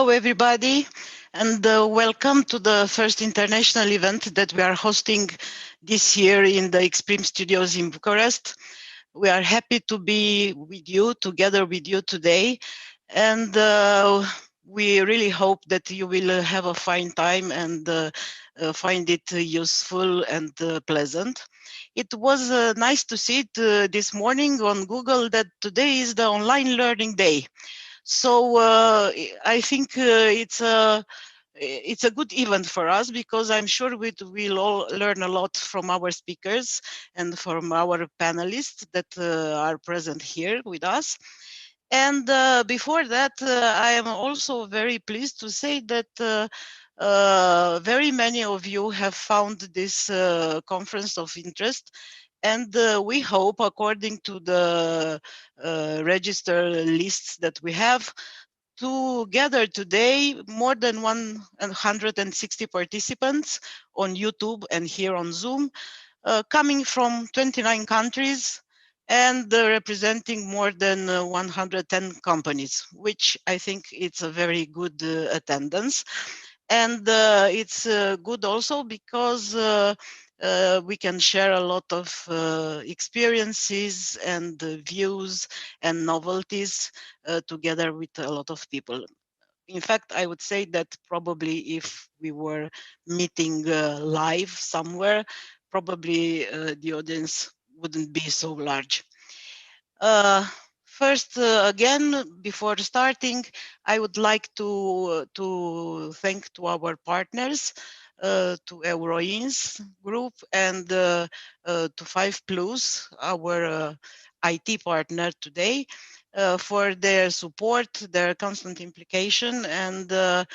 Hello, everybody, and welcome to the first international event that we are hosting this year in the Extreme Studios in Bucharest. We are happy to be with you, together with you today, and we really hope that you will have a fine time and find it useful and pleasant. It was nice to see it this morning on Google that today is the online learning day. So I think it's a good event for us because I'm sure we'll all learn a lot from our speakers and from our panelists that are present here with us. And before that, I am also very pleased to say that very many of you have found this conference of interest. And we hope, according to the register lists that we have, to gather today more than 160 participants on YouTube and here on Zoom, coming from 29 countries and representing more than 110 companies, which I think it's a very good attendance. And it's good also because we can share a lot of experiences and views and novelties together with a lot of people. In fact, I would say that probably if we were meeting live somewhere, probably the audience wouldn't be so large. Uh, First, again, before starting, I would like to thank to our partners, to Euroins Group and to 5 Plus, our IT partner today, for their support, their constant implication, and uh,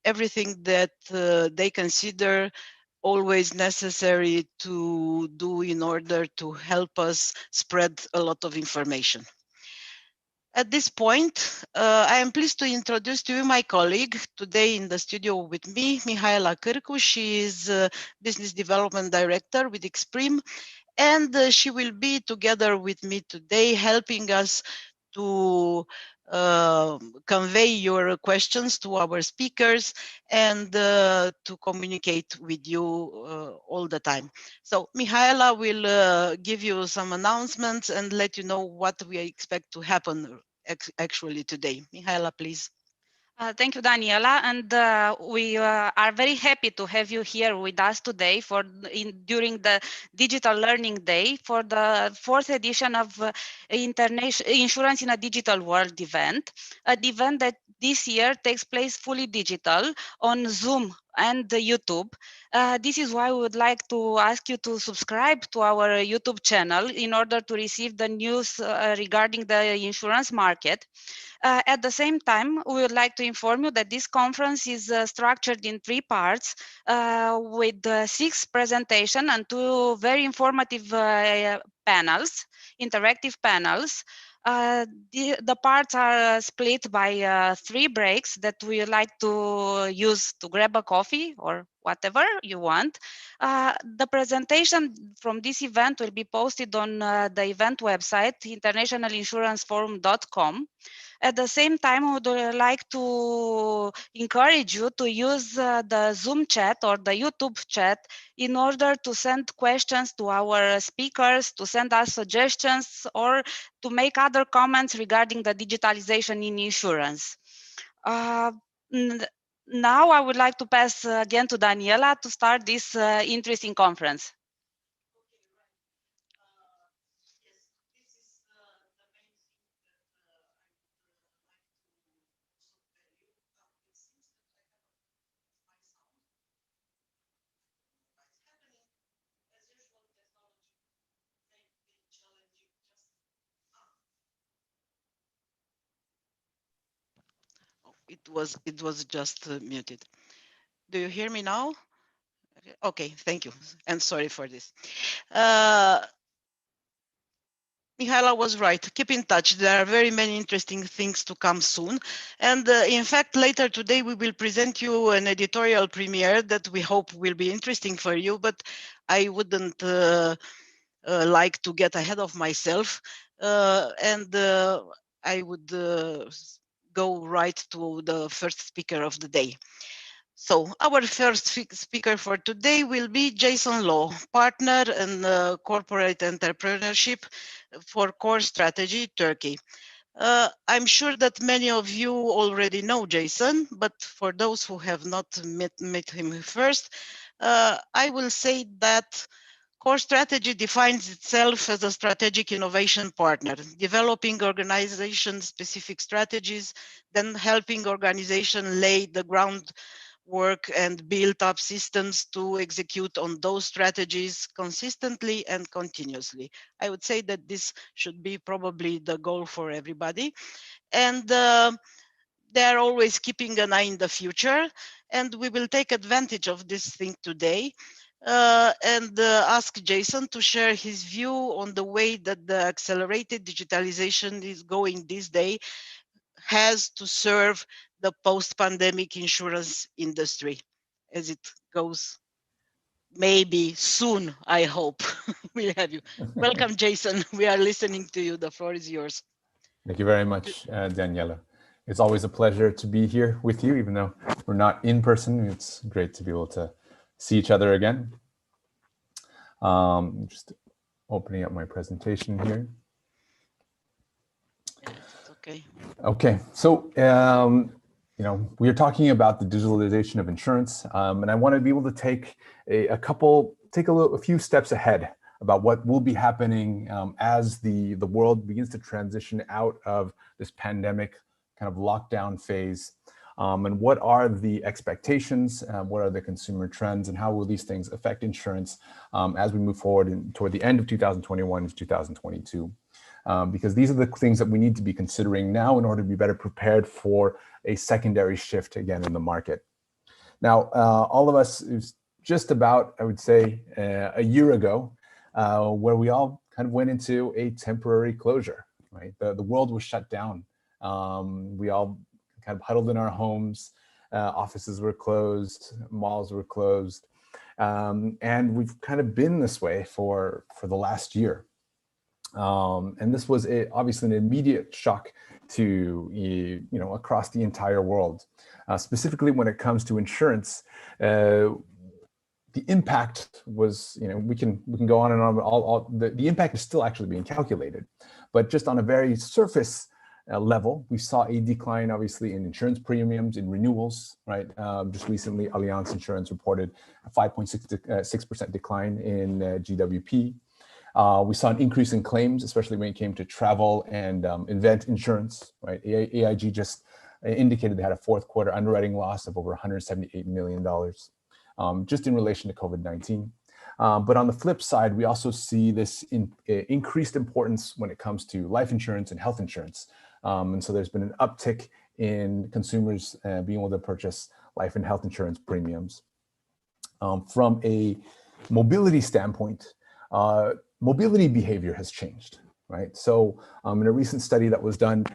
everything that they consider always necessary to do in order to help us spread a lot of information. At this point, I am pleased to introduce to you my colleague today in the studio with me, Mihaela Cârcu. She is Business Development Director with Exprime, and she will be together with me today helping us to convey your questions to our speakers and to communicate with you all the time. So Mihaela will give you some announcements and let you know what we expect to happen actually today. Mihaela, please. Thank you, Daniela, and we are very happy to have you here with us today during the Digital Learning Day for the fourth edition of Insurance in a Digital World event, an event that this year takes place fully digital on Zoom and YouTube. This is why we would like to ask you to subscribe to our YouTube channel in order to receive the news regarding the insurance market. At the same time, we would like to inform you that this conference is structured in 3 parts with 6 presentations and 2 very informative panels, interactive panels. The parts are split by 3 breaks that we like to use to grab a coffee or whatever you want. The presentation from this event will be posted on the event website, internationalinsuranceforum.com. At the same time, I would like to encourage you to use the Zoom chat or the YouTube chat in order to send questions to our speakers, to send us suggestions, or to make other comments regarding the digitalization in insurance. Now I would like to pass again to Daniela to start this interesting conference. It was just muted. Do you hear me now? Okay, thank you. And sorry for this. Mihaela was right. Keep in touch. There are very many interesting things to come soon. And in fact, later today, we will present you an editorial premiere that we hope will be interesting for you, but I wouldn't like to get ahead of myself. And I would go right to the first speaker of the day. So our first speaker for today will be Jason Law, partner in corporate entrepreneurship for Core Strategy Turkey. I'm sure that many of you already know Jason, but for those who have not met him first, I will say that Core Strategy defines itself as a strategic innovation partner, developing organization-specific strategies, then helping organization lay the groundwork and build up systems to execute on those strategies consistently and continuously. I would say that this should be probably the goal for everybody. And they are always keeping an eye in the future, and we will take advantage of this thing today and ask Jason to share his view on the way that the accelerated digitalization is going this day has to serve the post-pandemic insurance industry as it goes. Maybe soon, I hope. We have you. Welcome, Jason. We are listening to you. The floor is yours. Thank you very much, Daniela. It's always a pleasure to be here with you, even though we're not in person. It's great to be able to see each other again. Just opening up my presentation here. Yes, okay. Okay, so we are talking about the digitalization of insurance, and I want to be able to take a few steps ahead about what will be happening as the world begins to transition out of this pandemic kind of lockdown phase, and what are the expectations, what are the consumer trends, and how will these things affect insurance as we move forward toward the end of 2021 to 2022. Because these are the things that we need to be considering now in order to be better prepared for a secondary shift again in the market. Now, all of us, it was just about, I would say, a year ago, where we all kind of went into a temporary closure, right? The world was shut down. We all kind of huddled in our homes, offices were closed, malls were closed, and we've kind of been this way for the last year. And this was obviously an immediate shock to across the entire world, specifically when it comes to insurance. The impact was, we can go on and on. The impact is still actually being calculated, but just on a very surface level, we saw a decline, obviously, in insurance premiums, in renewals, right? Just recently, Allianz Insurance reported a 5.6% decline in GWP. We saw an increase in claims, especially when it came to travel and event insurance, right? AIG just indicated they had a fourth quarter underwriting loss of over $178 million, just in relation to COVID-19. But on the flip side, we also see this increased importance when it comes to life insurance and health insurance. And so there's been an uptick in consumers being able to purchase life and health insurance premiums. From a mobility standpoint, mobility behavior has changed, right? So in a recent study that was done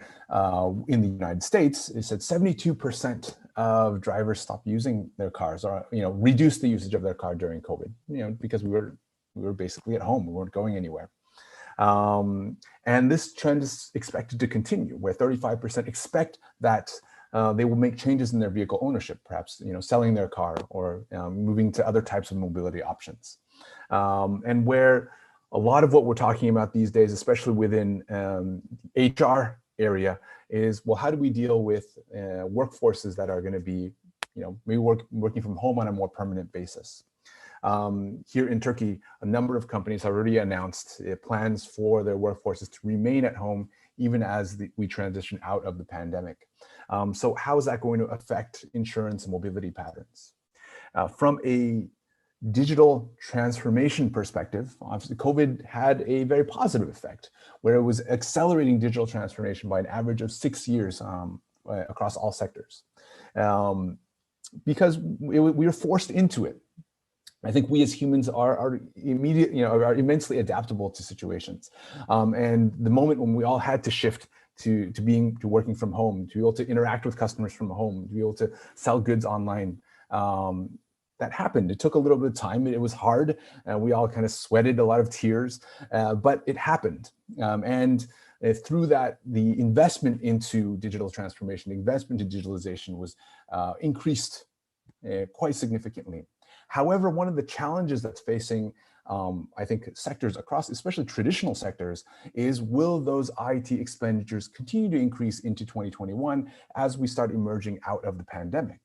in the United States, it said 72% of drivers stopped using their cars, or reduced the usage of their car during COVID, because we were basically at home, we weren't going anywhere. And this trend is expected to continue, where 35% expect that they will make changes in their vehicle ownership, perhaps selling their car or moving to other types of mobility options. And where a lot of what we're talking about these days, especially within HR area, is, well, how do we deal with workforces that are going to be, maybe working from home on a more permanent basis? Here in Turkey, a number of companies have already announced plans for their workforces to remain at home even as we transition out of the pandemic. So how is that going to affect insurance and mobility patterns? From a digital transformation perspective, obviously COVID had a very positive effect, where it was accelerating digital transformation by an average of 6 years across all sectors, because we were forced into it. I think we as humans are immensely adaptable to situations, and the moment when we all had to shift to working from home, to be able to interact with customers from home, to be able to sell goods online. That happened. It took a little bit of time. It was hard. We all kind of sweated a lot of tears, but it happened. And through that, the investment into digital transformation, investment into digitalization was increased quite significantly. However, one of the challenges that's facing, I think, sectors across, especially traditional sectors, is will those IT expenditures continue to increase into 2021 as we start emerging out of the pandemic?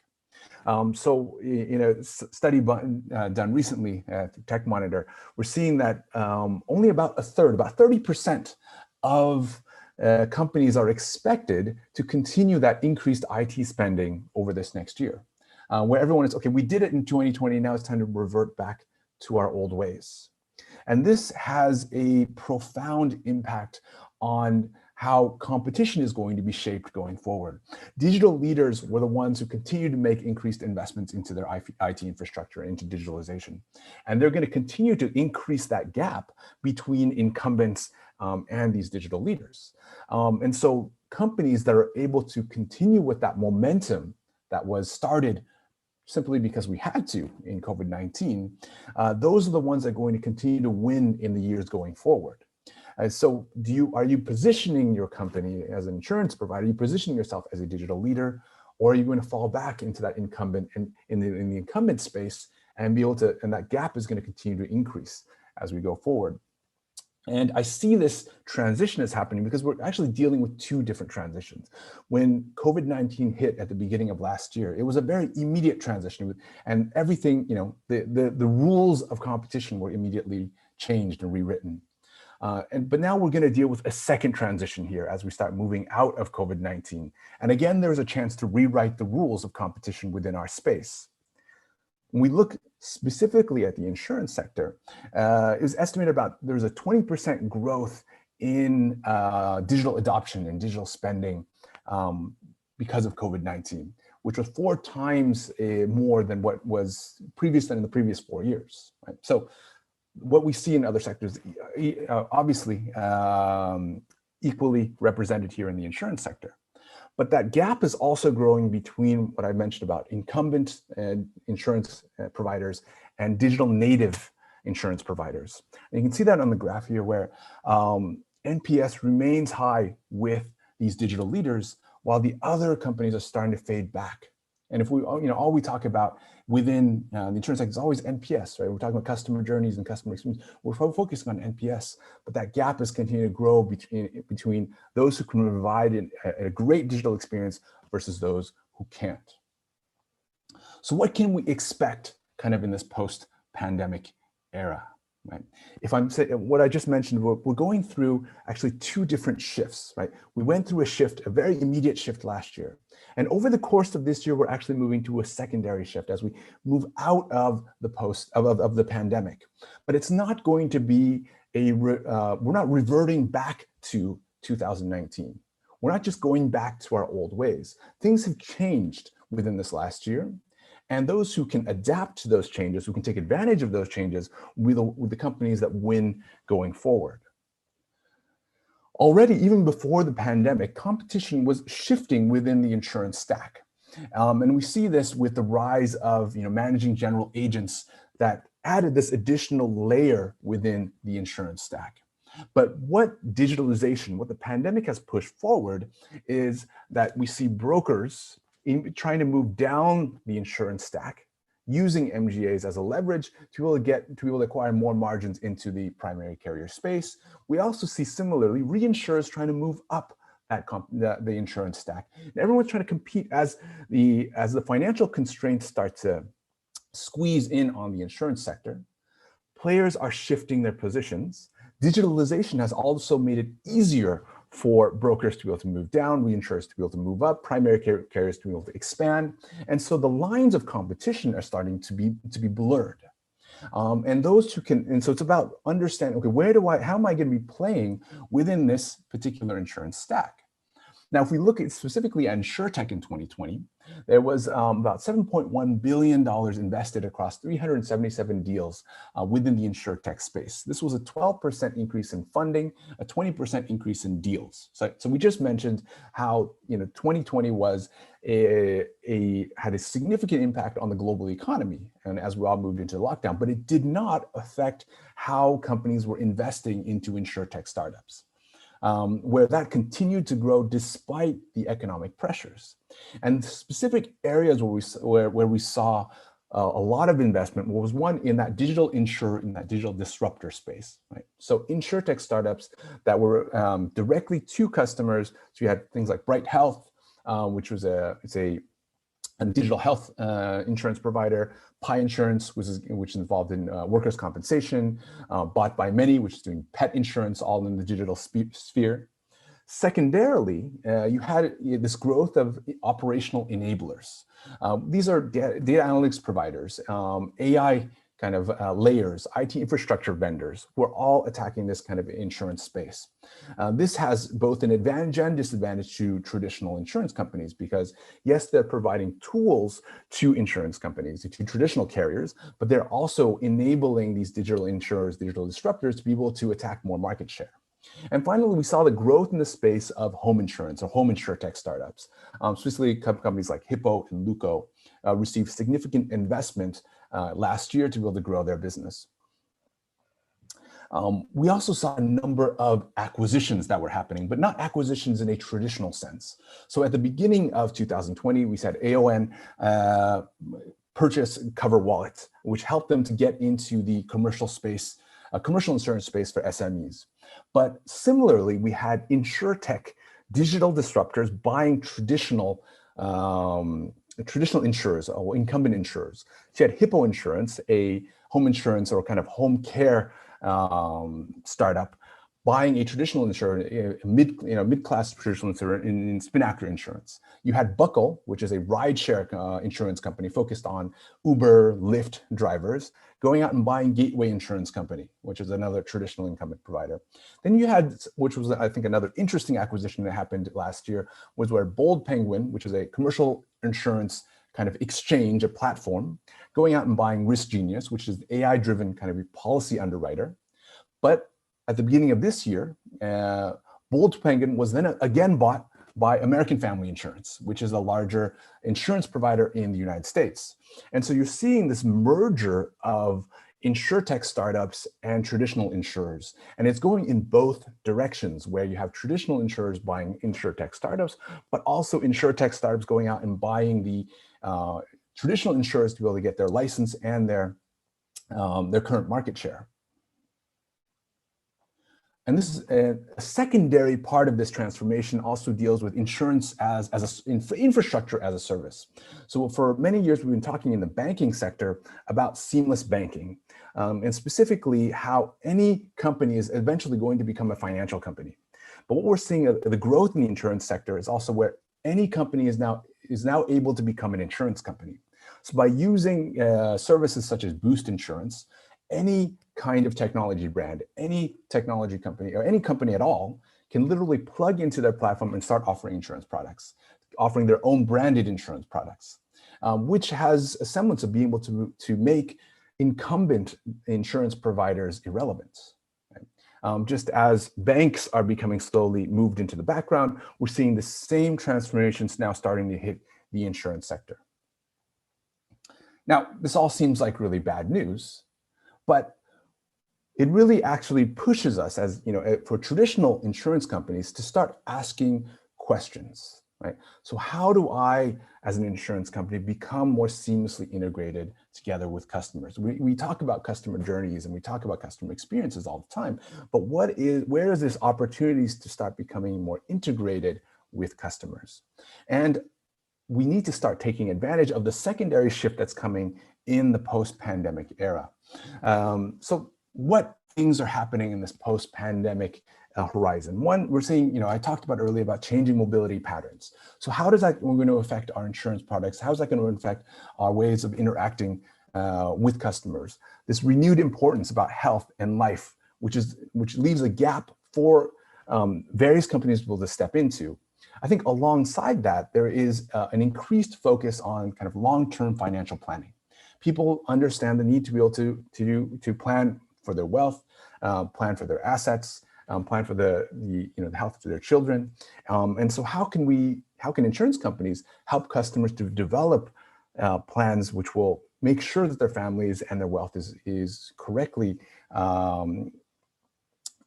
So in a study done recently at Tech Monitor, we're seeing that only about a third, about 30% of companies are expected to continue that increased IT spending over this next year. Where everyone is, okay, we did it in 2020, now it's time to revert back to our old ways. And this has a profound impact on how competition is going to be shaped going forward. Digital leaders were the ones who continue to make increased investments into their IT infrastructure, into digitalization. And they're going to continue to increase that gap between incumbents and these digital leaders. And so companies that are able to continue with that momentum that was started simply because we had to in COVID-19, those are the ones that are going to continue to win in the years going forward. So are you positioning your company as an insurance provider? Are you positioning yourself as a digital leader, or are you going to fall back into that incumbent in the incumbent space and be able to, and that gap is going to continue to increase as we go forward? And I see this transition as happening because we're actually dealing with two different transitions. When COVID-19 hit at the beginning of last year, it was a very immediate transition, and everything, the rules of competition were immediately changed and rewritten. But now we're going to deal with a second transition here as we start moving out of COVID-19. And again, there's a chance to rewrite the rules of competition within our space. When we look specifically at the insurance sector, it was estimated there's a 20% growth in digital adoption and digital spending because of COVID-19, which was 4 times more than what was previous than in the previous 4 years. Right? So what we see in other sectors, obviously equally represented here in the insurance sector. But that gap is also growing between what I mentioned about incumbent insurance providers and digital native insurance providers. And you can see that on the graph here where NPS remains high with these digital leaders while the other companies are starting to fade back. And if we, all we talk about within the insurance sector is always NPS, right? We're talking about customer journeys and customer experience. We're focusing on NPS, but that gap is continuing to grow between those who can provide a great digital experience versus those who can't. So what can we expect kind of in this post-pandemic era, right? If I'm saying what I just mentioned, we're going through actually 2 different shifts, right? We went through a very immediate shift last year. And over the course of this year, we're actually moving to a secondary shift as we move out of the pandemic. But it's not going to be we're not reverting back to 2019. We're not just going back to our old ways. Things have changed within this last year. And those who can adapt to those changes, who can take advantage of those changes, will be the companies that win going forward. Already, even before the pandemic, competition was shifting within the insurance stack. And we see this with the rise of managing general agents that added this additional layer within the insurance stack. But what the pandemic has pushed forward is that we see brokers trying to move down the insurance stack, using MGAs as a leverage to be able to acquire more margins into the primary carrier space. We also see similarly reinsurers trying to move up the insurance stack. And everyone's trying to compete as the financial constraints start to squeeze in on the insurance sector. Players are shifting their positions. Digitalization has also made it easier for brokers to be able to move down, reinsurers to be able to move up, primary carriers to be able to expand. And so the lines of competition are starting to be blurred. And so it's about understanding, okay, how am I going to be playing within this particular insurance stack? Now, if we look at specifically at InsurTech in 2020, there was about $7.1 billion invested across 377 deals within the InsurTech space. This was a 12% increase in funding, a 20% increase in deals. So we just mentioned how 2020 had a significant impact on the global economy, and as we all moved into lockdown, but it did not affect how companies were investing into InsurTech startups. where that continued to grow despite the economic pressures. And specific areas where we saw a lot of investment was one in that digital insurer, in that digital disruptor space, right? So insurtech startups that were directly to customers. So you had things like Bright Health, which was a digital health insurance provider, Pi Insurance, which is involved in workers' compensation, Bought by Many, which is doing pet insurance, all in the digital sphere. Secondarily, you had this growth of operational enablers. These are data analytics providers, AI kind of layers, IT infrastructure vendors, who are all attacking this kind of insurance space. This has both an advantage and disadvantage to traditional insurance companies because, yes, they're providing tools to insurance companies, to traditional carriers, but they're also enabling these digital insurers, digital disruptors to be able to attack more market share. And finally, we saw the growth in the space of home insurance or home insurtech startups. Specifically, companies like Hippo and Luco received significant investment last year to be able to grow their business. We also saw a number of acquisitions that were happening, but not acquisitions in a traditional sense. So at the beginning of 2020, we said AON purchased CoverWallet, which helped them to get into the commercial space, commercial insurance space for SMEs. But similarly, we had insurtech digital disruptors buying traditional insurers or incumbent insurers. So you had Hippo Insurance, a home insurance or kind of home care startup, buying a traditional insurer, a mid-class traditional insurer in Spinnaker Insurance. You had Buckle, which is a rideshare insurance company focused on Uber, Lyft drivers, going out and buying Gateway Insurance Company, which is another traditional incumbent provider. Then you had, which was I think another interesting acquisition that happened last year, was where Bold Penguin, which is a commercial insurance kind of exchange, a platform, going out and buying Risk Genius, which is an AI-driven kind of a policy underwriter. But at the beginning of this year, Bold Penguin was then again bought by American Family Insurance, which is a larger insurance provider in the United States. And so you're seeing this merger of insurtech startups and traditional insurers. And it's going in both directions, where you have traditional insurers buying insurtech startups, but also insurtech startups going out and buying the traditional insurers to be able to get their license and their current market share. And this is a secondary part of this transformation also deals with insurance as infrastructure as a service. So for many years, we've been talking in the banking sector about seamless banking, and specifically how any company is eventually going to become a financial company. But what we're seeing, the growth in the insurance sector is also where any company is now able to become an insurance company. So by using services such as Boost Insurance, any kind of technology brand, any technology company, or any company at all can literally plug into their platform and start offering insurance products, offering their own branded insurance products, which has a semblance of being able to make incumbent insurance providers irrelevant. Right? Just as banks are becoming slowly moved into the background, we're seeing the same transformations now starting to hit the insurance sector. Now, this all seems like really bad news, but it really actually pushes us, as for traditional insurance companies, to start asking questions, right? So how do I, as an insurance company, become more seamlessly integrated together with customers? We talk about customer journeys and we talk about customer experiences all the time, but where is this opportunities to start becoming more integrated with customers? And we need to start taking advantage of the secondary shift that's coming in the post-pandemic era. So what things are happening in this post-pandemic horizon? One, we're seeing, I talked about earlier about changing mobility patterns. So how does that going to affect our insurance products? How is that going to affect our ways of interacting with customers? This renewed importance about health and life, which leaves a gap for various companies to be able to step into. I think alongside that, there is an increased focus on kind of long-term financial planning. People understand the need to be able to plan for their wealth, plan for their assets, plan for the health of their children. And so how can insurance companies help customers to develop plans which will make sure that their families and their wealth is correctly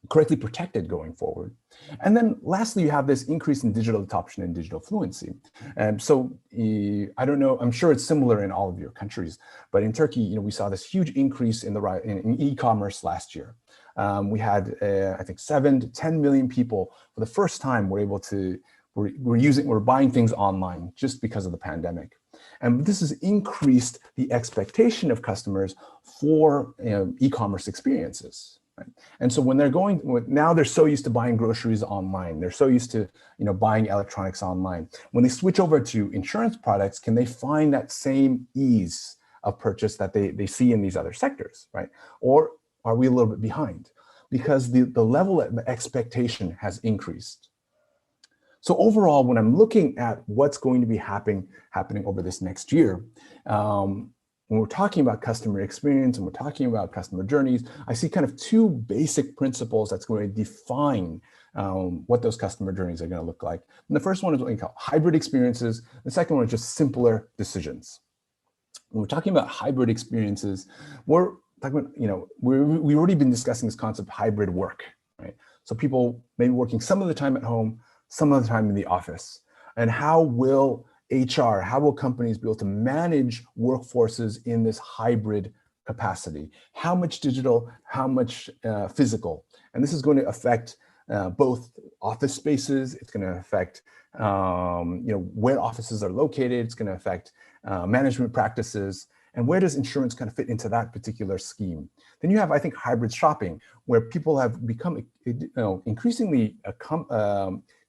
correctly protected going forward. And then lastly, you have this increase in digital adoption and digital fluency. And so I don't know, I'm sure it's similar in all of your countries, but in Turkey, we saw this huge increase in in e-commerce last year. We had, I think, 7 to 10 million people for the first time were buying things online just because of the pandemic. And this has increased the expectation of customers for e-commerce experiences. Right? And so when now they're so used to buying groceries online, they're so used to buying electronics online. When they switch over to insurance products, can they find that same ease of purchase that they see in these other sectors, right? Or are we a little bit behind? Because the level of expectation has increased. So overall, when I'm looking at what's going to be happening over this next year, when we're talking about customer experience and we're talking about customer journeys, I see kind of two basic principles that's going to define what those customer journeys are going to look like. And the first one is what we call hybrid experiences. The second one is just simpler decisions. When we're talking about hybrid experiences, we're talking about, we've already been discussing this concept of hybrid work, right? So people may be working some of the time at home, some of the time in the office. And how will how will companies be able to manage workforces in this hybrid capacity? How much digital, how much physical? And this is going to affect both office spaces. It's going to affect where offices are located. It's going to affect management practices. And where does insurance kind of fit into that particular scheme? Then you have, I think, hybrid shopping, where people have become increasingly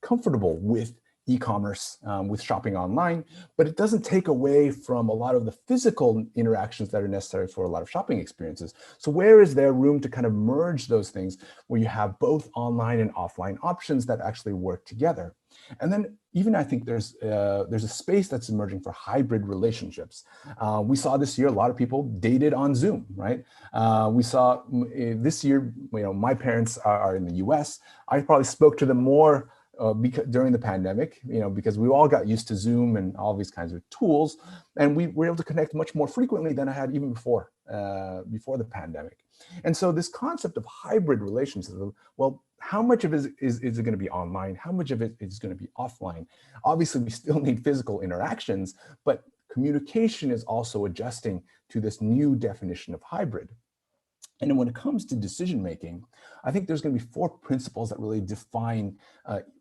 comfortable with e-commerce, with shopping online, but it doesn't take away from a lot of the physical interactions that are necessary for a lot of shopping experiences. So where is there room to kind of merge those things where you have both online and offline options that actually work together? And then even I think there's a space that's emerging for hybrid relationships. We saw this year, a lot of people dated on Zoom, right? We saw this year, my parents are in the US. I probably spoke to them more during the pandemic, because we all got used to Zoom and all these kinds of tools, and we were able to connect much more frequently than I had even before the pandemic. And so this concept of hybrid relationships, well, how much of it is it going to be online? How much of it is going to be offline? Obviously, we still need physical interactions, but communication is also adjusting to this new definition of hybrid. And then when it comes to decision making, I think there's going to be 4 principles that really define,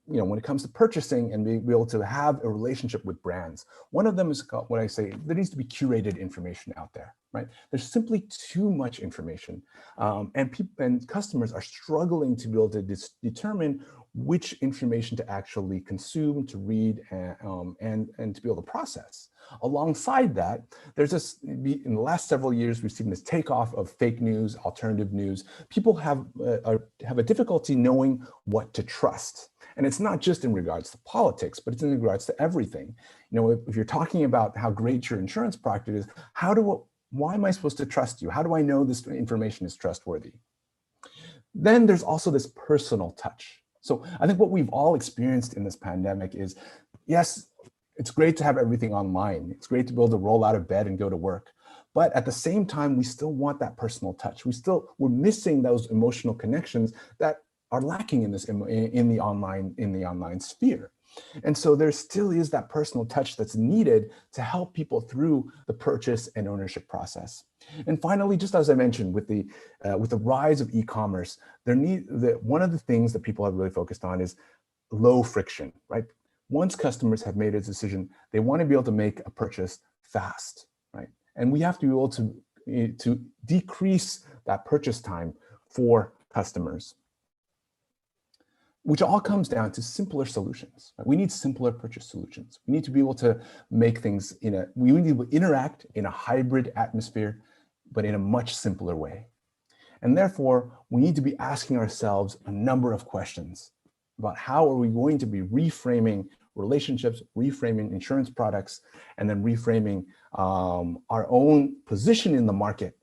when it comes to purchasing and being able to have a relationship with brands. One of them is what I say, there needs to be curated information out there, right? There's simply too much information, and customers are struggling to be able to determine which information to actually consume, to read, and to be able to process. Alongside that, there's in the last several years, we've seen this takeoff of fake news, alternative news. People have a difficulty knowing what to trust. And it's not just in regards to politics, but it's in regards to everything. If you're talking about how great your insurance product is, why am I supposed to trust you? How do I know this information is trustworthy? Then there's also this personal touch. So I think what we've all experienced in this pandemic is, yes, it's great to have everything online. It's great to be able to roll out of bed and go to work. But at the same time, we still want that personal touch. We're missing those emotional connections that are lacking in the online sphere. And so there still is that personal touch that's needed to help people through the purchase and ownership process. And finally, just as I mentioned, with the rise of e-commerce, one of the things that people have really focused on is low friction, right? Once customers have made a decision, they want to be able to make a purchase fast, right? And we have to be able to decrease that purchase time for customers, which all comes down to simpler solutions. Right? We need simpler purchase solutions. We need to be able to make things we need to interact in a hybrid atmosphere, but in a much simpler way. And therefore, we need to be asking ourselves a number of questions about how are we going to be reframing relationships, reframing insurance products, and then reframing our own position in the market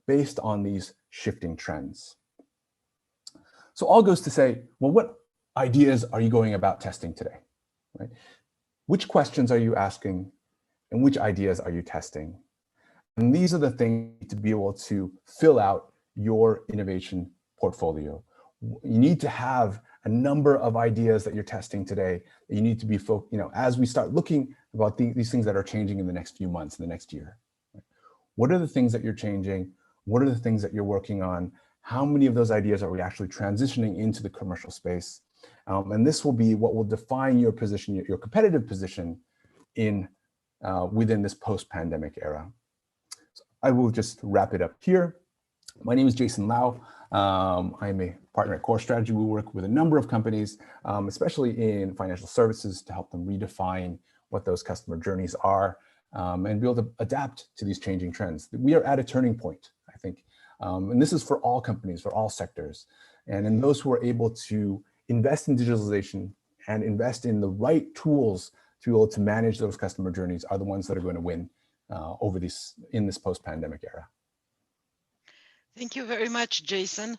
based on these shifting trends. So all goes to say, well, what ideas are you going about testing today, right? Which questions are you asking and which ideas are you testing? And these are the things to be able to fill out your innovation portfolio. you need to have a number of ideas that you're testing today. You need to be, as we start looking about these things that are changing in the next few months, in the next year. What are the things that you're changing? What are the things that you're working on? How many of those ideas are we actually transitioning into the commercial space? And this will be what will define your position, your competitive position in within this post-pandemic era. So I will just wrap it up here. My name is Jason Lau. I'm a partner at Core Strategy. We work with a number of companies, especially in financial services, to help them redefine what those customer journeys are and be able to adapt to these changing trends. We are at a turning point, I think. And this is for all companies, for all sectors. And in those who are able to invest in digitalization and invest in the right tools to be able to manage those customer journeys are the ones that are going to win in this post-pandemic era. Thank you very much, Jason.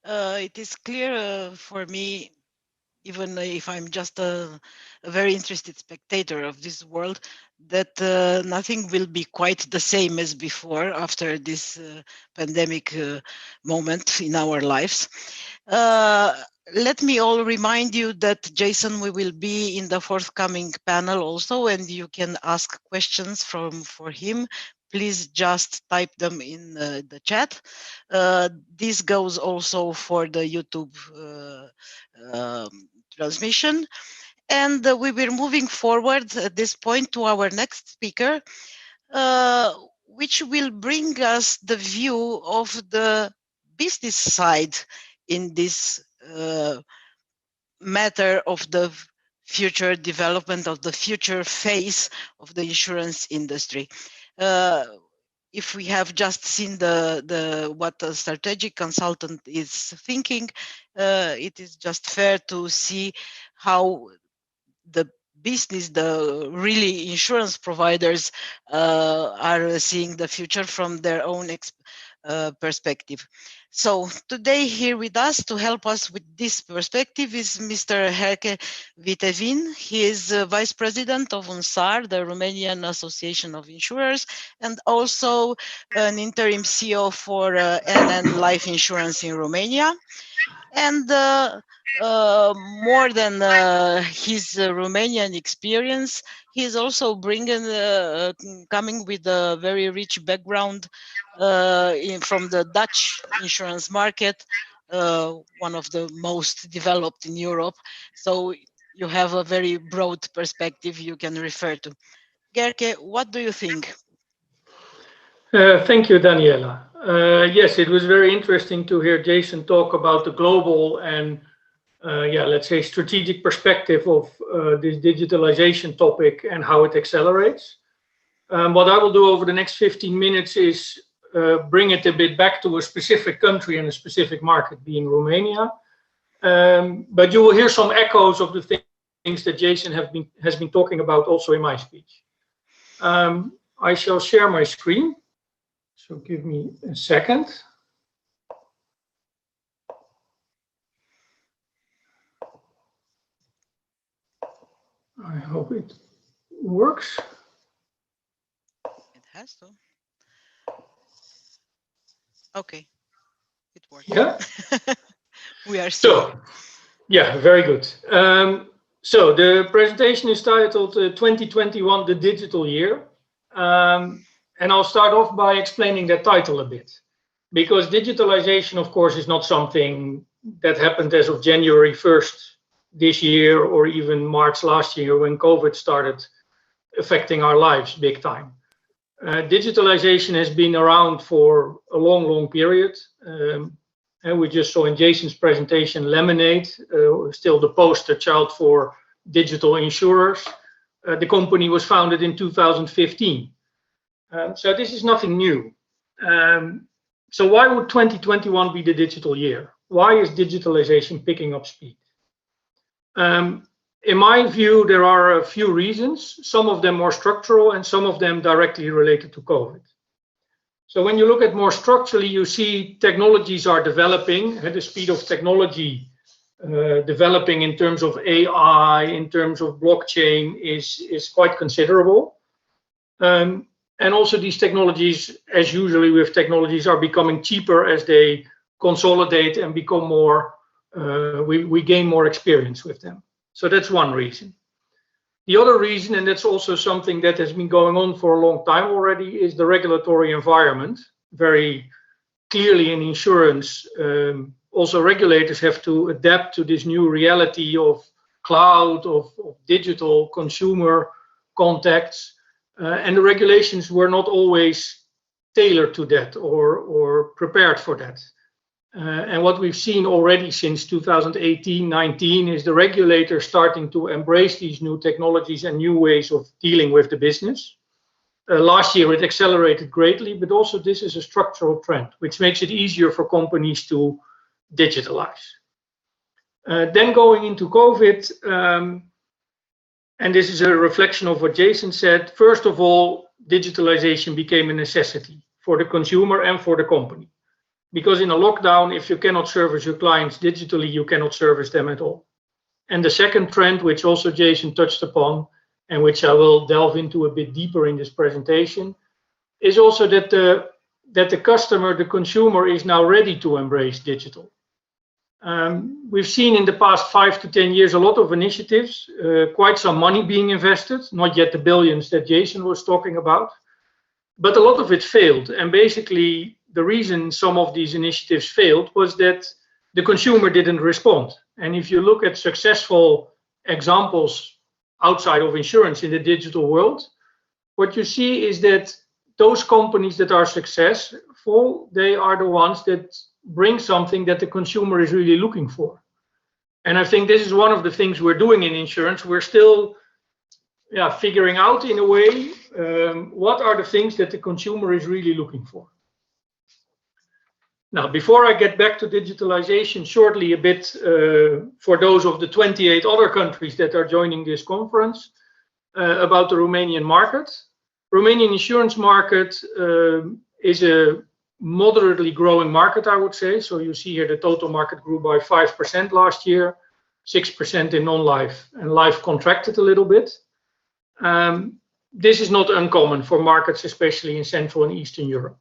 It is clear for me, even if I'm just a very interested spectator of this world, that nothing will be quite the same as before after this pandemic moment in our lives. Let me all remind you that Jason, we will be in the forthcoming panel also, and you can ask questions for him. Please just type them in the chat. This goes also for the YouTube transmission. And we will moving forward at this point to our next speaker, which will bring us the view of the business side in this matter of the future development of the future phase of the insurance industry. If we have just seen what a strategic consultant is thinking, it is just fair to see how the business, the really insurance providers are seeing the future from their own perspective. So today here with us to help us with this perspective is Mr. Herke Vitevin. He is Vice President of UNSAR, the Romanian Association of Insurers, and also an interim CEO for NN Life Insurance in Romania. And more than his Romanian experience, he is also coming with a very rich background from the Dutch insurance market, one of the most developed in Europe. So you have a very broad perspective you can refer to. Gerke, what do you think? Thank you, Daniela. Yes, it was very interesting to hear Jason talk about the global and, let's say, strategic perspective of this digitalization topic and how it accelerates. What I will do over the next 15 minutes is bring it a bit back to a specific country and a specific market, being Romania. But you will hear some echoes of the things that Jason has been talking about also in my speech. I shall share my screen. So give me a second. I hope it works. It has to. Okay, it works. Yeah. We are still. So, yeah, very good. So the presentation is titled 2021, the Digital Year. And I'll start off by explaining that title a bit, because digitalization, of course, is not something that happened as of January 1st this year or even March last year when COVID started affecting our lives big time. Digitalization has been around for a long, long period. And we just saw in Jason's presentation, Lemonade, still the poster child for digital insurers. The company was founded in 2015. So this is nothing new. So why would 2021 be the digital year? Why is digitalization picking up speed? In my view, there are a few reasons, some of them more structural and some of them directly related to COVID. So when you look at more structurally, you see technologies are developing, at the speed of technology developing in terms of AI, in terms of blockchain is quite considerable. And also these technologies, as usually with technologies, are becoming cheaper as they consolidate and become more we gain more experience with them. So that's one reason. The other reason, and that's also something that has been going on for a long time already, is the regulatory environment. Very clearly in insurance, also regulators have to adapt to this new reality of cloud, of digital consumer contacts, and the regulations were not always tailored to that or prepared for that. And what we've seen already since 2018-19 is the regulators starting to embrace these new technologies and new ways of dealing with the business. Last year it accelerated greatly, but also this is a structural trend, which makes it easier for companies to digitalize. Then going into COVID, and this is a reflection of what Jason said, first of all, digitalization became a necessity for the consumer and for the company. Because in a lockdown, if you cannot service your clients digitally, you cannot service them at all. And the second trend, which also Jason touched upon, and which I will delve into a bit deeper in this presentation, is also that the customer, the consumer, is now ready to embrace digital. We've seen in the past 5 to 10 years a lot of initiatives, quite some money being invested, not yet the billions that Jason was talking about, but a lot of it failed. And basically, the reason some of these initiatives failed was that the consumer didn't respond. And if you look at successful examples outside of insurance in the digital world, what you see is that those companies that are successful, they are the ones that bring something that the consumer is really looking for. And I think this is one of the things we're doing in insurance. We're still figuring out in a way what are the things that the consumer is really looking for. Now, before I get back to digitalization, shortly a bit for those of the 28 other countries that are joining this conference about the Romanian market. Romanian insurance market is a moderately growing market, I would say. So you see here the total market grew by 5% last year, 6% in non-life, and life contracted a little bit. This is not uncommon for markets, especially in Central and Eastern Europe.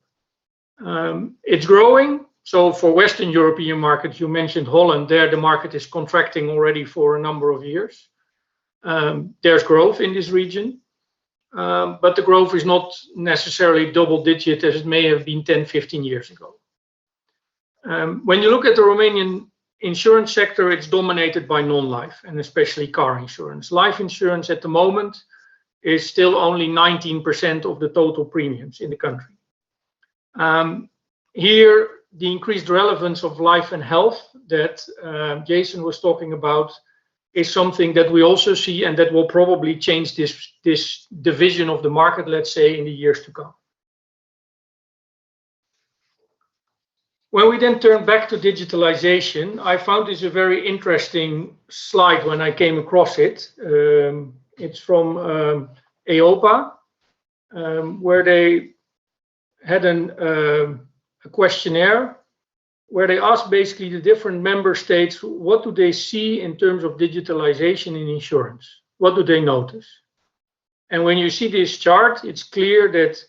It's growing. So for Western European markets, you mentioned Holland, there the market is contracting already for a number of years. There's growth in this region, but the growth is not necessarily double digit as it may have been 10, 15 years ago. When you look at the Romanian insurance sector, it's dominated by non-life and especially car insurance. Life insurance at the moment is still only 19% of the total premiums in the country. Here, the increased relevance of life and health that Jason was talking about is something that we also see, and that will probably change this division of the market, let's say, in the years to come. When we then turn back to digitalization, I found this a very interesting slide when I came across it. It's from EIOPA, where they had a questionnaire where they asked basically the different member states, what do they see in terms of digitalization in insurance? What do they notice? And when you see this chart, it's clear that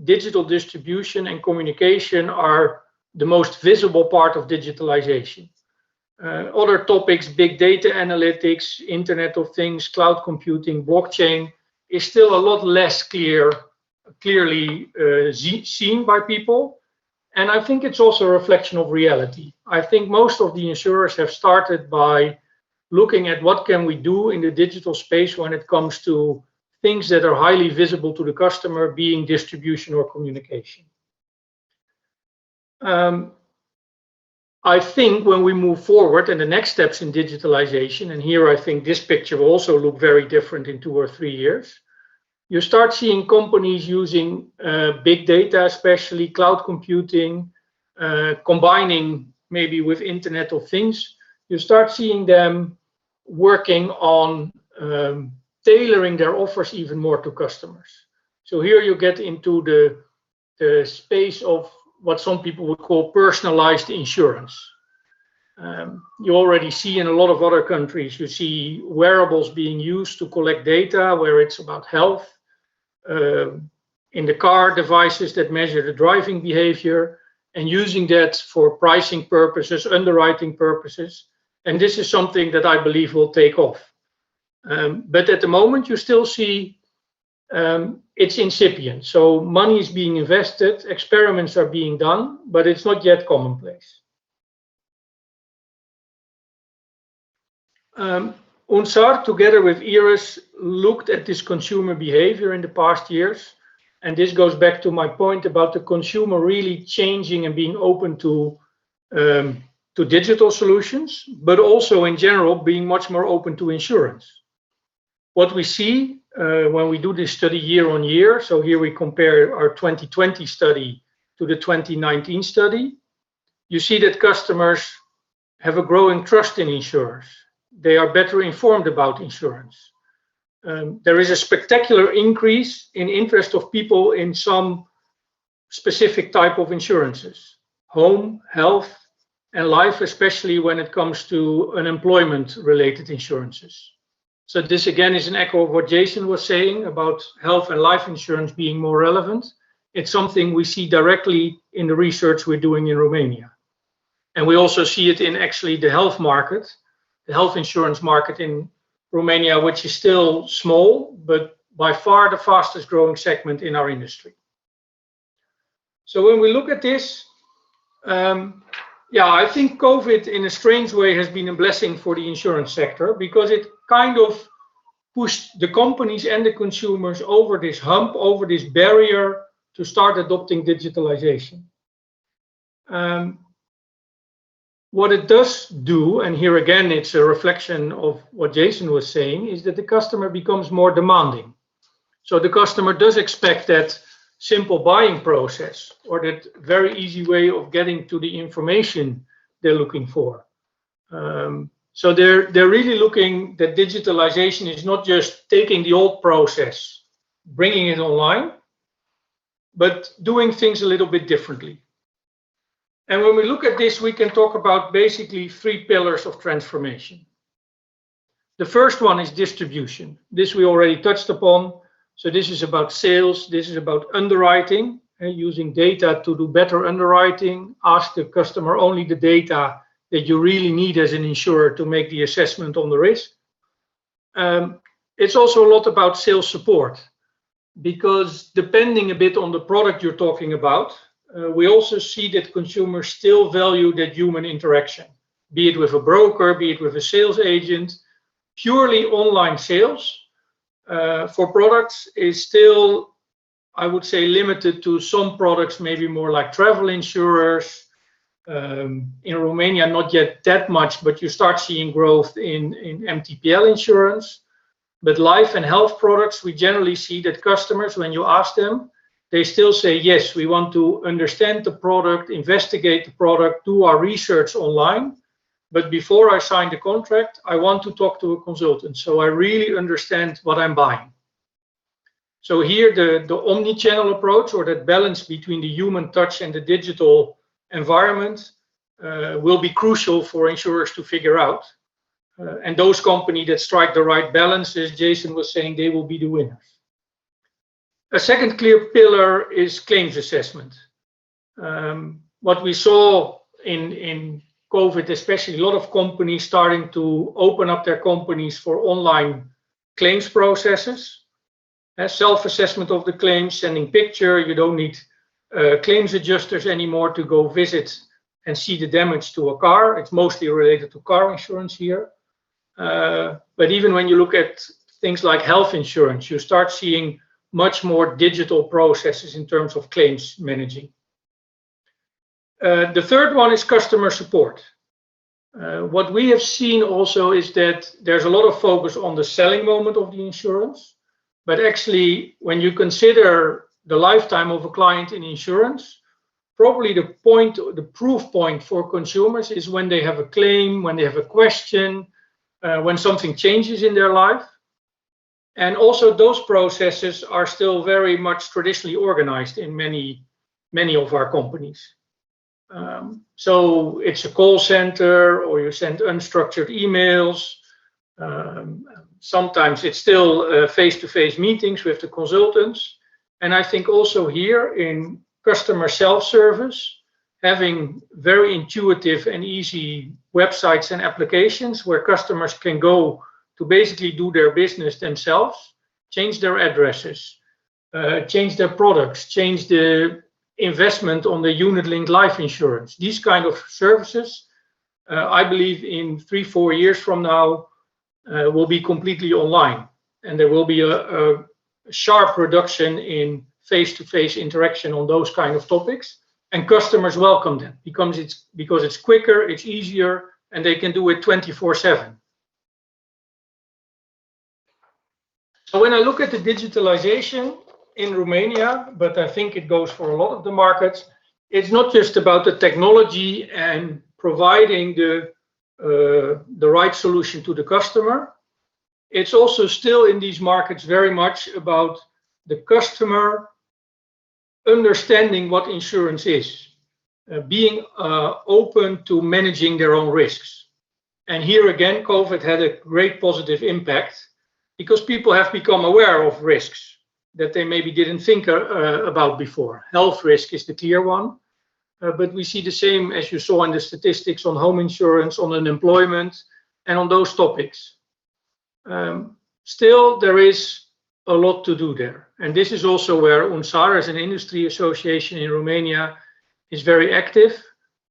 digital distribution and communication are the most visible part of digitalization. Other topics, big data analytics, Internet of Things, cloud computing, blockchain, is still a lot less clearly seen by people. And I think it's also a reflection of reality. I think most of the insurers have started by looking at what can we do in the digital space when it comes to things that are highly visible to the customer, being distribution or communication. I think when we move forward and the next steps in digitalization, and here I think this picture will also look very different in 2 or 3 years, you start seeing companies using big data, especially cloud computing, combining maybe with Internet of Things. You start seeing them working on tailoring their offers even more to customers. So here you get into the space of what some people would call personalized insurance. You already see in a lot of other countries, you see wearables being used to collect data where it's about health. In the car, devices that measure the driving behavior and using that for pricing purposes, underwriting purposes. And this is something that I believe will take off. But at the moment, you still see it's incipient. So money is being invested, experiments are being done, but it's not yet commonplace. UNSAR, together with IRIS, looked at this consumer behavior in the past years. And this goes back to my point about the consumer really changing and being open to digital solutions, but also in general being much more open to insurance. What we see when we do this study year on year, so here we compare our 2020 study to the 2019 study, you see that customers have a growing trust in insurers. They are better informed about insurance. There is a spectacular increase in interest of people in some specific type of insurances, home, health, and life, especially when it comes to unemployment-related insurances. So this again is an echo of what Jason was saying about health and life insurance being more relevant. It's something we see directly in the research we're doing in Romania. And we also see it in actually the health market, the health insurance market in Romania, which is still small, but by far the fastest growing segment in our industry. So when we look at this, I think COVID in a strange way has been a blessing for the insurance sector, because it kind of pushed the companies and the consumers over this hump, over this barrier to start adopting digitalization. What it does do, and here again it's a reflection of what Jason was saying, is that the customer becomes more demanding. So the customer does expect that simple buying process, or that very easy way of getting to the information they're looking for. So they're really looking that digitalization is not just taking the old process, bringing it online, but doing things a little bit differently. And when we look at this, we can talk about basically 3 pillars of transformation. The first one is distribution. This we already touched upon. So this is about sales, this is about underwriting, and using data to do better underwriting, ask the customer only the data that you really need as an insurer to make the assessment on the risk. It's also a lot about sales support, because depending a bit on the product you're talking about, we also see that consumers still value that human interaction, be it with a broker, be it with a sales agent. Purely online sales for products is still, I would say, limited to some products, maybe more like travel insurers. In Romania, not yet that much, but you start seeing growth in MTPL insurance. But life and health products, we generally see that customers, when you ask them, they still say, yes, we want to understand the product, investigate the product, do our research online. But before I sign the contract, I want to talk to a consultant, so I really understand what I'm buying. So here, the omni-channel approach, or that balance between the human touch and the digital environment, will be crucial for insurers to figure out. And those companies that strike the right balance, as Jason was saying, they will be the winners. A second clear pillar is claims assessment. What we saw in COVID, especially, a lot of companies starting to open up their companies for online claims processes. Self-assessment of the claims, sending picture. You don't need claims adjusters anymore to go visit and see the damage to a car. It's mostly related to car insurance here. But even when you look at things like health insurance, you start seeing much more digital processes in terms of claims managing. The third one is customer support. What we have seen also is that there's a lot of focus on the selling moment of the insurance, but actually when you consider the lifetime of a client in insurance, probably the proof point for consumers is when they have a claim, when they have a question, when something changes in their life. And also those processes are still very much traditionally organized in many of our companies. So it's a call center, or you send unstructured emails. Sometimes it's still face-to-face meetings with the consultants. And I think also here in customer self-service, having very intuitive and easy websites and applications where customers can go to basically do their business themselves, change their addresses, change their products, change the investment on the unit-linked life insurance. These kind of services, I believe in 3-4 years from now, will be completely online. And there will be a sharp reduction in face-to-face interaction on those kind of topics. And customers welcome them because it's quicker, it's easier, and they can do it 24/7. So when I look at the digitalization in Romania, but I think it goes for a lot of the markets, it's not just about the technology and providing the right solution to the customer. It's also still in these markets very much about the customer understanding what insurance is, being open to managing their own risks. And here again, COVID had a great positive impact because people have become aware of risks that they maybe didn't think about before. Health risk is the clear one, but we see the same as you saw in the statistics on home insurance, on unemployment, and on those topics. Still, there is a lot to do there. And this is also where UNSAR, as an industry association in Romania, is very active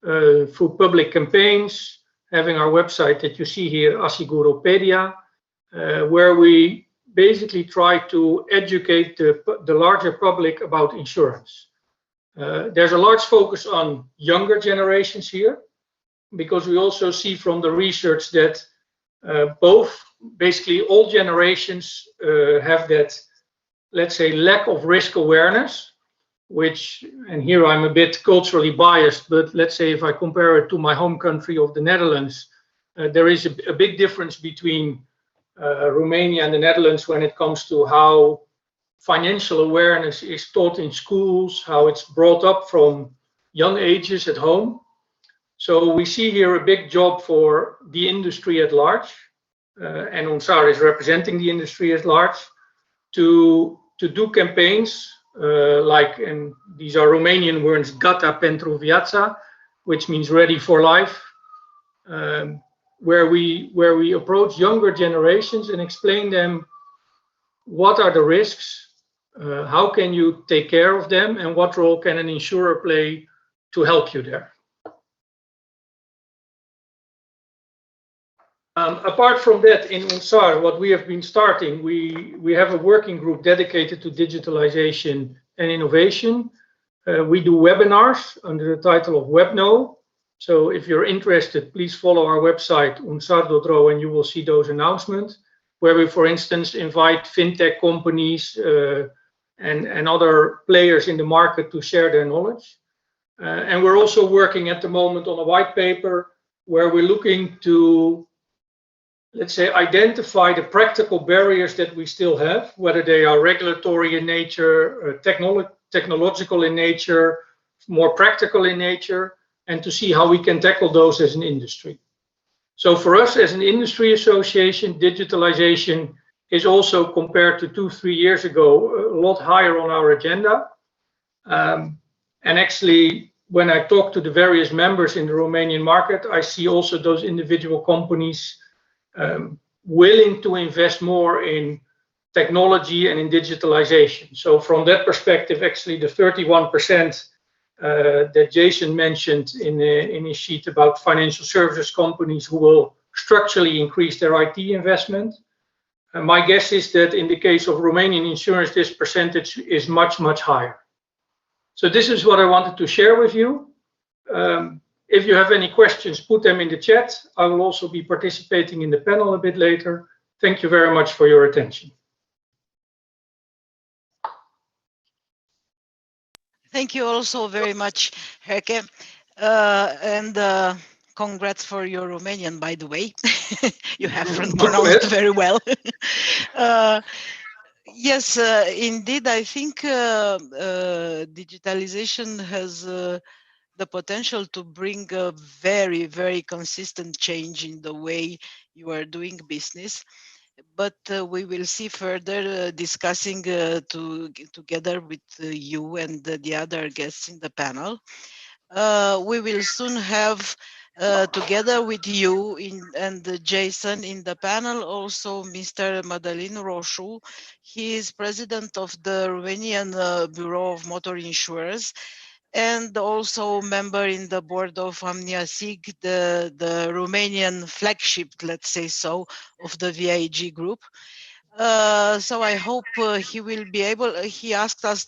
through public campaigns, having our website that you see here, Asiguropedia, where we basically try to educate the larger public about insurance. There's a large focus on younger generations here, because we also see from the research that basically all generations have that, let's say, lack of risk awareness, which, and here I'm a bit culturally biased, but let's say if I compare it to my home country of the Netherlands, there is a big difference between Romania and the Netherlands when it comes to how financial awareness is taught in schools, how it's brought up from young ages at home. So we see here a big job for the industry at large, and UNSAR is representing the industry at large, to do campaigns like, and these are Romanian words, Gata pentru viața, which means ready for life, where we approach younger generations and explain them what are the risks, how can you take care of them, and what role can an insurer play to help you there. Apart from that, in UNSAR, what we have been starting, we have a working group dedicated to digitalization and innovation. We do webinars under the title of WebKnow. So if you're interested, please follow our website, unsar.ro, and you will see those announcements, where we, for instance, invite fintech companies and other players in the market to share their knowledge. And we're also working at the moment on a white paper where we're looking to, let's say, identify the practical barriers that we still have, whether they are regulatory in nature, technological in nature, more practical in nature, and to see how we can tackle those as an industry. So for us as an industry association, digitalization is also, compared to 2-3 years ago, a lot higher on our agenda. And actually, when I talk to the various members in the Romanian market, I see also those individual companies willing to invest more in technology and in digitalization. So from that perspective, actually the 31% that Jason mentioned in his sheet about financial services companies who will structurally increase their IT investment. My guess is that in the case of Romanian insurance, this percentage is much, much higher. So this is what I wanted to share with you. If you have any questions, put them in the chat. I will also be participating in the panel a bit later. Thank you very much for your attention. Thank you also very much, Herke. And congrats for your Romanian, by the way. You have pronounced it very well. Yes, indeed, I think digitalization has the potential to bring a very, very consistent change in the way you are doing business. But we will see further discussing together with you and the other guests in the panel. We will soon have together with you and Jason in the panel also Mr. Madalin Roșu. He is president of the Romanian Bureau of Motor Insurers and also member in the board of AmniaSig, the Romanian flagship, let's say so, of the VIG group. So I hope he will be able, he asked us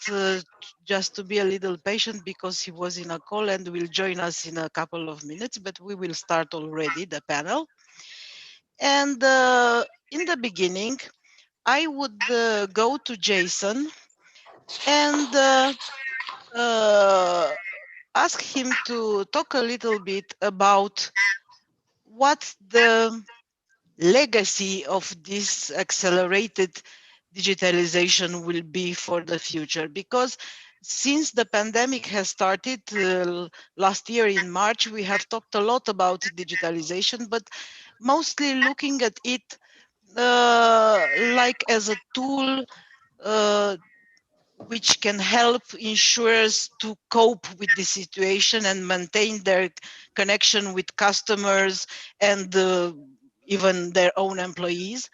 just to be a little patient because he was in a call and will join us in a couple of minutes, but we will start already the panel. And in the beginning, I would go to Jason and ask him to talk a little bit about what the legacy of this accelerated digitalization will be for the future, because since the pandemic has started last year in March, we have talked a lot about digitalization, but mostly looking at it like as a tool which can help insurers to cope with the situation and maintain their connection with customers and even their own employees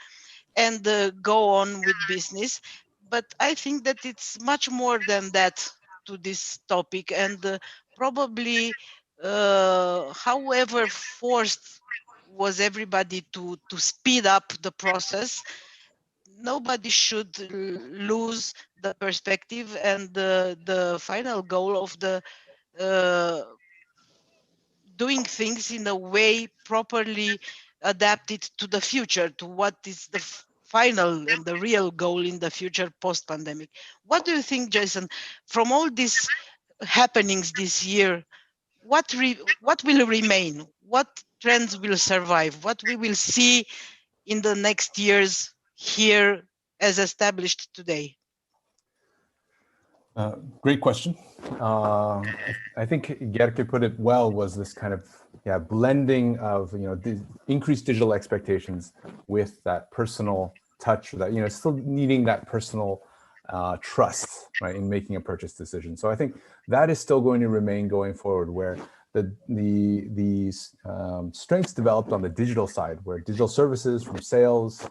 and go on with business. But I think that it's much more than that to this topic, and probably however forced was everybody to speed up the process, nobody should lose the perspective and the final goal of the doing things in a way properly adapted to the future, to what is the final and the real goal in the future post-pandemic. What do you think, Jason, from all these happenings this year, what will remain? What trends will survive? What we will see in the next years here as established today? Great question. I think Gerke put it well, was this kind of blending of the increased digital expectations with that personal touch, that still needing that personal trust, right, in making a purchase decision. So I think that is still going to remain going forward, where the strengths developed on the digital side, where digital services from sales,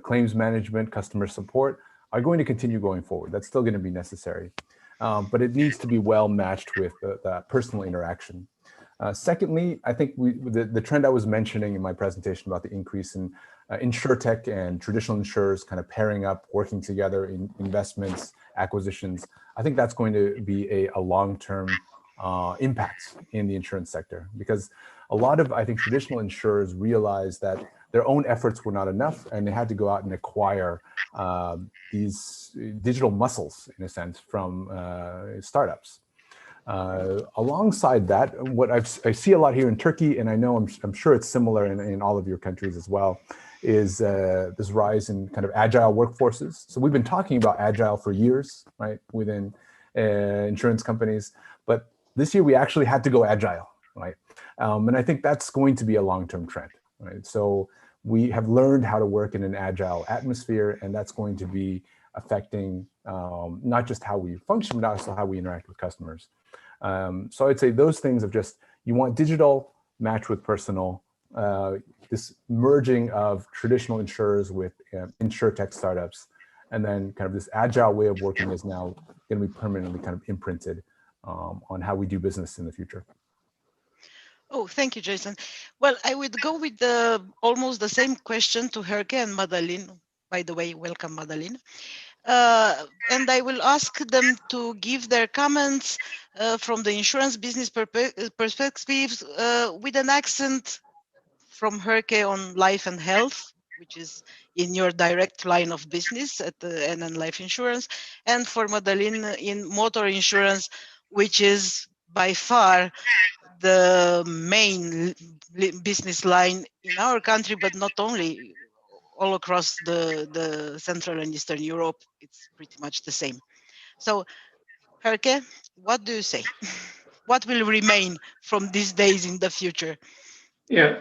claims management, customer support are going to continue going forward. That's still going to be necessary, but it needs to be well matched with that personal interaction. Secondly, I think the trend I was mentioning in my presentation about the increase in insurtech and traditional insurers kind of pairing up, working together in investments, acquisitions, I think that's going to be a long-term impact in the insurance sector, because a lot of, I think, traditional insurers realized that their own efforts were not enough, and they had to go out and acquire these digital muscles, in a sense, from startups. Alongside that, what I see a lot here in Turkey, and I know I'm sure it's similar in all of your countries as well, is this rise in kind of agile workforces. So we've been talking about agile for years, right, within insurance companies, but this year we actually had to go agile, right? And I think that's going to be a long-term trend, right? So we have learned how to work in an agile atmosphere, and that's going to be affecting not just how we function, but also how we interact with customers. So I'd say those things of just, you want digital match with personal, this merging of traditional insurers with insurtech startups, and then kind of this agile way of working is now going to be permanently kind of imprinted on how we do business in the future. Oh, thank you, Jason. Well, I would go with almost the same question to Herke and Madalin. By the way, welcome, Madalin. And I will ask them to give their comments from the insurance business perspective with an accent from Herke on life and health, which is in your direct line of business at the NN Life Insurance, and for Madalin in motor insurance, which is by far the main business line in our country, but not only, all across the Central and Eastern Europe, it's pretty much the same. So, Herke, what do you say? What will remain from these days in the future? Yeah,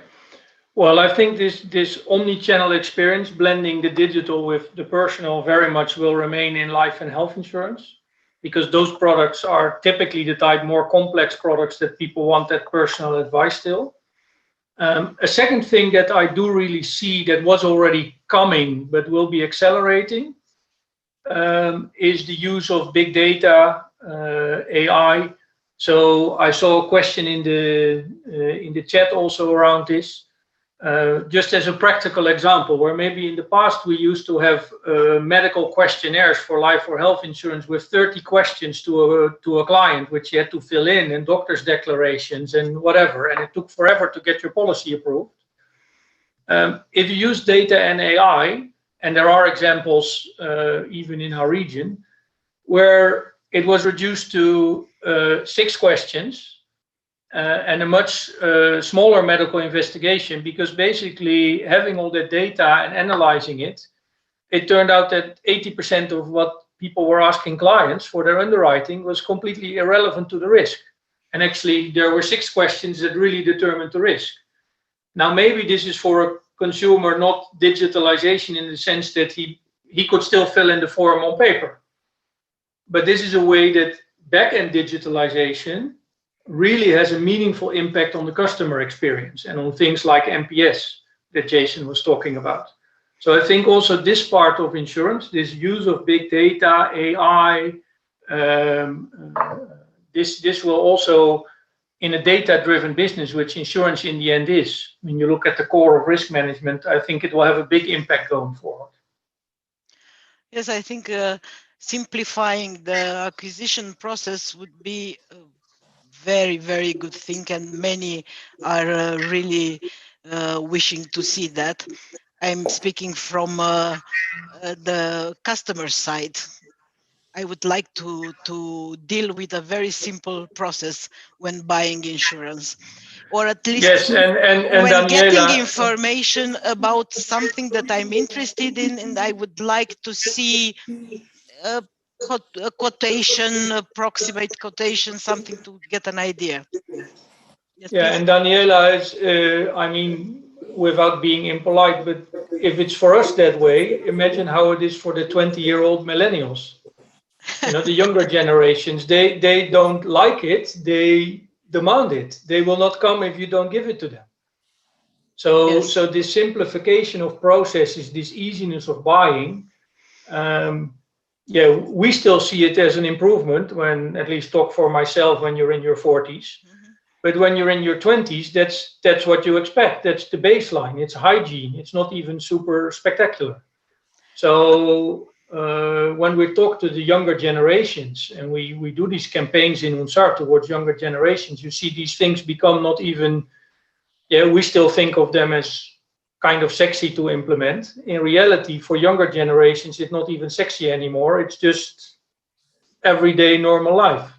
well, I think this omni-channel experience, blending the digital with the personal, very much will remain in life and health insurance. because those products are typically the type more complex products that people want that personal advice still. A second thing that I do really see that was already coming but will be accelerating is the use of big data, AI. So I saw a question in the chat also around this. Just as a practical example, where maybe in the past we used to have medical questionnaires for life or health insurance with 30 questions to a client, which you had to fill in, and doctor's declarations and whatever, and it took forever to get your policy approved. If you use data and AI, and there are examples even in our region, where it was reduced to 6 questions, and a much smaller medical investigation, because basically having all that data and analyzing it, it turned out that 80% of what people were asking clients for their underwriting was completely irrelevant to the risk. And actually there were 6 questions that really determined the risk. Now maybe this is for a consumer, not digitalization in the sense that he could still fill in the form on paper. But this is a way that back-end digitalization really has a meaningful impact on the customer experience and on things like NPS that Jason was talking about. So I think also this part of insurance, this use of big data, AI, this will also, in a data-driven business, which insurance in the end is, when you look at the core of risk management, I think it will have a big impact going forward. Yes, I think simplifying the acquisition process would be very, very good thing, and many are really wishing to see that. I'm speaking from the customer side. I would like to deal with a very simple process when buying insurance, or at least yes, and when Daniela, getting information about something that I'm interested in, and I would like to see a quotation, approximate quotation, something to get an idea. Yes, yeah, please. and Daniela is, I mean, without being impolite, but if it's for us that way, imagine how it is for the 20-year-old millennials. You know, the younger generations, they don't like it, they demand it. They will not come if you don't give it to them. So, Yes. so this simplification of processes, this easiness of buying, yeah, we still see it as an improvement when, at least talk for myself, when you're in your 40s. Mm-hmm. But when you're in your 20s, that's what you expect. That's the baseline. It's hygiene. It's not even super spectacular. So when we talk to the younger generations, and we do these campaigns in UNSAR towards younger generations, you see these things become not even, yeah, we still think of them as kind of sexy to implement. In reality, for younger generations, it's not even sexy anymore. It's just everyday normal life.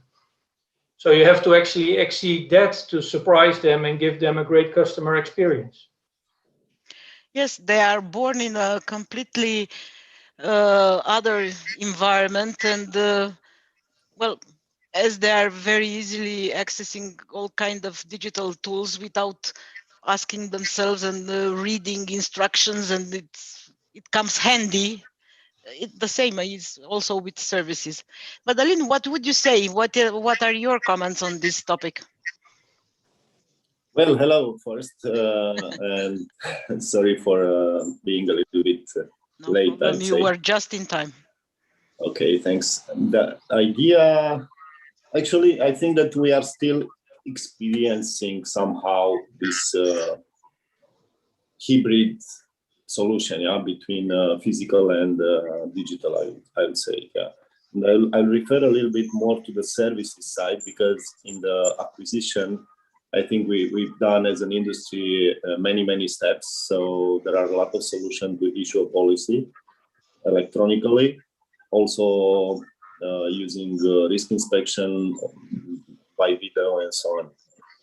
So you have to actually exceed that to surprise them and give them a great customer experience. Yes, they are born in a completely other environment, and well, as they are very easily accessing all kind of digital tools without asking themselves and reading instructions, and it comes handy. The same is also with services. But Aline, what would you say? What are your comments on this topic? Well, hello first, and sorry for being a little bit no late. problem. You were just in time. Okay, thanks. The idea, actually, I think that we are still experiencing somehow this hybrid solution, yeah, between physical and digital, I would say, yeah. And I'll refer a little bit more to the services side, because in the acquisition, I think we've done as an industry many steps. So there are a lot of solutions to issue a policy electronically, also using risk inspection by video and so on.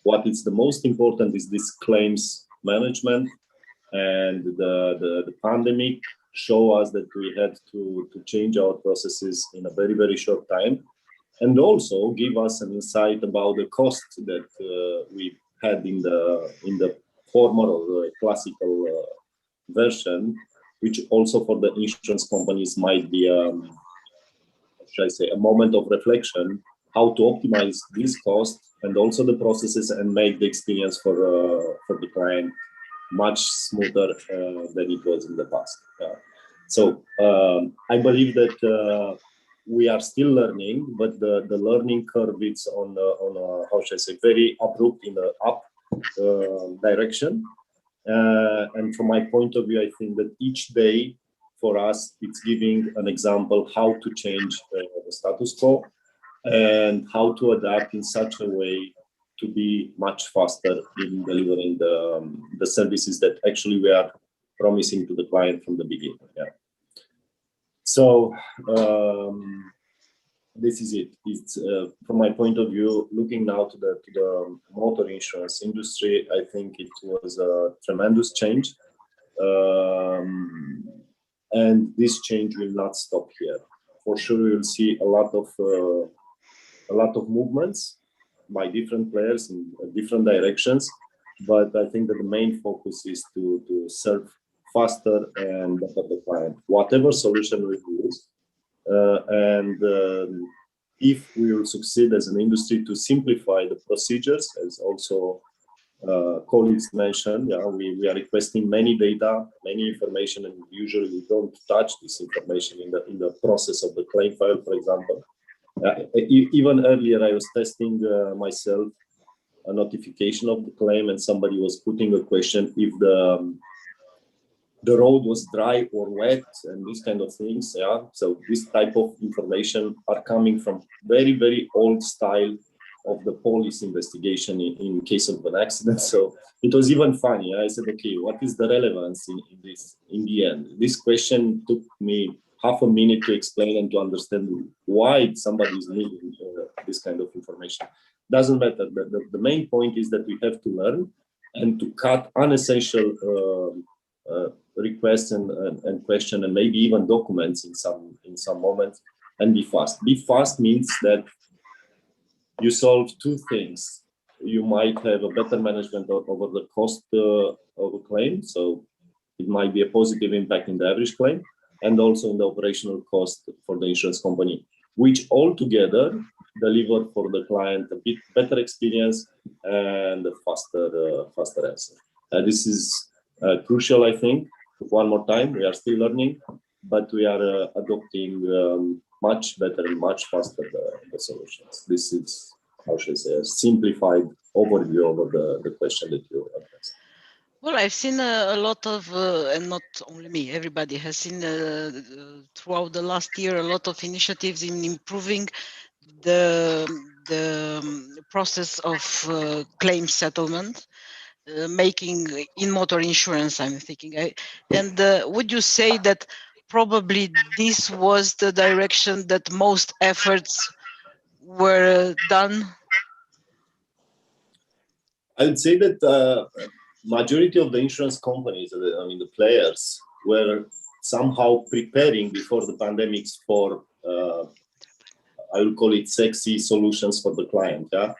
What is the most important is this claims management, and the pandemic show us that we had to change our processes in a very short time, and also give us an insight about the cost that we had in the former or the classical version, which also for the insurance companies might be a shall I say, a moment of reflection, how to optimize this cost and also the processes and make the experience for the client much smoother than it was in the past. So I believe that we are still learning, but the learning curve is on how should I say, very abrupt in the up direction. And from my point of view, I think that each day for us, it's giving an example how to change the status quo and how to adapt in such a way to be much faster in delivering the services that actually we are promising to the client from the beginning. Yeah. So this is it. It's from my point of view, looking now to the motor insurance industry, I think it was a tremendous change, and this change will not stop here. For sure, we will see a lot of movements by different players in different directions, but I think that the main focus is to serve faster and better the client, whatever solution we use. If we will succeed as an industry to simplify the procedures, as also colleagues mentioned, yeah, we are requesting many data, many information, and usually we don't touch this information in the process of the claim file, for example. Even earlier, I was testing myself a notification of the claim, and somebody was putting a question if the road was dry or wet and these kind of things. Yeah, so this type of information are coming from very, very old style of the police investigation in case of an accident. So it was even funny. I said, okay, what is the relevance in this? In the end, this question took me half a minute to explain and to understand why somebody is needing this kind of information. Doesn't matter. The main point is that we have to learn and to cut unessential requests and question and maybe even documents in some moments, and be fast. Be fast means that you solve two things. You might have a better management over the cost of a claim, so it might be a positive impact in the average claim, and also in the operational cost for the insurance company, which altogether deliver for the client a bit better experience and a faster answer. This is crucial, I think. One more time, we are still learning, but we are adopting much better and much faster the solutions. This is, how should I say, a simplified overview over the question that you addressed. Well, I've seen a lot of, and not only me, everybody has seen throughout the last year a lot of initiatives in improving the process of claim settlement. Making in motor insurance, I'm thinking. And would you say that probably this was the direction that most efforts were done? I would say that majority of the insurance companies, I mean the players, were somehow preparing before the pandemics for, I will call it sexy solutions for the client. Yeah,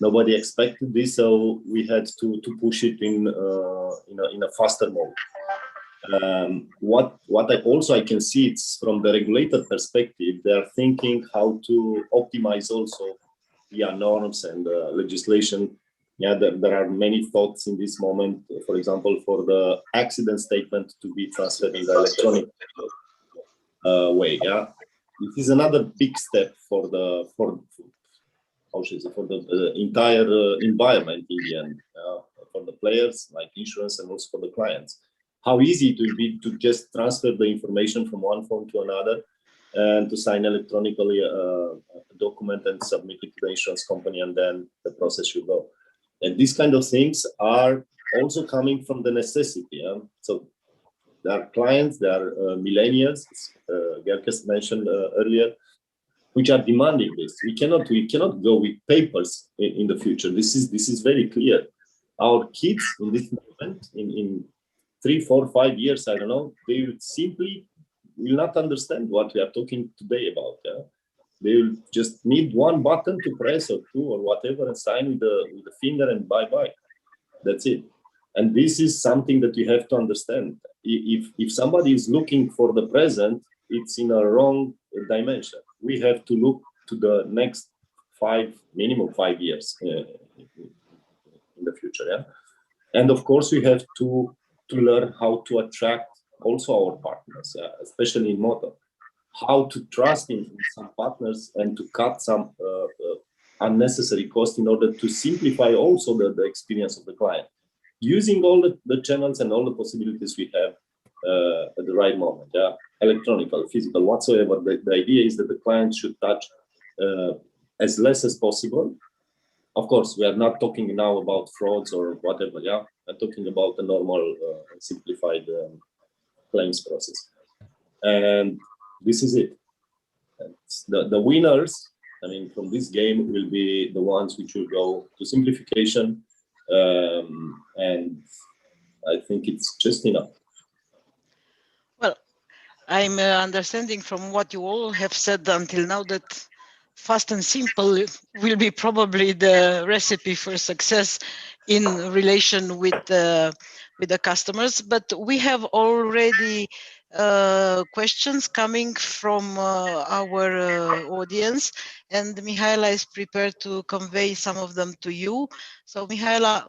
nobody expected this, so we had to push it in a faster mode. What I can see, it's from the regulator perspective, they are thinking how to optimize also via norms and legislation. Yeah, there are many thoughts in this moment. For example, for the accident statement to be transferred in the electronic way. Yeah, it is another big step for the entire environment in the end, for the players like insurance and also for the clients. How easy it will be to just transfer the information from one form to another and to sign electronically a document and submit it to the insurance company, and then the process should go. And these kind of things are also coming from the necessity. Yeah? So there are clients, there are millennials, Gerkes mentioned earlier, which are demanding this. We cannot go with papers in the future. This is very clear. Our kids in this moment, in 3, 4, 5 years, I don't know, they will simply will not understand what we are talking today about. Yeah? They will just need one button to press or two or whatever and sign with the finger and bye-bye. That's it. And this is something that you have to understand. If somebody is looking for the present, it's in a wrong dimension. we have to look to the next minimum 5 years in the future. Yeah, and of course we have to learn how to attract also our partners, especially in motor. How to trust in some partners and to cut some unnecessary cost in order to simplify also the experience of the client, using all the channels and all the possibilities we have at the right moment. Yeah, electronic, physical, whatsoever. The idea is that the client should touch as less as possible. Of course, we are not talking now about frauds or whatever. Yeah, I'm talking about the normal simplified claims process. And this is it. The winners, I mean, from this game will be the ones which will go to simplification, and I think it's just enough. Well, I'm understanding from what you all have said until now that fast and simple will be probably the recipe for success in relation with the customers. But we have already questions coming from our audience, and Mihaela is prepared to convey some of them to you. So Mihaela,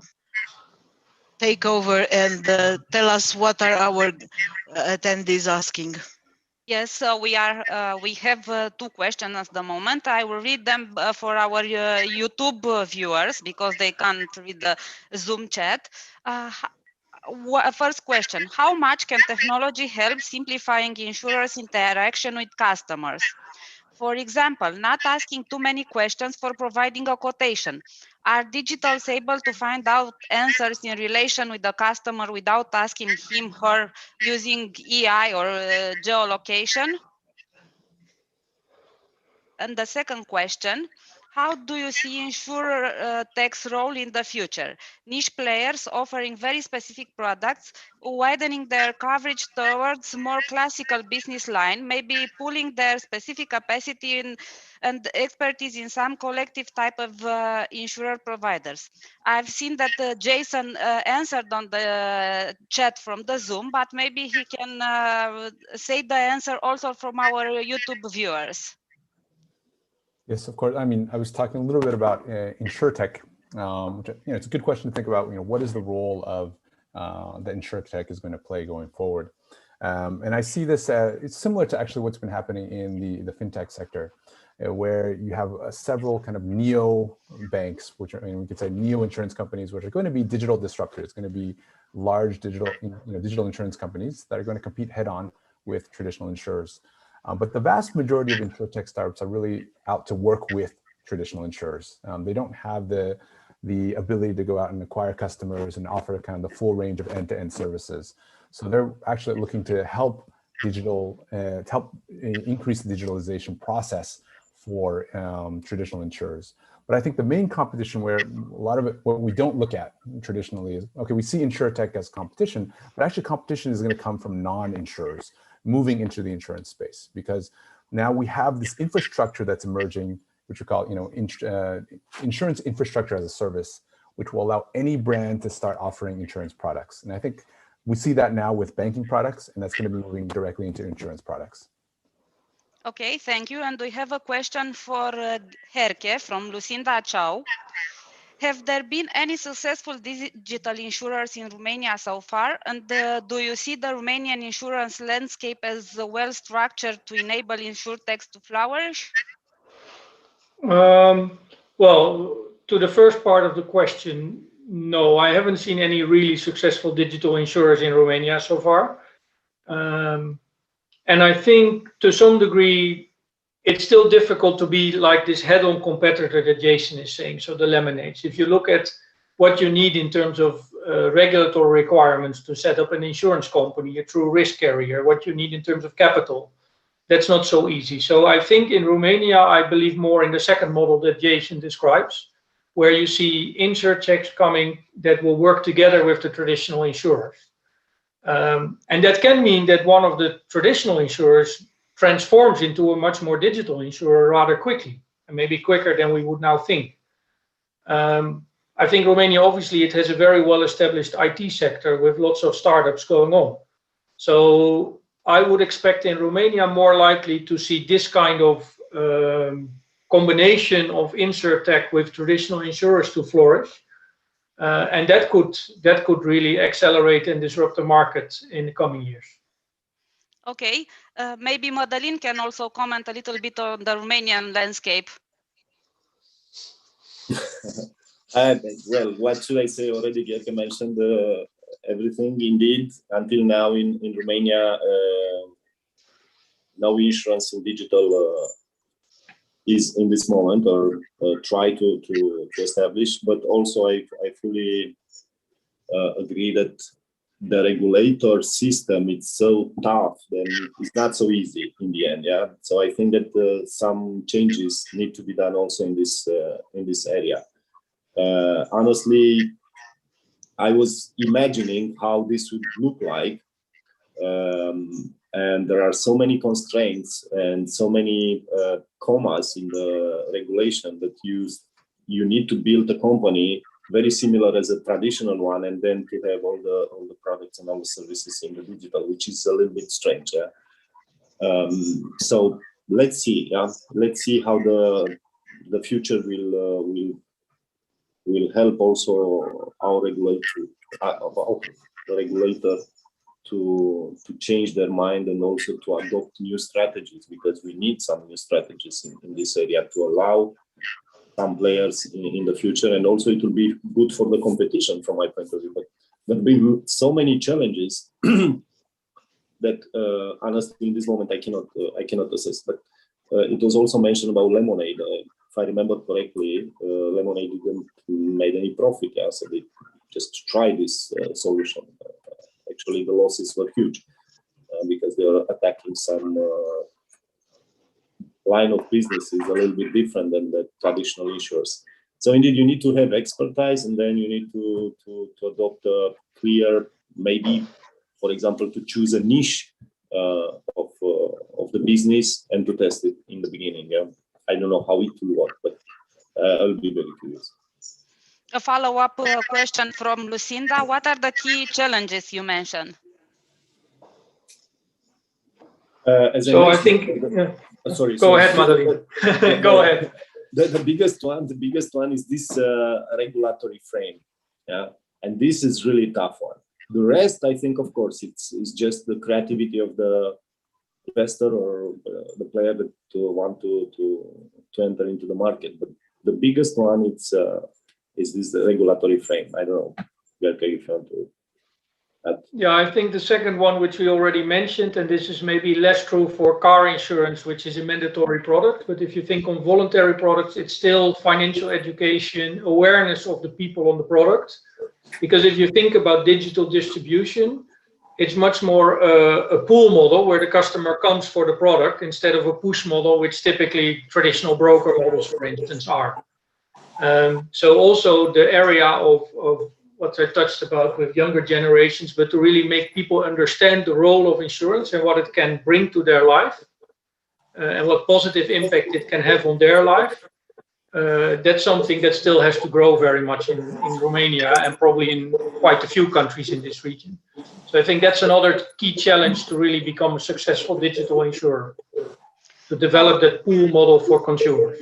take over and tell us what are our attendees asking. Yes, so we have 2 questions at the moment. I will read them for our YouTube viewers because they can't read the Zoom chat. First question: how much can technology help simplifying insurers' interaction with customers? For example, not asking too many questions for providing a quotation. Are digitals able to find out answers in relation with the customer without asking him, her, using EI or geolocation? And the second question, how do you see insurer tech's role in the future? Niche players offering very specific products, widening their coverage towards more classical business line, maybe pulling their specific capacity and expertise in some collective type of insurer providers. I've seen that Jason answered on the chat from the Zoom, but maybe he can say the answer also from our YouTube viewers. Yes, of course. I mean, I was talking a little bit about insurtech. Which, it's a good question to think about. What is the role of the insurtech is going to play going forward? And I see this it's similar to actually what's been happening in the fintech sector, where you have several kind of neo banks, which are, we could say neo insurance companies, which are going to be digital disruptors. It's going to be large digital insurance companies that are going to compete head on with traditional insurers. But the vast majority of insurtech startups are really out to work with traditional insurers. They don't have the ability to go out and acquire customers and offer kind of the full range of end-to-end services. So they're actually looking to help increase the digitalization process for traditional insurers. But I think the main competition, where a lot of it, what we don't look at traditionally is, okay, we see insurtech as competition, but actually competition is going to come from non-insurers moving into the insurance space, because now we have this infrastructure that's emerging, which we call, insurance infrastructure as a service, which will allow any brand to start offering insurance products. And I think we see that now with banking products, and that's going to be moving directly into insurance products. Okay, thank you. And we have a question for Herke from Lucinda Chow. Have there been any successful digital insurers in Romania so far? And do you see the Romanian insurance landscape as well structured to enable insurtechs to flourish? Well, to the first part of the question, no, I haven't seen any really successful digital insurers in Romania so far. And I think to some degree, it's still difficult to be like this head-on competitor that Jason is saying, so the lemonades. If you look at what you need in terms of regulatory requirements to set up an insurance company, a true risk carrier, what you need in terms of capital, that's not so easy. So I think in Romania, I believe more in the second model that Jason describes, where you see insurtechs coming that will work together with the traditional insurers. And that can mean that one of the traditional insurers transforms into a much more digital insurer rather quickly, and maybe quicker than we would now think. I think Romania, obviously, it has a very well-established IT sector with lots of startups going on. So I would expect in Romania more likely to see this kind of combination of insurtech with traditional insurers to flourish. And that could really accelerate and disrupt the market in the coming years. Okay, maybe Madeleine can also comment a little bit on the Romanian landscape. Well, what should I say? Already Gherke mentioned everything. Indeed, until now in Romania, no insurance in digital is in this moment, or try to establish. But also I fully agree that the regulator system is so tough, then it's not so easy in the end. Yeah, so I think that some changes need to be done also in this area. Honestly, I was imagining how this would look like, and there are so many constraints and so many commas in the regulation that you need to build a company very similar as a traditional one, and then to have all the products and all the services in the digital, which is a little bit strange. Yeah? So let's see. Yeah? Let's see how the future will help also our regulator to change their mind and also to adopt new strategies, because we need some new strategies in this area to allow some players in the future, and also it will be good for the competition from my point of view. But there have been so many challenges that honestly in this moment I cannot assess. But it was also mentioned about Lemonade. If I remember correctly, Lemonade didn't make any profit. Yeah, so they just tried this solution. Actually, the losses were huge because they are attacking some line of business is a little bit different than the traditional insurers. So indeed, you need to have expertise, and then you need to adopt a clear, maybe, for example, to choose a niche of the business and to test it in the beginning. Yeah? I don't know how it will work, but I'll be very curious. A follow-up question from Lucinda. What are the key challenges you mentioned? I think. Sorry. Go ahead, Madeleine. Go ahead. The biggest one is this regulatory frame. Yeah, and this is really tough one. The rest, I think, of course, it's just the creativity of the investor or the player that want to enter into the market. But the biggest one is this regulatory frame. I don't know, Gherke, if you want to add. Yeah, I think the second one, which we already mentioned, and this is maybe less true for car insurance, which is a mandatory product. But if you think on voluntary products, it's still financial education, awareness of the people on the product. Because if you think about digital distribution, it's much more a pull model where the customer comes for the product instead of a push model, which typically traditional broker models, for instance, are. So also the area of what I touched about with younger generations, but to really make people understand the role of insurance and what it can bring to their life and what positive impact it can have on their life. That's something that still has to grow very much in Romania and probably in quite a few countries in this region. So I think that's another key challenge to really become a successful digital insurer, to develop that pool model for consumers.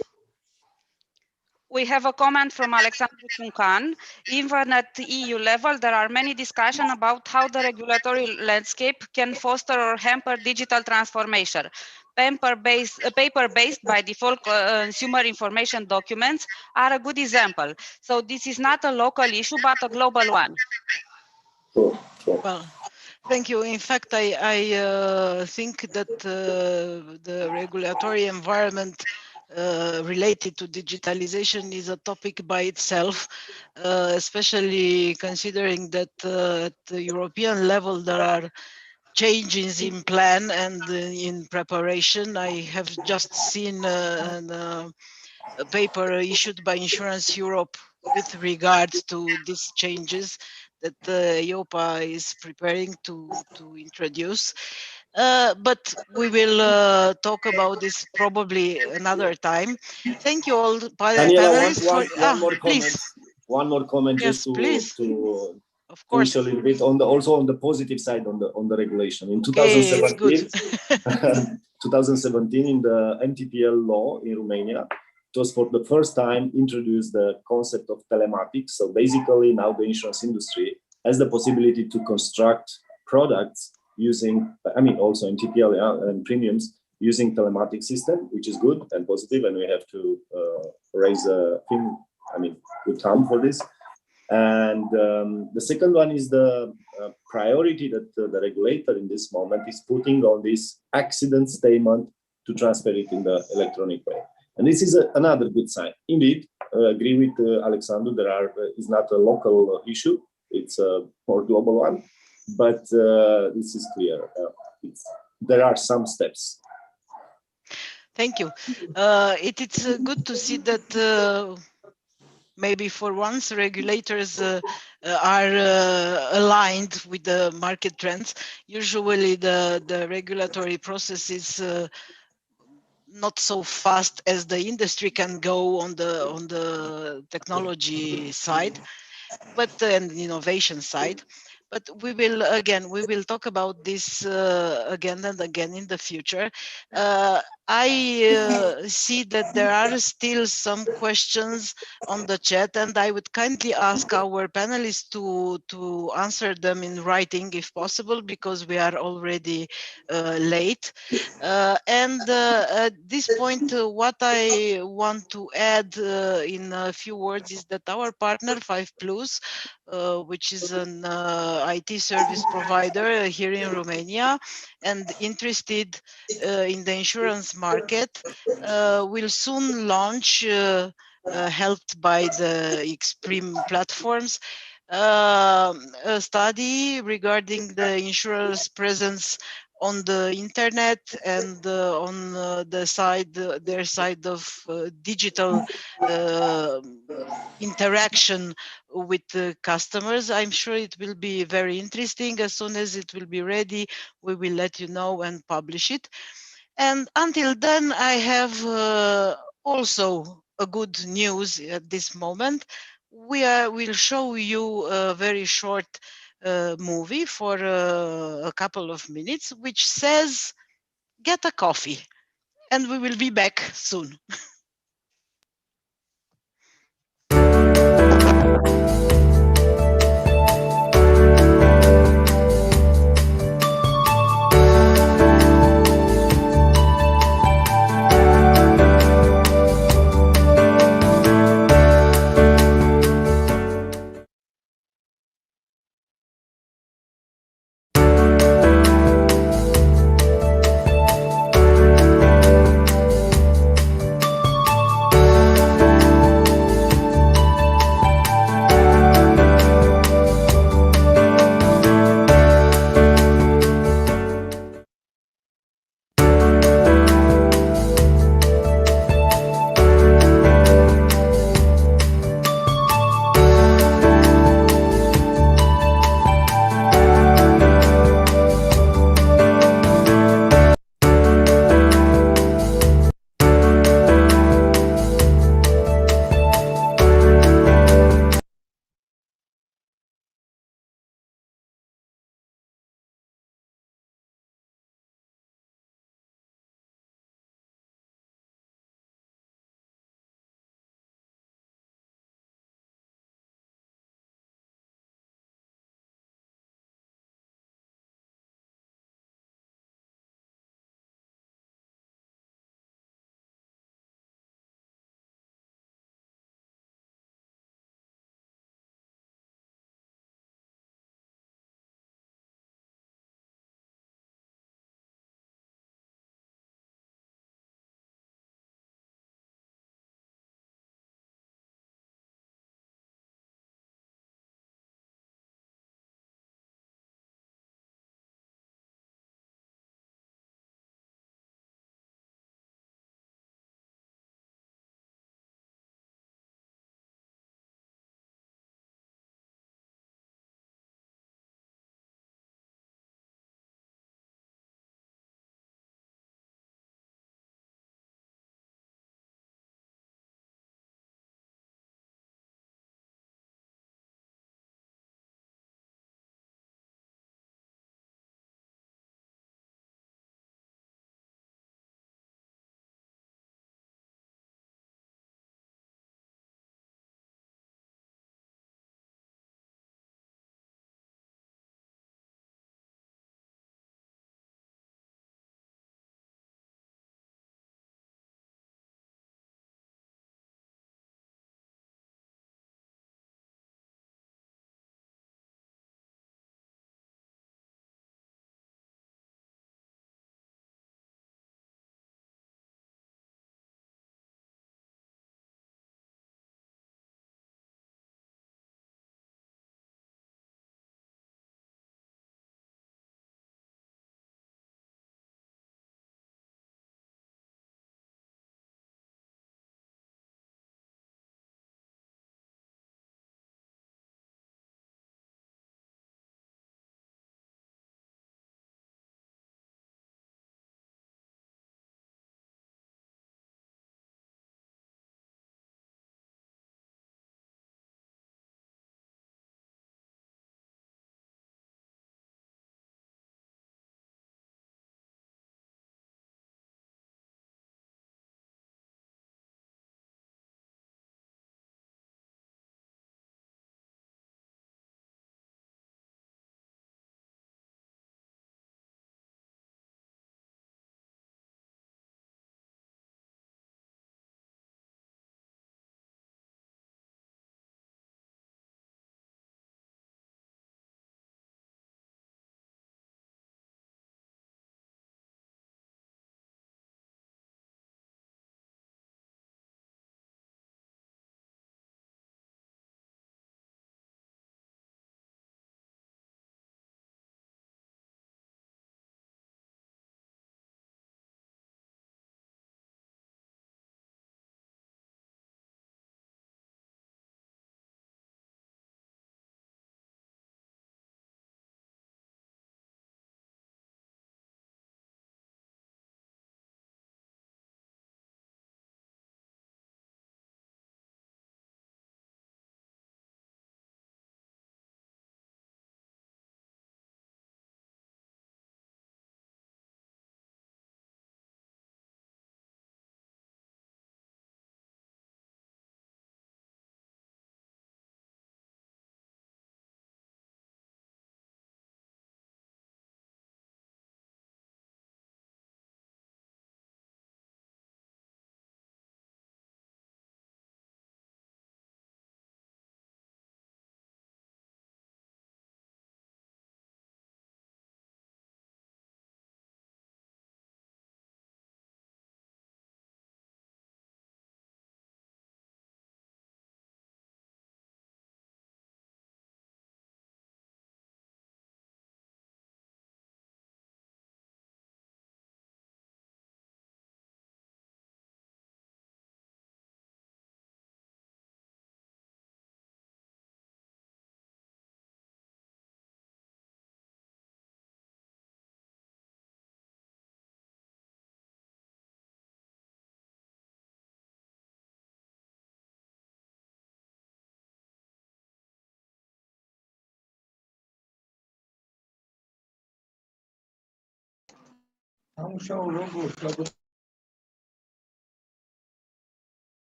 We have a comment from Alexandru Tuncan. Even at the EU level, there are many discussions about how the regulatory landscape can foster or hamper digital transformation. Paper-based by default consumer information documents are a good example. So this is not a local issue, but a global one. Sure. Well, thank you. In fact, I think that the regulatory environment related to digitalization is a topic by itself, especially considering that at the European level there are changes in plan and in preparation. I have just seen a paper issued by Insurance Europe with regards to these changes that EIOPA is preparing to introduce. But we will talk about this probably another time. Thank you all, panelists. One more comment, yes, just to of course, push a little bit on also on the positive side on the regulation. In okay, 2017, 2017 in the MTPL law in Romania, it was for the first time introduced the concept of telematics. So basically now the insurance industry has the possibility to construct products using, I mean, also MTPL and premiums using telematic system, which is good and positive, and we have to raise a good thumb for this. And the second one is the priority that the regulator in this moment is putting on this accident statement to transfer it in the electronic way. And this is another good sign. Indeed, I agree with Alexandru, is not a local issue, it's a more global one, but this is clear. There are some steps. Thank you. It's good to see that maybe for once regulators are aligned with the market trends. Usually the regulatory process is not so fast as the industry can go on the technology side, but and innovation side. But we will talk about this again and again in the future. I see that there are still some questions on the chat, and I would kindly ask our panelists to answer them in writing if possible, because we are already late. And at this point, what I want to add in a few words is that our partner 5Plus, which is an IT service provider here in Romania and interested in the insurance market, will soon launch, helped by the Exprime platforms, a study regarding the insurer's presence on the internet and on their side of digital interaction with the customers. I'm sure it will be very interesting. As soon as it will be ready, we will let you know and publish it. And until then, I have also a good news at this moment. We'll show you a very short movie for a couple of minutes, which says, "Get a coffee," and we will be back soon.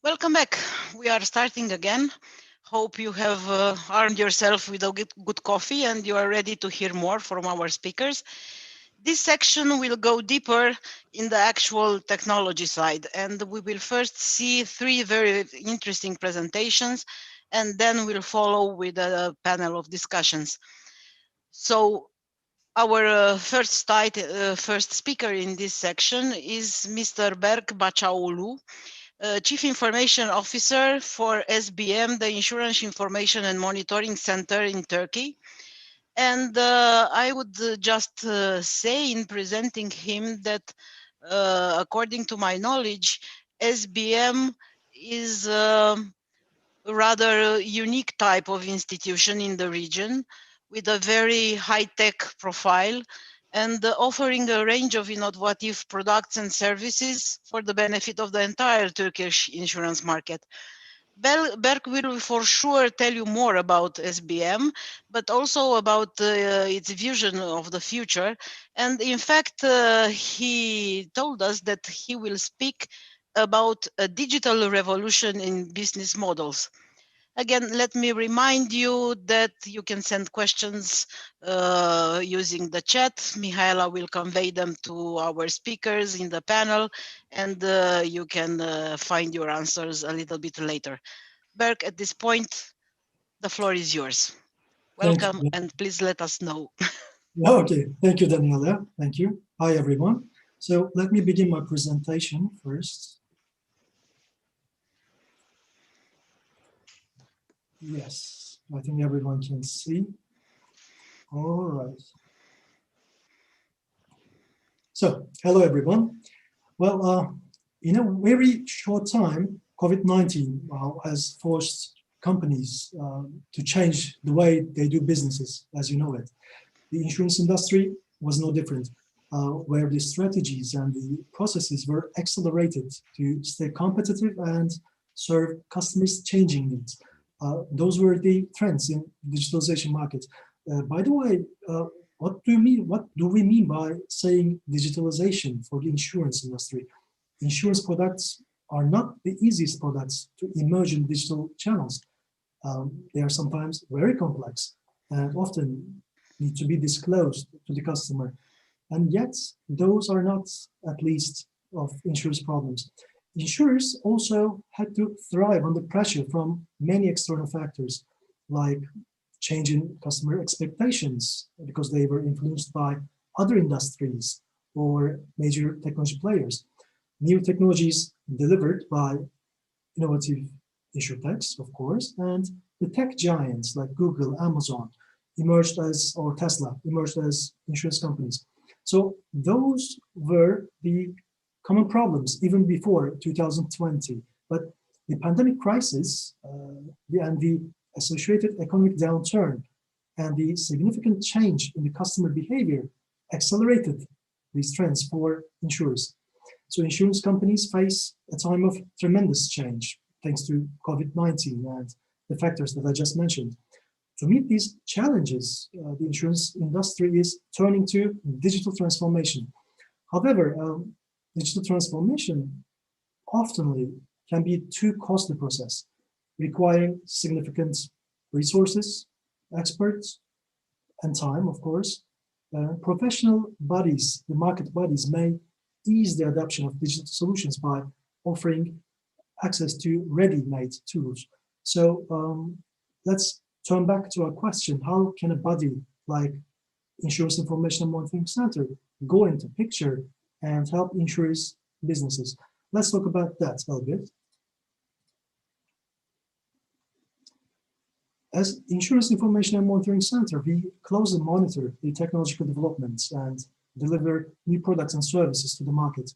Welcome back. We are starting again. Hope you have armed yourself with a good coffee and you are ready to hear more from our speakers. This section will go deeper in the actual technology side, and we will first see three very interesting presentations, and then we'll follow with a panel of discussions. So our first speaker in this section is Mr. Berk Bacaoğlu, Chief Information Officer for SBM, the Insurance Information and Monitoring Center in Turkey. And I would just say in presenting him that according to my knowledge, SBM is a rather unique type of institution in the region with a very high-tech profile and offering a range of innovative products and services for the benefit of the entire Turkish insurance market. Berk will for sure tell you more about SBM, but also about its vision of the future. And in fact, he told us that he will speak about a digital revolution in business models. Again, let me remind you that you can send questions using the chat. Mihaela will convey them to our speakers in the panel, and you can find your answers a little bit later. Berk, at this point, the floor is yours. Welcome, and please let us know. Okay, thank you, Daniela. Thank you. Hi, everyone. So let me begin my presentation first. Yes, I think everyone can see. All right. So, hello, everyone. Well, in a very short time, COVID-19 has forced companies to change the way they do businesses, as you know it. The insurance industry was no different. where the strategies and the processes were accelerated to stay competitive and serve customers' changing needs. Those were the trends in digitalization market. By the way, what do we mean by saying digitalization for the insurance industry? Insurance products are not the easiest products to emerge in digital channels. They are sometimes very complex and often need to be disclosed to the customer. And yet, those are not, at least, of insurance problems. Insurers also had to thrive under pressure from many external factors, like changing customer expectations because they were influenced by other industries or major technology players. New technologies delivered by innovative insurtechs, of course, and the tech giants like Google, Amazon emerged as, or Tesla emerged as insurance companies. So those were the common problems even before 2020. But the pandemic crisis and the associated economic downturn and the significant change in the customer behavior accelerated these trends for insurers. So insurance companies face a time of tremendous change thanks to COVID-19 and the factors that I just mentioned. To meet these challenges, the insurance industry is turning to digital transformation. However, digital transformation often can be a too costly process, requiring significant resources, experts, and time, of course. Professional bodies, the market bodies, may ease the adoption of digital solutions by offering access to ready-made tools. So let's turn back to our question: how can a body like Insurance Information and Monitoring Center go into picture and help insurers' businesses? Let's talk about that a little bit. As Insurance Information and Monitoring Center, we closely monitor the technological developments and deliver new products and services to the market.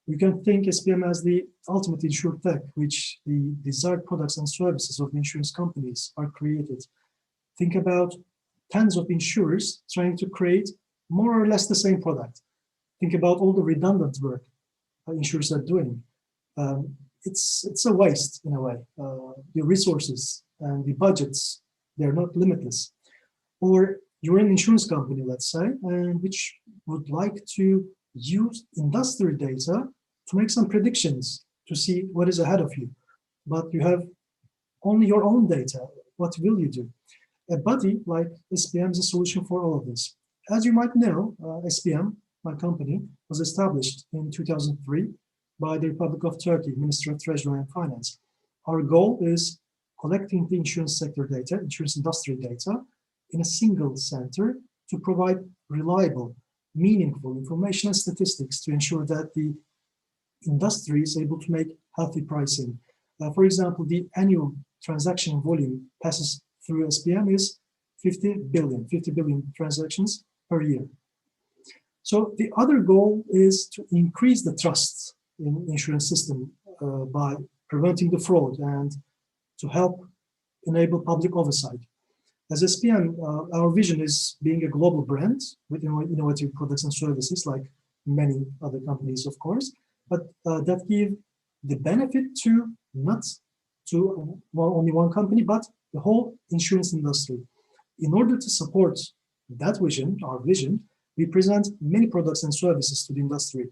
We can think SPM as the ultimate insurtech, which the desired products and services of insurance companies are created. Think about tens of insurers trying to create more or less the same product. Think about all the redundant work insurers are doing. It's a waste in a way. The resources and the budgets, they're not limitless. Or you're an insurance company, let's say, and which would like to use industry data to make some predictions to see what is ahead of you. But you have only your own data. What will you do? A body like SPM is a solution for all of this. As you might know, SPM, my company, was established in 2003 by the Republic of Turkey, Ministry of Treasury and Finance. Our goal is collecting the insurance sector data, insurance industry data, in a single center to provide reliable, meaningful information and statistics to ensure that the industry is able to make healthy pricing. For example, the annual transaction volume passes through SPM is 50 billion transactions per year. So the other goal is to increase the trust in insurance system by preventing the fraud and to help enable public oversight. As SPM, our vision is being a global brand with innovative products and services like many other companies, of course, but that give the benefit to not to only one company, but the whole insurance industry. In order to support that vision, our vision, we present many products and services to the industry.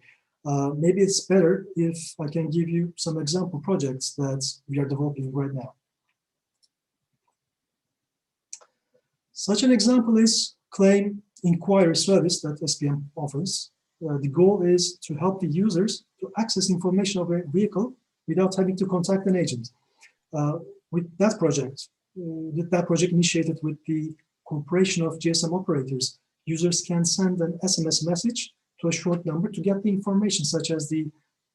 Maybe it's better if I can give you some example projects that we are developing right now. Such an example is claim inquiry service that SPM offers. The goal is to help the users to access information of a vehicle without having to contact an agent. With that project initiated with the cooperation of GSM operators, users can send an SMS message to a short number to get the information such as the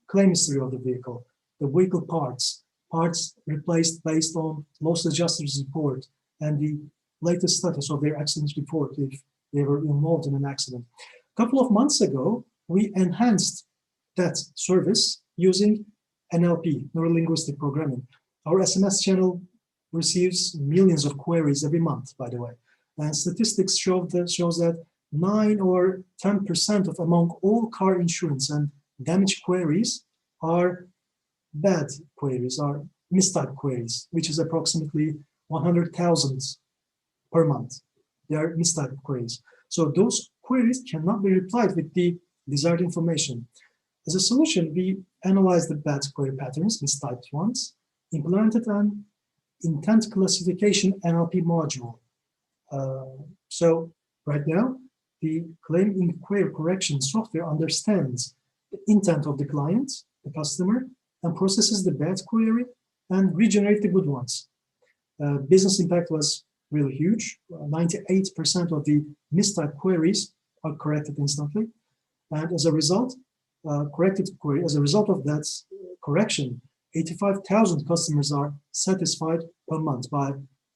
claim history of the vehicle, the vehicle parts replaced based on loss adjuster's report, and the latest status of their accident report if they were involved in an accident. A couple of months ago, we enhanced that service using NLP, neuro-linguistic programming. Our SMS channel receives millions of queries every month, by the way. And statistics shows that 9 or 10% of among all car insurance and damage queries are bad queries, are mistyped queries, which is approximately 100,000 per month. They are mistyped queries. So those queries cannot be replied with the desired information. As a solution, we analyzed the bad query patterns, mistyped ones, implemented an intent classification NLP module. So right now, the claim inquiry correction software understands the intent of the client, the customer, and processes the bad query and regenerate the good ones. Business impact was really huge. 98% of the mistyped queries are corrected instantly. And as a result, as a result of that correction, 85,000 customers are satisfied per month by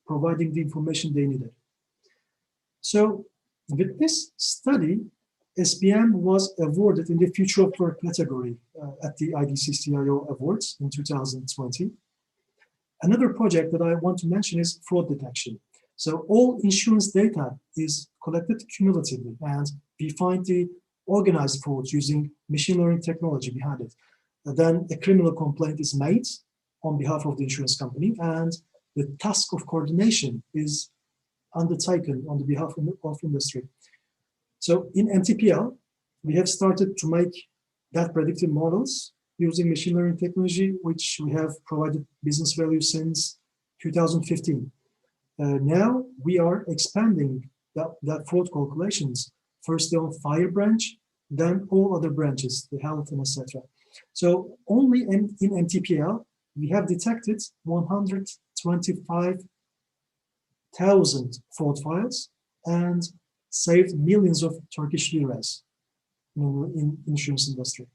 providing the information they needed. So with this study, SPM was awarded in the Future of Work category at the IDC CIO Awards in 2020. Another project that I want to mention is fraud detection. So all insurance data is collected cumulatively, and we find the organized frauds using machine learning technology behind it. And then a criminal complaint is made on behalf of the insurance company, and the task of coordination is undertaken on the behalf of industry. So in MTPL, we have started to make that predictive models using machine learning technology, which we have provided business value since 2015. Now we are expanding that fraud calculations, first on fire branch, then all other branches, the health and etc. So only in MTPL, we have detected 125,000 fraud files and saved millions of Turkish liras in insurance industry.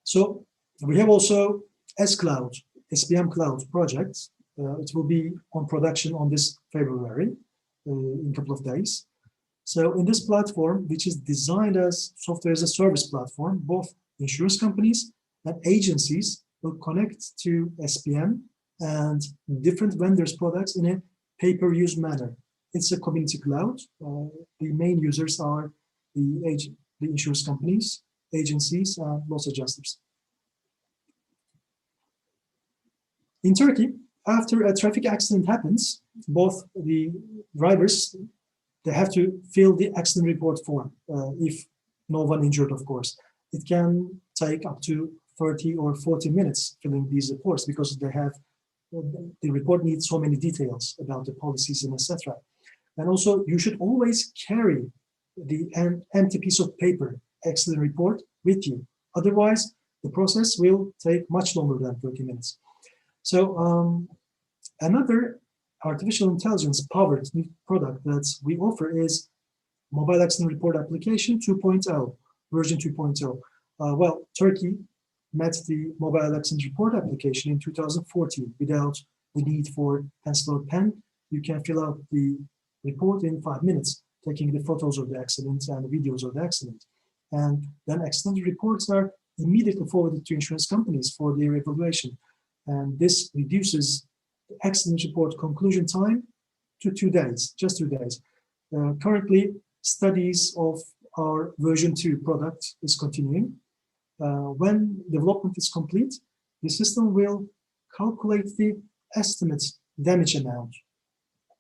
So we have also S-Cloud, SPM Cloud project. It will be on production on this February in a couple of days. So in this platform, which is designed as software as a service platform, both insurance companies and agencies will connect to SPM and different vendors' products in a pay-per-use manner. It's a community cloud. The main users are the insurance companies, agencies, and loss adjusters. In Turkey, after a traffic accident happens, both the drivers, they have to fill the accident report form, if no one injured, of course. It can take up to 30 or 40 minutes filling these reports because they have, the report needs so many details about the policies and etc. And also, you should always carry the empty piece of paper accident report with you. Otherwise, the process will take much longer than 30 minutes. So another artificial intelligence powered new product that we offer is Mobile Accident Report Application 2.0, version 2.0. Well, Turkey met the Mobile Accident Report application in 2014 without the need for pencil or pen. You can fill out the report in 5 minutes, taking the photos of the accident and the videos of the accident. And then accident reports are immediately forwarded to insurance companies for their evaluation. And this reduces the accident report conclusion time to 2 days, just 2 days. Currently, studies of our version 2 product is continuing. When development is complete, the system will calculate the estimate damage amount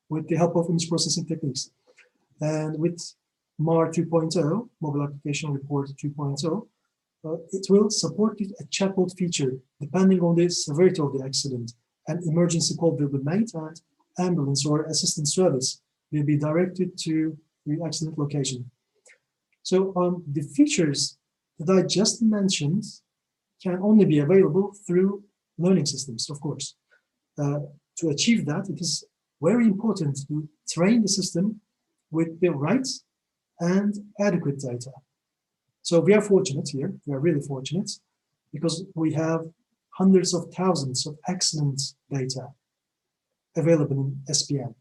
with the help of image processing techniques. And with MAR 2.0, Mobile Application Report 2.0, it will support a chatbot feature depending on the severity of the accident. An emergency call will be made and ambulance or assistance service will be directed to the accident location. So the features that I just mentioned can only be available through learning systems, of course. To achieve that, it is very important to train the system with the right and adequate data. So we are fortunate here, we are really fortunate, because we have hundreds of thousands of accident data available in SPM.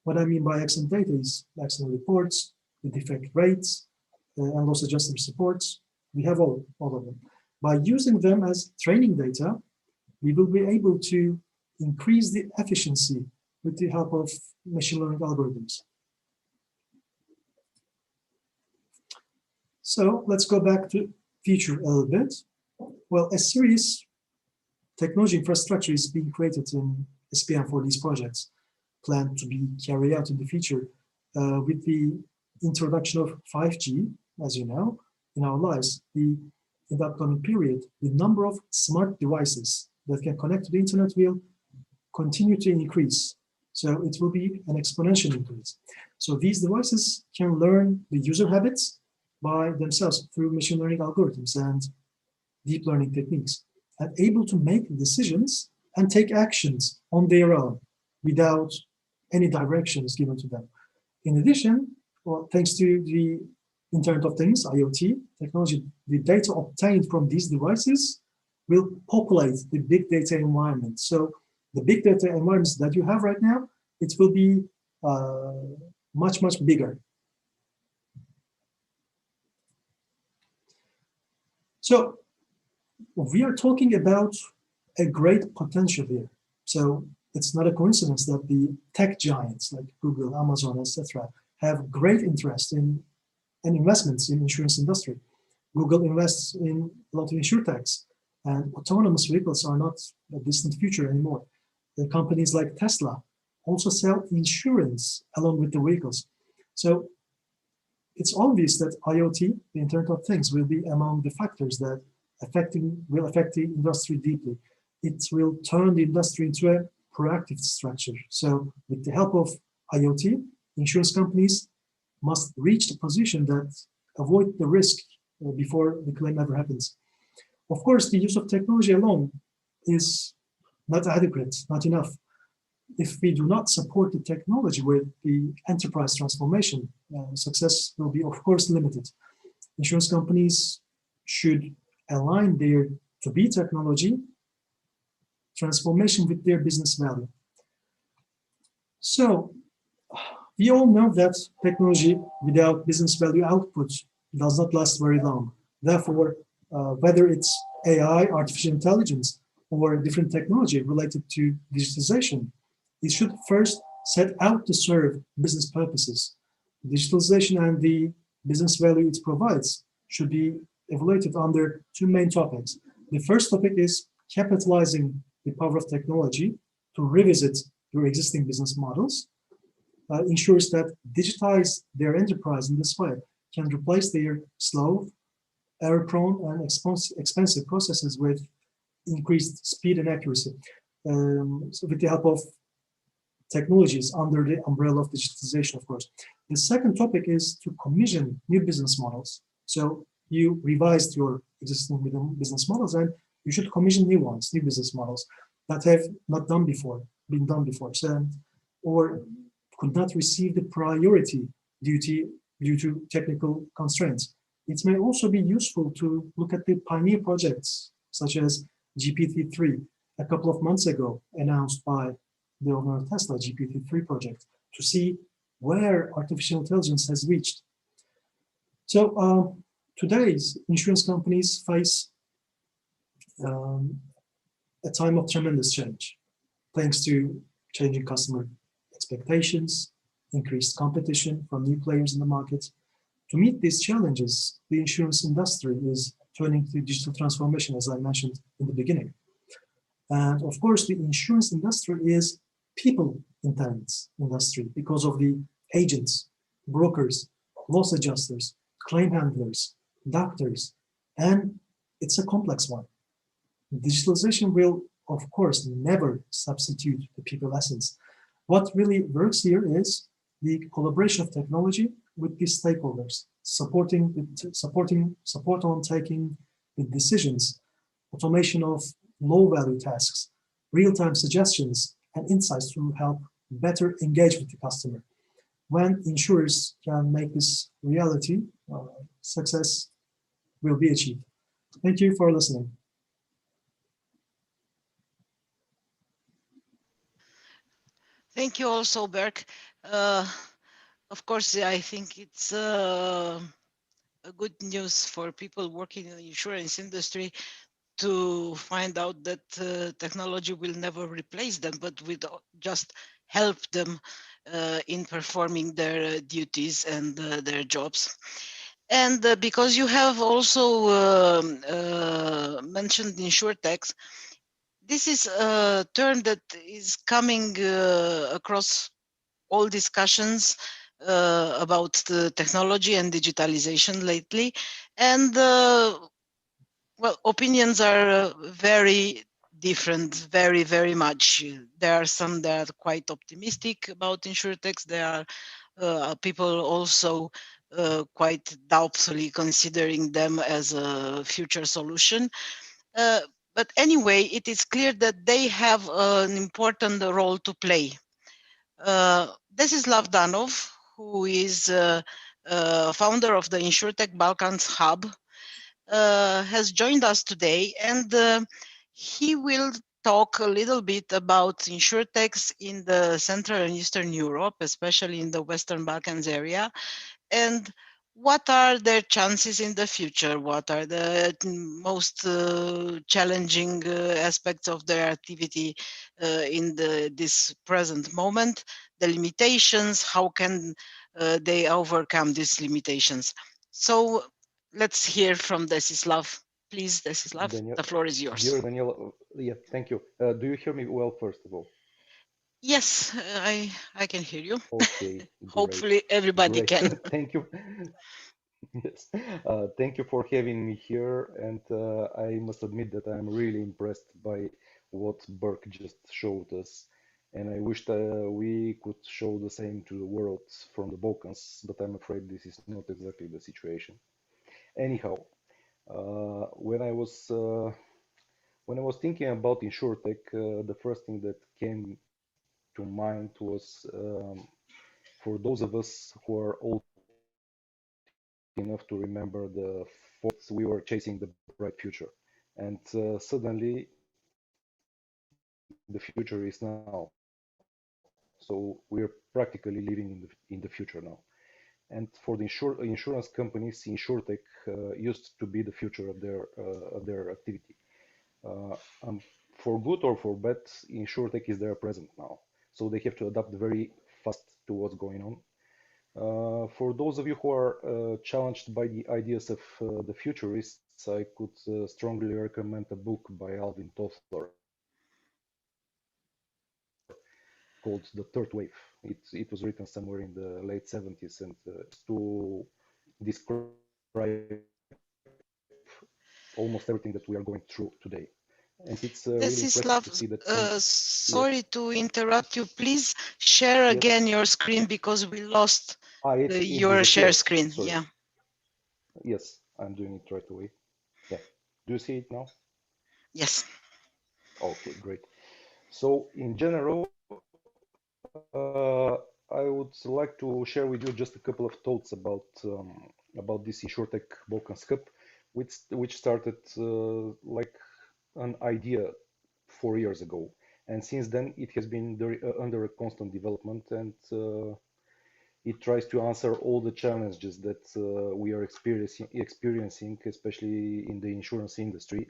What I mean by accident data is accident reports, the defect rates, and loss adjuster supports. We have all of them. By using them as training data, we will be able to increase the efficiency with the help of machine learning algorithms. So let's go back to future a little bit. Well, a serious technology infrastructure is being created in SPM for these projects, planned to be carried out in the future with the introduction of 5G, as you know, in our lives. In the upcoming period, the number of smart devices that can connect to the internet will continue to increase. So it will be an exponential increase. So these devices can learn the user habits by themselves through machine learning algorithms and deep learning techniques, and able to make decisions and take actions on their own without any directions given to them. In addition, well, thanks to the Internet of Things, IoT technology, the data obtained from these devices will populate the big data environment. So the big data environments that you have right now, it will be much, much bigger. So we are talking about a great potential here. So it's not a coincidence that the tech giants like Google, Amazon, etc., have great interest in and investments in insurance industry. Google invests in a lot of insurtechs, and autonomous vehicles are not a distant future anymore. The companies like Tesla also sell insurance along with the vehicles. So it's obvious that IoT, the Internet of Things, will be among the factors that will affect the industry deeply. It will turn the industry into a proactive structure. So with the help of IoT, insurance companies must reach the position that avoid the risk before the claim ever happens. Of course, the use of technology alone is not adequate, not enough. If we do not support the technology with the enterprise transformation, success will be, of course, limited. Insurance companies should align their to-be technology transformation with their business value. So we all know that technology without business value output does not last very long. Therefore, whether it's AI, artificial intelligence, or a different technology related to digitalization, it should first set out to serve business purposes. Digitalization and the business value it provides should be evaluated under two main topics. The first topic is capitalizing the power of technology to revisit your existing business models, ensures that digitize their enterprise in this way can replace their slow, error-prone, and expensive processes with increased speed and accuracy. So with the help of technologies under the umbrella of digitalization, of course. The second topic is to commission new business models. So you revised your existing business models and you should commission new ones, new business models that have not been done before, so, or could not receive the priority due to technical constraints. It may also be useful to look at the pioneer projects, such as GPT-3, a couple of months ago, announced by the owner of Tesla, GPT-3 project, to see where artificial intelligence has reached. So today's insurance companies face a time of tremendous change, thanks to changing customer expectations, increased competition from new players in the market. To meet these challenges, the insurance industry is turning to digital transformation, as I mentioned in the beginning. And of course, the insurance industry is people-intense industry because of the agents, brokers, loss adjusters, claim handlers, doctors, and it's a complex one. Digitalization will, of course, never substitute the people essence. What really works here is the collaboration of technology with the stakeholders, support on taking the decisions, automation of low-value tasks, real-time suggestions, and insights to help better engage with the customer. When insurers can make this reality, success will be achieved. Thank you for listening. Thank you also, Berk. Of course, I think it's a good news for people working in the insurance industry to find out that technology will never replace them, but will just help them in performing their duties and their jobs. And because you have also mentioned insurtechs, this is a term that is coming across all discussions about the technology and digitalization lately. And well, opinions are very different, very, very much. There are some that are quite optimistic about insurtechs. There are people also quite doubtfully considering them as a future solution. Uh, but anyway, it is clear that they have an important role to play. This is Lav Danov, who is founder of the InsurTech Balkans Hub, has joined us today, and he will talk a little bit about insurtechs in the Central and Eastern Europe, especially in the Western Balkans area, and what are their chances in the future? What are the most challenging aspects of their activity in this present moment? The limitations, how can they overcome these limitations? So let's hear from Desislav. Please, Desislav, Daniel, the floor is yours. dear Daniel, yeah, thank you. Do you hear me well, first of all? Yes, I can hear you. Okay, great, Hopefully everybody great. can. Thank you. Yes, thank you for having me here. And I must admit that I'm really impressed by what Burke just showed us. And I wish we could show the same to the world from the Balkans, but I'm afraid this is not exactly the situation. Anyhow, when I was thinking about InsurTech, the first thing that came to mind was for those of us who are old enough to remember the we were chasing the bright future, and suddenly the future is now. So we're practically living in the future now. And for the insurance companies, InsurTech used to be the future of their activity. Uh, um, for good or for bad, InsurTech is their present now. So they have to adapt very fast to what's going on. For those of you who are challenged by the ideas of the futurists, I could strongly recommend a book by Alvin Toffler called The Third Wave. It was written somewhere in the late 70s and to describe almost everything that we are going through today. And it's really impressive to Desislav, see that some, yes, sorry to interrupt you. Please share yes, again your screen because we lost it your share disappeared. screen. Sorry. Yeah. Yes, I'm doing it right away. Yeah. Do you see it now? Yes. Okay, great. So in general, I would like to share with you just a couple of thoughts about this InsurTech Balkans Cup, which started like an idea 4 years ago, and since then it has been under a constant development, and it tries to answer all the challenges that we are experiencing, especially in the insurance industry.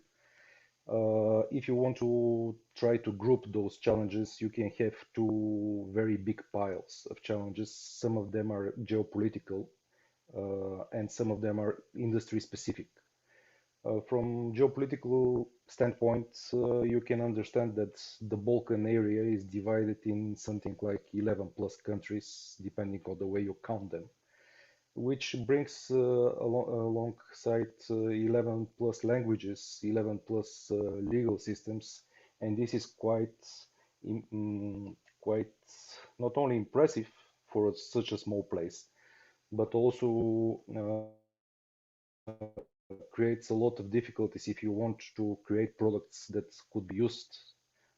If you want to try to group those challenges, you can have two very big piles of challenges. Some of them are geopolitical, and some of them are industry specific. From geopolitical standpoint, you can understand that the Balkan area is divided in something like 11 plus countries, depending on the way you count them, which brings alongside 11 plus languages, 11 plus legal systems, and this is quite not only impressive for such a small place, but also creates a lot of difficulties if you want to create products that could be used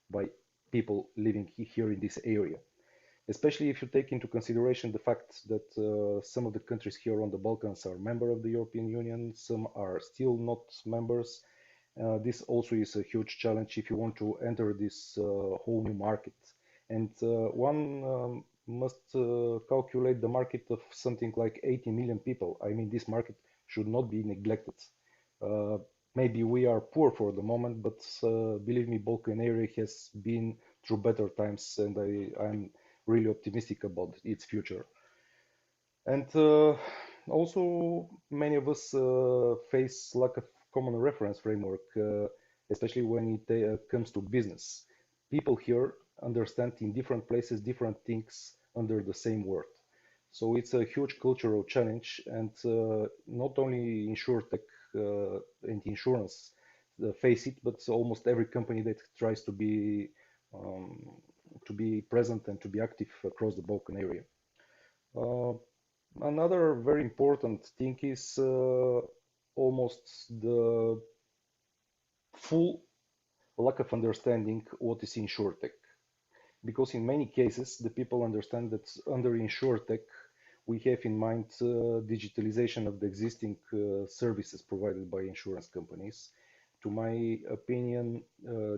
by people living here in this area, especially if you take into consideration the fact that some of the countries here on the Balkans are member of the European Union, some are still not members. This also is a huge challenge if you want to enter this whole new market. And one must calculate the market of something like 80 million people. I mean, this market should not be neglected. Uh, Maybe we are poor for the moment, but believe me, Balkan area has been through better times, and I'm really optimistic about its future. And also, many of us face lack of common reference framework, especially when it comes to business. People here understand in different places different things under the same word. So it's a huge cultural challenge, and not only insurtech and insurance face it, but almost every company that tries to be present and to be active across the Balkan area. Another very important thing is almost the full lack of understanding what is insurtech. Because in many cases, the people understand that under insurtech, we have in mind digitalization of the existing services provided by insurance companies. To my opinion,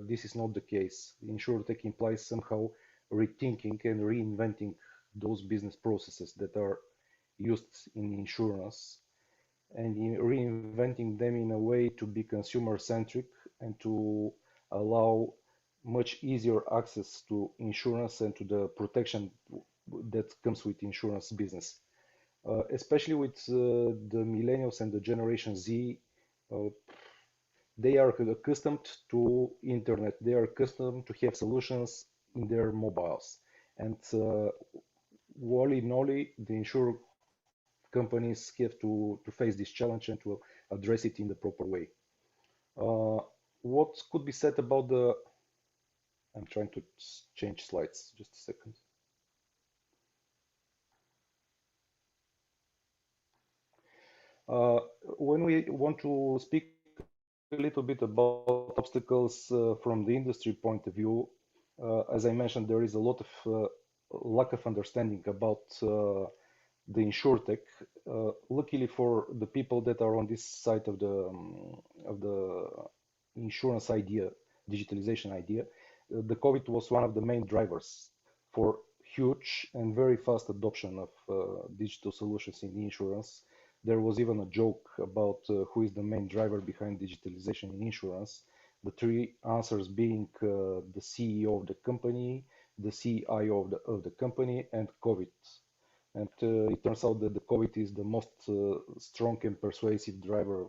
this is not the case. Insurtech implies somehow rethinking and reinventing those business processes that are used in insurance and in reinventing them in a way to be consumer centric and to allow much easier access to insurance and to the protection that comes with insurance business. Especially with the millennials and the Generation Z, they are accustomed to internet. They are accustomed to have solutions in their mobiles. And all in all, the insurance companies have to face this challenge and to address it in the proper way. What could be said about the... I'm trying to change slides, just a second. When we want to speak a little bit about obstacles from the industry point of view, as I mentioned, there is a lot of lack of understanding about the insurtech. Luckily for the people that are on this side of the insurance idea, digitalization idea, the COVID was one of the main drivers for huge and very fast adoption of digital solutions in insurance. There was even a joke about who is the main driver behind digitalization in insurance. The three answers being the CEO of the company, the CIO of the company, and COVID. And it turns out that the COVID is the most strong and persuasive driver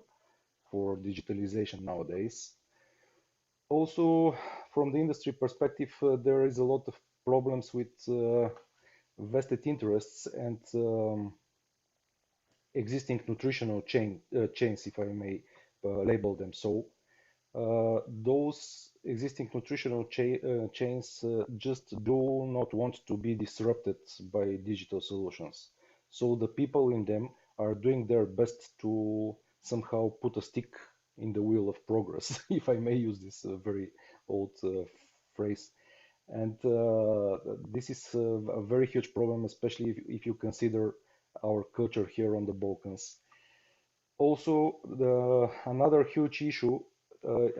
for digitalization nowadays. Also, from the industry perspective, there is a lot of problems with vested interests and existing nutritional chains, if I may label them so. Those existing nutritional chains just do not want to be disrupted by digital solutions. So the people in them are doing their best to somehow put a stick in the wheel of progress, if I may use this very old phrase. And this is a very huge problem, especially if you consider our culture here on the Balkans. Also, another huge issue,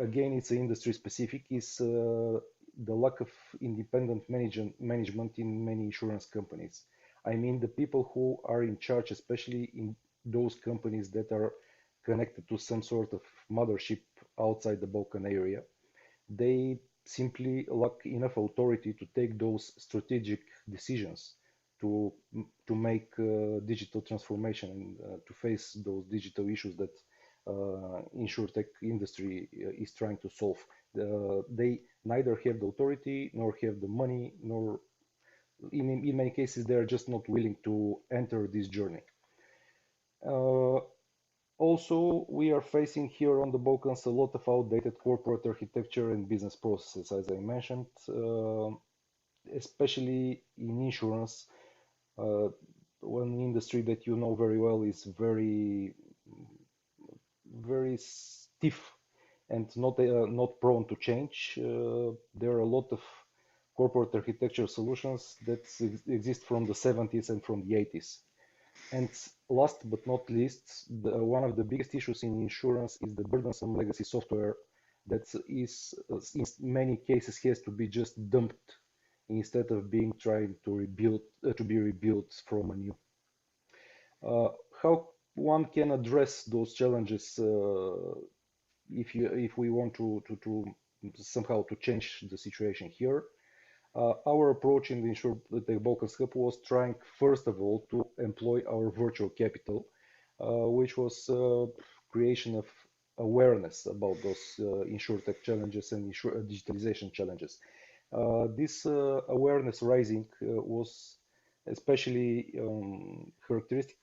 again, it's industry specific, is the lack of independent management in many insurance companies. I mean, the people who are in charge, especially in those companies that are connected to some sort of mothership outside the Balkan area, they simply lack enough authority to take those strategic decisions to make digital transformation and to face those digital issues that insurtech industry is trying to solve. They neither have the authority nor have the money, nor in many cases they are just not willing to enter this journey. Also, we are facing here on the Balkans a lot of outdated corporate architecture and business processes, as I mentioned, especially in insurance. One industry that you know very well is very stiff and not prone to change. There are a lot of corporate architecture solutions that exist from the 70s and from the 80s. And last but not least, one of the biggest issues in insurance is the burdensome legacy software that is, in many cases, has to be just dumped instead of being trying to be rebuilt from anew. How one can address those challenges if we want to somehow to change the situation here? Our approach in the InsurTech Balkans Hub was trying, first of all, to employ our virtual capital, which was creation of awareness about those InsurTech challenges and digitalization challenges. This awareness raising was especially characteristic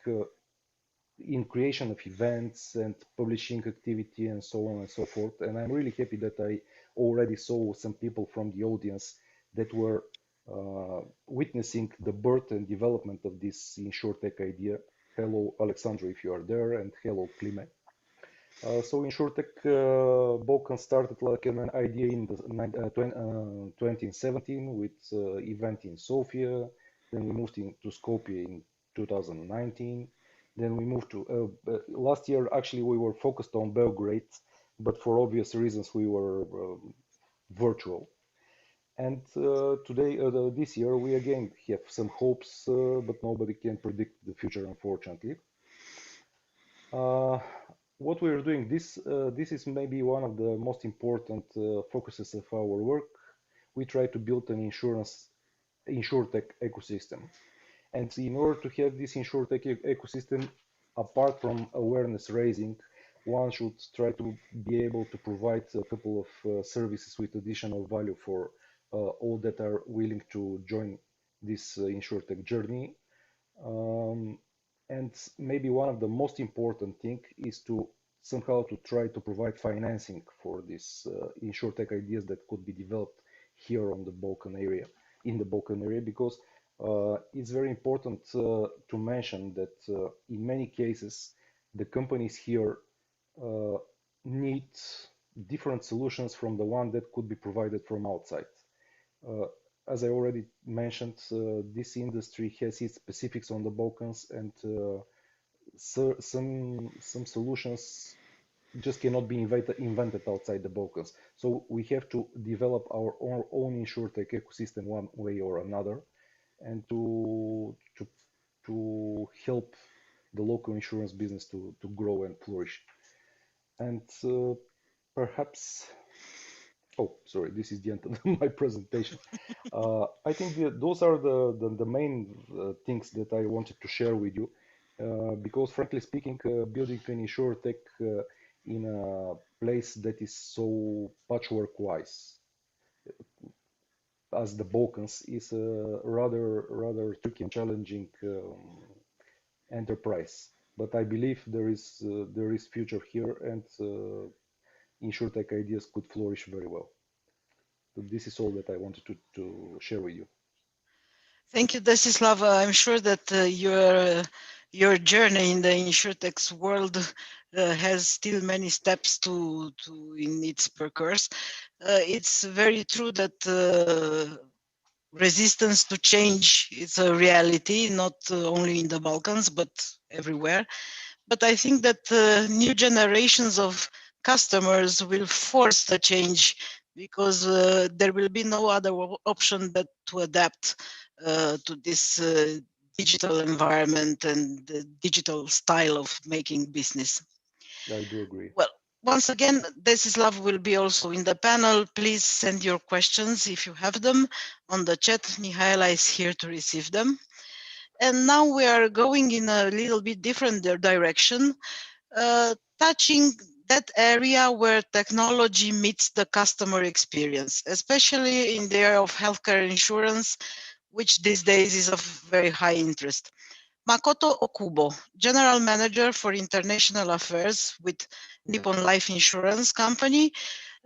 in creation of events and publishing activity and so on and so forth. And I'm really happy that I already saw some people from the audience that were witnessing the birth and development of this InsurTech idea. Hello, Alexandra, if you are there, and hello, Klime. So InsurTech Balkan started like an idea in the 2017 with event in Sofia. Then we moved to Skopje in 2019. Then we moved to last year. Actually, we were focused on Belgrade, but for obvious reasons, we were virtual. And today, this year, we again have some hopes, but nobody can predict the future, unfortunately. What we are doing, this is maybe one of the most important focuses of our work. We try to build an InsurTech ecosystem. And in order to have this InsurTech ecosystem, apart from awareness raising, one should try to be able to provide a couple of services with additional value for all that are willing to join this InsurTech journey. And maybe one of the most important thing is to somehow to try to provide financing for these InsurTech ideas that could be developed here on the Balkan area, in the Balkan area, because it's very important to mention that in many cases, the companies here need different solutions from the one that could be provided from outside. As I already mentioned, this industry has its specifics on the Balkans, and so some solutions just cannot be invented outside the Balkans. So we have to develop our own InsurTech ecosystem one way or another, and to help the local insurance business to grow and flourish. And perhaps, oh, sorry, this is the end of my presentation. I think those are the main things that I wanted to share with you, because frankly speaking, building an InsurTech in a place that is so patchwork-wise as the Balkans is a rather tricky and challenging enterprise. But I believe there is future here, and InsurTech ideas could flourish very well. So this is all that I wanted to share with you. Thank you, Desislav. I'm sure that your journey in the InsurTech's world has still many steps to in its course. It's very true that resistance to change is a reality, not only in the Balkans, but everywhere. But I think that new generations of customers will force the change, because there will be no other option but to adapt to this digital environment and the digital style of making business. I do agree. Well, once again, Desislav will be also in the panel. Please send your questions if you have them on the chat. Mihaela is here to receive them. And now we are going in a little bit different direction, touching that area where technology meets the customer experience, especially in the area of healthcare insurance, which these days is of very high interest. Makoto Okubo, General Manager for International Affairs with Nippon Life Insurance Company,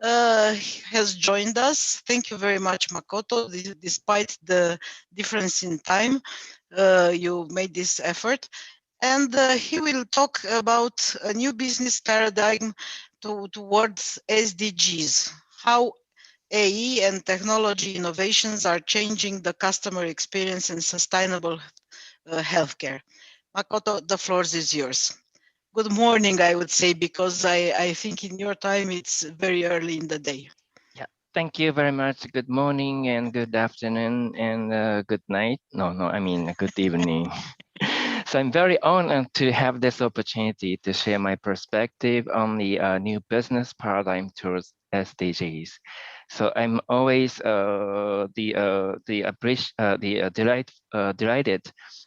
has joined us. Thank you very much, Makoto. Despite the difference in time, you made this effort. And he will talk about a new business paradigm towards SDGs, how AI and technology innovations are changing the customer experience and sustainable healthcare. Makoto, the floor is yours. Good morning, I would say, because I think in your time it's very early in the day. Yeah, thank you very much. Good morning and good afternoon and good night. No, I mean good evening. So I'm very honored to have this opportunity to share my perspective on the new business paradigm towards SDGs. So I'm always delighted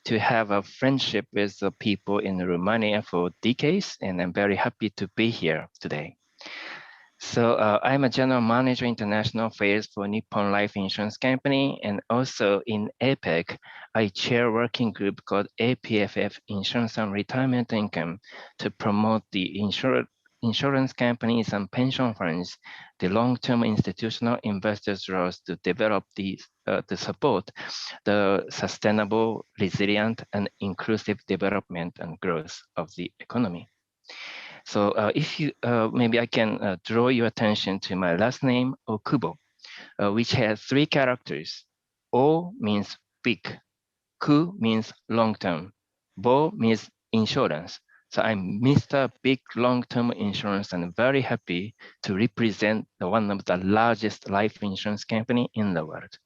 to have a friendship with the people in Romania for decades, and I'm very happy to be here today. So I'm a general manager international affairs for Nippon Life Insurance Company, and also in APEC, I chair a working group called APFF Insurance and Retirement Income to promote the insurance companies and pension funds, the long-term institutional investors' roles to develop to support the sustainable, resilient, and inclusive development and growth of the economy. So if you, maybe I can draw your attention to my last name, Okubo, which has 3 characters. O means big, Ku means long-term, Bo means insurance. So I'm Mr. Big Long-Term Insurance, and very happy to represent one of the largest life insurance company in the world.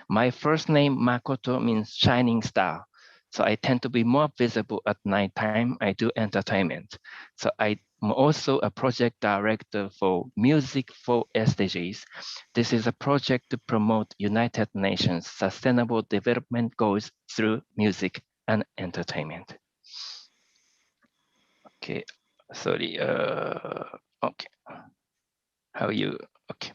My first name, Makoto, means shining star. So I tend to be more visible at nighttime. I do entertainment. So I'm also a project director for Music for SDGs. This is a project to promote United Nations Sustainable Development Goals through music and entertainment. Okay, sorry, okay. How you, okay.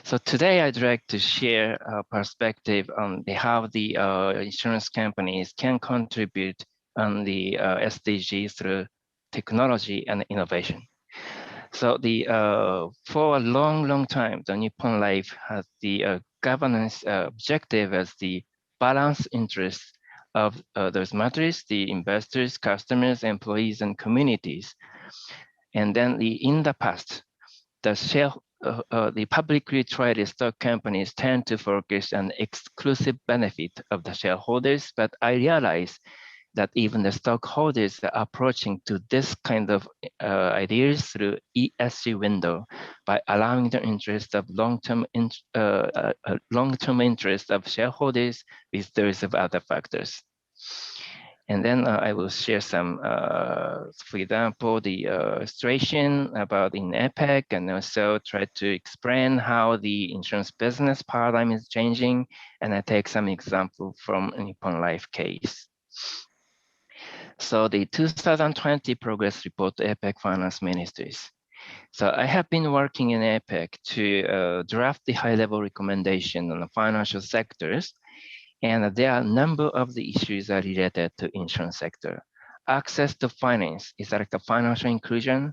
So today I'd like to share a perspective on how the insurance companies can contribute on the SDGs through technology and innovation. So for a long time, the Nippon Life has the governance objective as the balanced interests of those matters, the investors, customers, employees, and communities. And then in the past, the publicly traded stock companies tend to focus on exclusive benefit of the shareholders, but I realize that even the stockholders are approaching to this kind of ideas through ESG window by allowing the interest of long-term interest of shareholders with those of other factors. And then I will share some, for example, the illustration about in APEC, and also try to explain how the insurance business paradigm is changing. And I take some example from Nippon Life case. So the 2020 progress report to APEC finance ministries. So I have been working in APEC to draft the high-level recommendation on the financial sectors. And there are a number of the issues that are related to insurance sector. Access to finance is like a financial inclusion.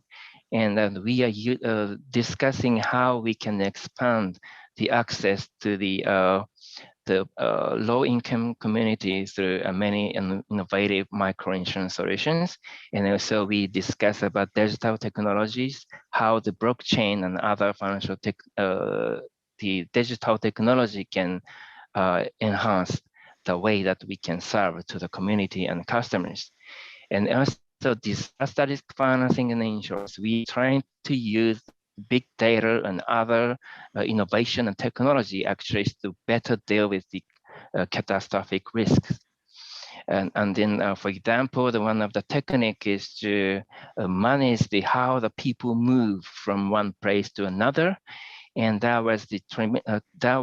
And we are discussing how we can expand the access to the low-income communities through many innovative micro-insurance solutions. And also we discuss about digital technologies, how the blockchain and other financial the digital technology can enhance the way that we can serve to the community and customers. And also disaster risk financing and insurance, we are trying to use big data and other innovation and technology actually to better deal with the catastrophic risks. And then, for example, one of the technique is to manage how the people move from one place to another. And that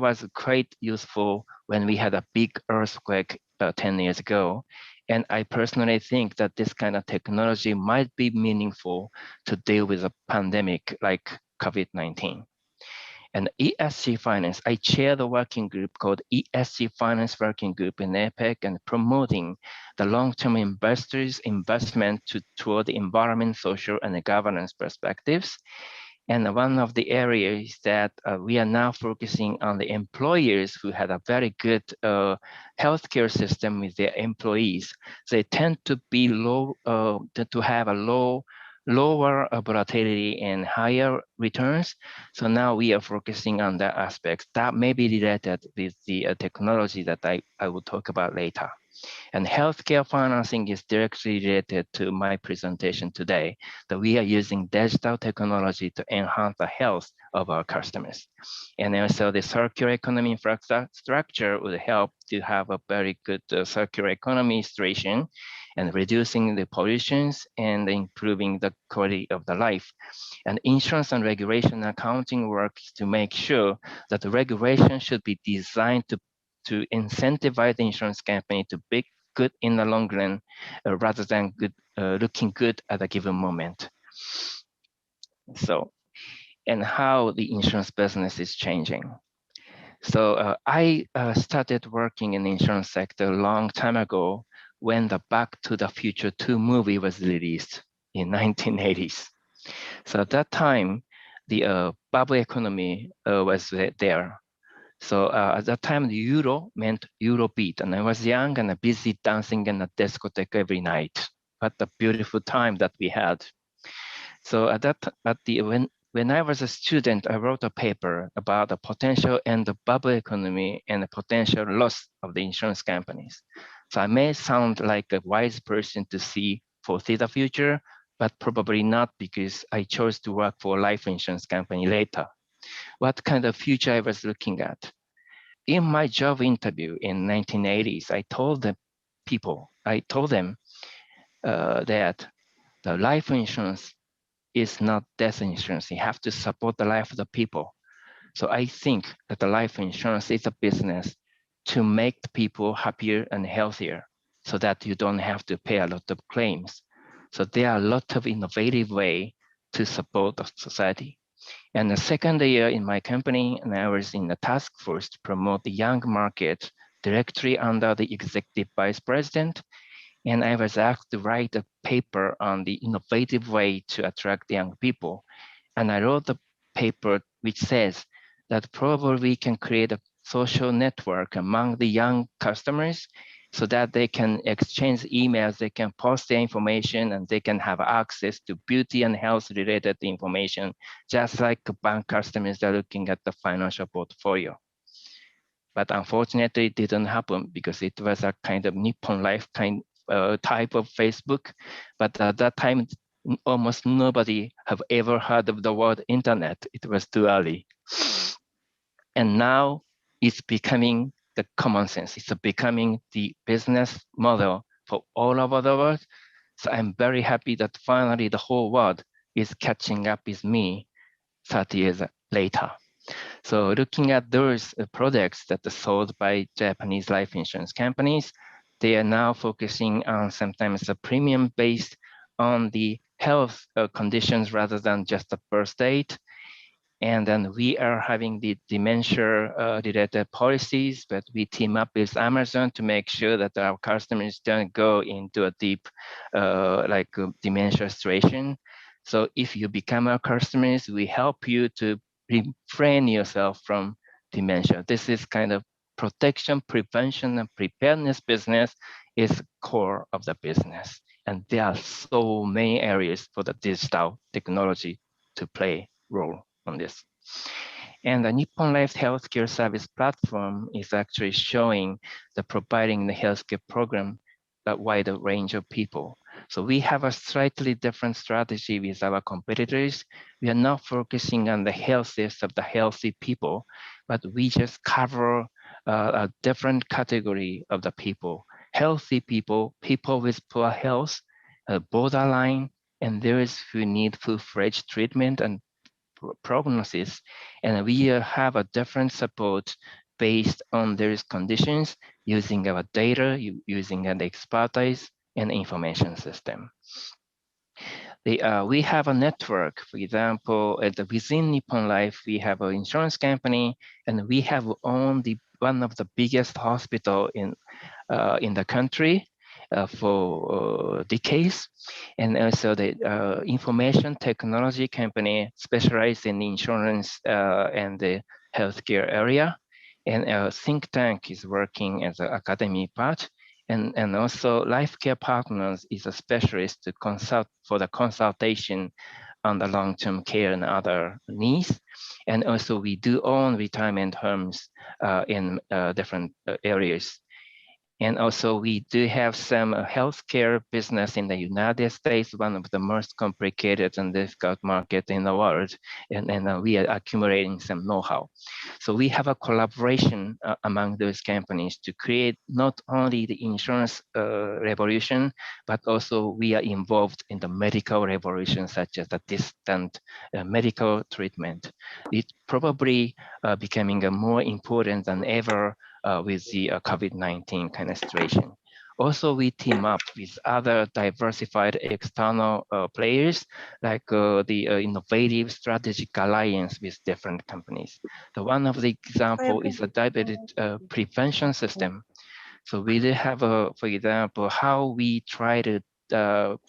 was quite useful when we had a big earthquake 10 years ago. And I personally think that this kind of technology might be meaningful to deal with a pandemic like COVID-19. And ESG Finance, I chair the working group called ESG Finance Working Group in APEC, and promoting the long-term investors' investment toward the environment, social, and the governance perspectives. And one of the areas that we are now focusing on the employers who had a very good healthcare system with their employees. They tend to be to have a lower volatility and higher returns. So now we are focusing on that aspect that may be related with the technology that I will talk about later. And healthcare financing is directly related to my presentation today, that we are using digital technology to enhance the health of our customers. And also the circular economy infrastructure would help to have a very good circular economy situation and reducing the pollutions and improving the quality of the life. And insurance and regulation accounting works to make sure that the regulation should be designed to incentivize the insurance company to be good in the long run rather than looking good at a given moment. So, and how the insurance business is changing. So I started working in the insurance sector a long time ago when the Back to the Future 2 movie was released in 1980s. So at that time, the bubble economy was there. So at that time, the Euro meant Eurobeat, and I was young and busy dancing in a discotheque every night. What a beautiful time that we had. So when I was a student, I wrote a paper about the potential end of bubble economy and the potential loss of the insurance companies. So I may sound like a wise person to foresee the future, but probably not, because I chose to work for a life insurance company later. What kind of future I was looking at? In my job interview in 1980s, I told them that the life insurance is not death insurance. You have to support the life of the people. So I think that the life insurance is a business to make the people happier and healthier so that you don't have to pay a lot of claims. So there are a lot of innovative ways to support the society. And the second year in my company, and I was in the task force to promote the young market directly under the executive vice president. And I was asked to write a paper on the innovative way to attract young people. And I wrote the paper which says that probably we can create a social network among the young customers so that they can exchange emails, they can post their information, and they can have access to beauty and health related information, just like bank customers are looking at the financial portfolio. But unfortunately, it didn't happen because it was a kind of Nippon Life type of Facebook. But at that time, almost nobody have ever heard of the word internet. It was too early. And now it's becoming the common sense. It's becoming the business model for all over the world. So I'm very happy that finally the whole world is catching up with me 30 years later. So looking at those products that are sold by Japanese life insurance companies, they are now focusing on sometimes a premium based on the health conditions rather than just the birth date. And then we are having the dementia related policies, but we team up with Amazon to make sure that our customers don't go into a deep dementia situation. So if you become our customers, we help you to refrain yourself from dementia. This is kind of protection, prevention, and preparedness business is core of the business. And there are so many areas for the digital technology to play role on this. And the Nippon Life Healthcare Service Platform is actually showing the providing the healthcare program a wider range of people. So we have a slightly different strategy with our competitors. We are not focusing on the healthiest of the healthy people, but we just cover a different category of the people. Healthy people, people with poor health, borderline, and those who need full-fledged treatment and prognosis. And we have a different support based on those conditions using our data, using an expertise and information system. We have a network, for example, within Nippon Life, we have an insurance company, and we have owned one of the biggest hospital in the country for decades. And also the information technology company specialized in insurance and the healthcare area. And a think tank is working as an academy part. And also Life Care Partners is a specialist to consult for the consultation on the long-term care and other needs. And also we do own retirement homes in different areas. And also we do have some healthcare business in the United States, one of the most complicated and difficult market in the world. And we are accumulating some know-how. So we have a collaboration among those companies to create not only the insurance revolution, but also we are involved in the medical revolution, such as the distant medical treatment. It's probably becoming more important than ever with the COVID-19 kind of situation. Also, we team up with other diversified external players, like the innovative strategic alliance with different companies. The one of the example is a diabetes prevention system. So we do have, for example, how we try to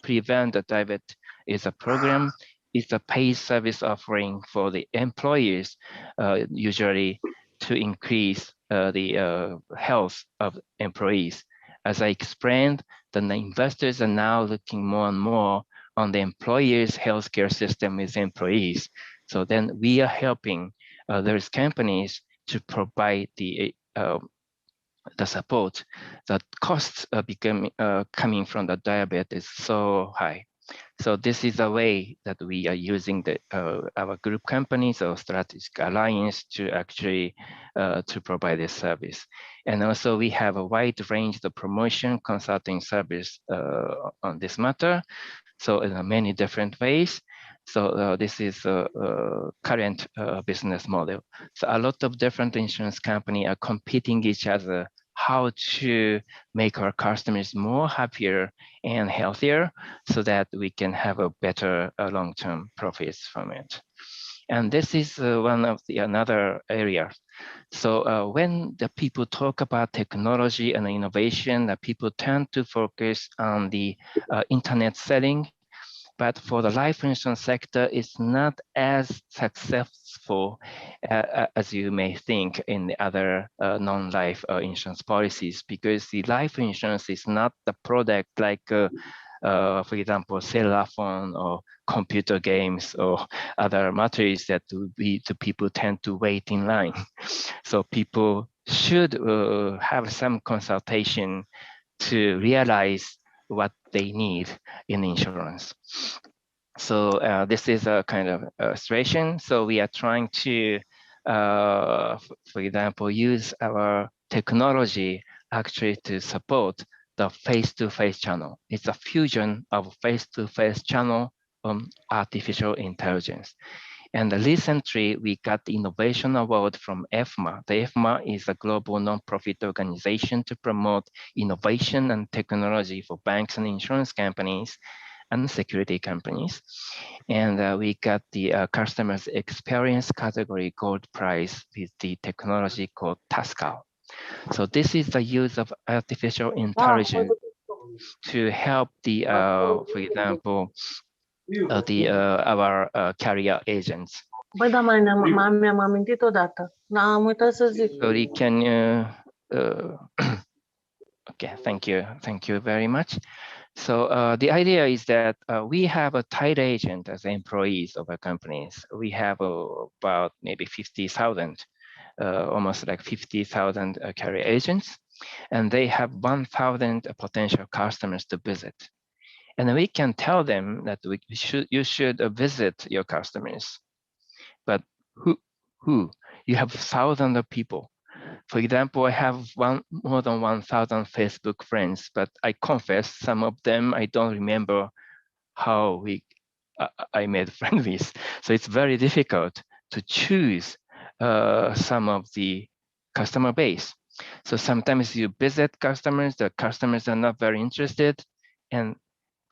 prevent the diabetes is a program, is a paid service offering for the employers, usually to increase the health of employees. As I explained, the investors are now looking more and more on the employers' healthcare system with employees. So then we are helping those companies to provide the support. The costs are coming from the diabetes is so high. So this is a way that we are using our group companies or strategic alliance to actually to provide this service. And also we have a wide range of promotion consulting service on this matter. So in many different ways. So this is a current business model. So a lot of different insurance companies are competing each other how to make our customers more happier and healthier so that we can have a better long-term profits from it. And this is one of the another area. So when the people talk about technology and innovation, the people tend to focus on the internet selling. But for the life insurance sector, it's not as successful as you may think in the other non-life insurance policies, because the life insurance is not the product like, for example, cellular phone or computer games or other materials that the people tend to wait in line. So people should have some consultation to realize what they need in insurance. So this is a kind of illustration. So we are trying to, for example, use our technology actually to support the face-to-face channel. It's a fusion of face-to-face channel artificial intelligence. And recently, we got the Innovation Award from EFMA. The EFMA is a global nonprofit organization to promote innovation and technology for banks and insurance companies and security companies. And we got the Customers Experience category gold prize with the technology called Pascal. So this is the use of artificial intelligence to help the, for example, our carrier agents. Bă, da, mi-am amintit odată. N-am uitat să zic. Sorry, can you, okay, thank you very much. So the idea is that we have a tied agent as employees of our companies. We have about maybe 50,000, almost like 50,000 carrier agents, and they have 1,000 potential customers to visit. And we can tell them that you should visit your customers. But who? You have thousands of people. For example, I have more than 1,000 Facebook friends, but I confess some of them I don't remember how I made friends with. So it's very difficult to choose some of the customer base. So sometimes you visit customers, the customers are not very interested, and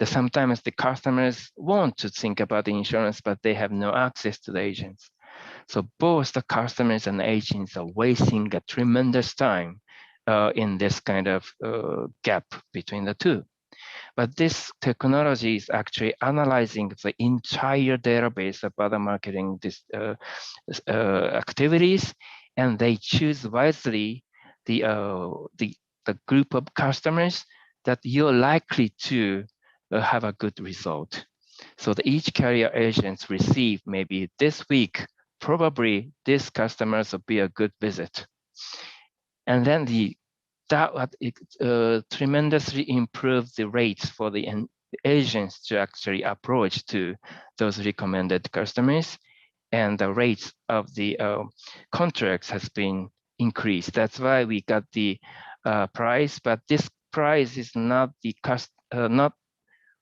sometimes the customers want to think about the insurance, but they have no access to the agents. So both the customers and agents are wasting a tremendous time in this kind of gap between the two. But this technology is actually analyzing the entire database of other marketing activities, and they choose wisely the group of customers that you're likely to have a good result. So each carrier agents receive maybe this week, probably these customers will be a good visit. And then that would tremendously improve the rates for the agents to actually approach to those recommended customers, and the rates of the contracts has been increased. That's why we got the price, but this price is not the not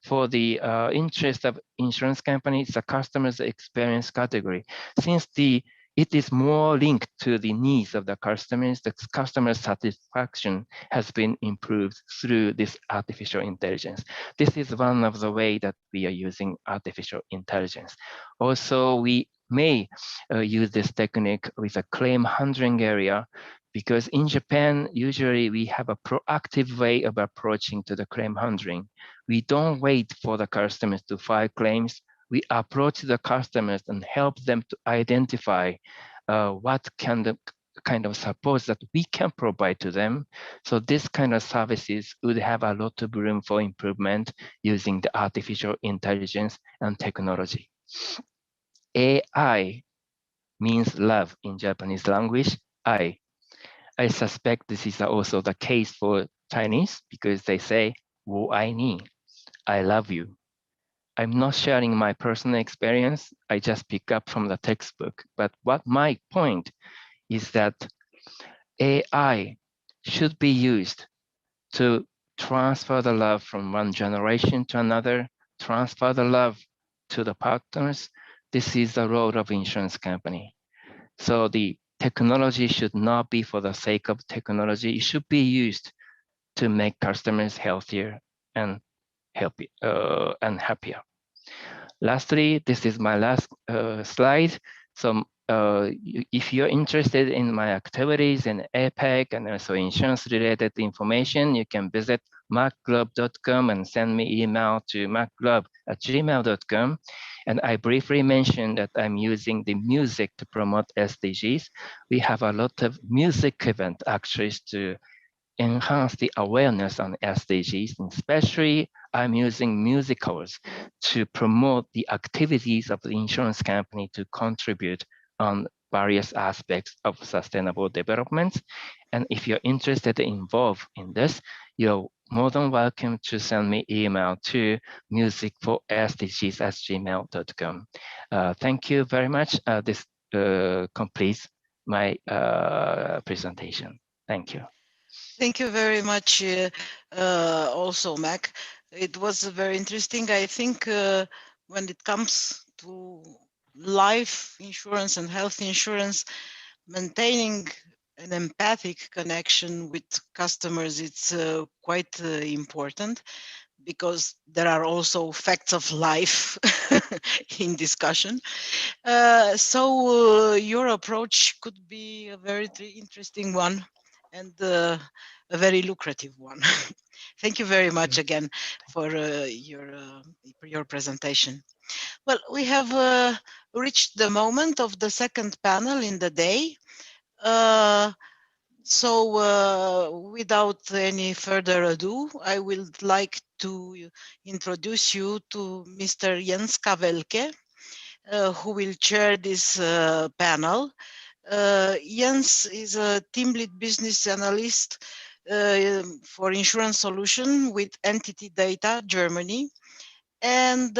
for the interest of insurance companies, the customer's experience category. Since it is more linked to the needs of the customers, the customer satisfaction has been improved through this artificial intelligence. This is one of the ways that we are using artificial intelligence. Also, we may use this technique with a claim handling area, because in Japan, usually we have a proactive way of approaching to the claim handling. We don't wait for the customers to file claims. We approach the customers and help them to identify what kind of support that we can provide to them. So this kind of services would have a lot of room for improvement using the artificial intelligence and technology. AI means love in Japanese language. I suspect this is also the case for Chinese, because they say, 我爱你, I love you. I'm not sharing my personal experience. I just pick up from the textbook. But what my point is that AI should be used to transfer the love from one generation to another, transfer the love to the partners. This is the role of insurance company. So the technology should not be for the sake of technology. It should be used to make customers healthier and happier. Lastly, this is my last slide. So if you're interested in my activities in APEC and also insurance-related information, you can visit markglobe.com and send me email to markglobe@gmail.com. And I briefly mentioned that I'm using the music to promote SDGs. We have a lot of music event actually to enhance the awareness on SDGs, and especially I'm using musicals to promote the activities of the insurance company to contribute on various aspects of sustainable development. And if you're interested and involved in this, you're more than welcome to send me email to musicforsdgs@gmail.com. Thank you very much. This completes my presentation. Thank you. Thank you very much also, Mac. It was very interesting. I think when it comes to life insurance and health insurance, maintaining an empathic connection with customers, it's quite important, because there are also facts of life in discussion. So your approach could be a very interesting one, and a very lucrative one. Thank you very much again for your presentation. Well, we have reached the moment of the second panel in the day. So without any further ado, I would like to introduce you to Mr. Jens Kavelke, who will chair this panel. Jens is a team lead business analyst for insurance solution with Entity Data Germany. And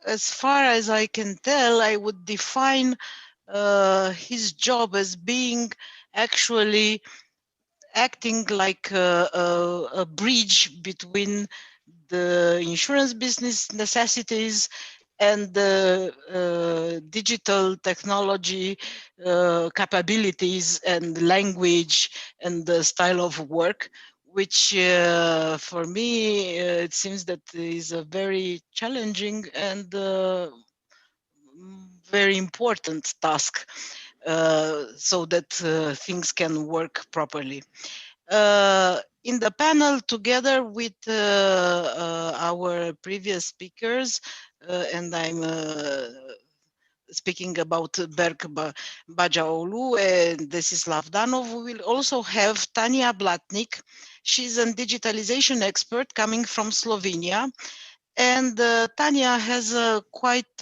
as far as I can tell, I would define his job as being actually acting like a bridge between the insurance business necessities and the digital technology capabilities and language and the style of work, which for me, it seems that is a very challenging and very important task, so that things can work properly. In the panel, together with our previous speakers, and I'm speaking about Berk Bajaoğlu and Desislav Danov, we will also have Tanja Blatnik. She's a digitalization expert coming from Slovenia. And Tanja has a quite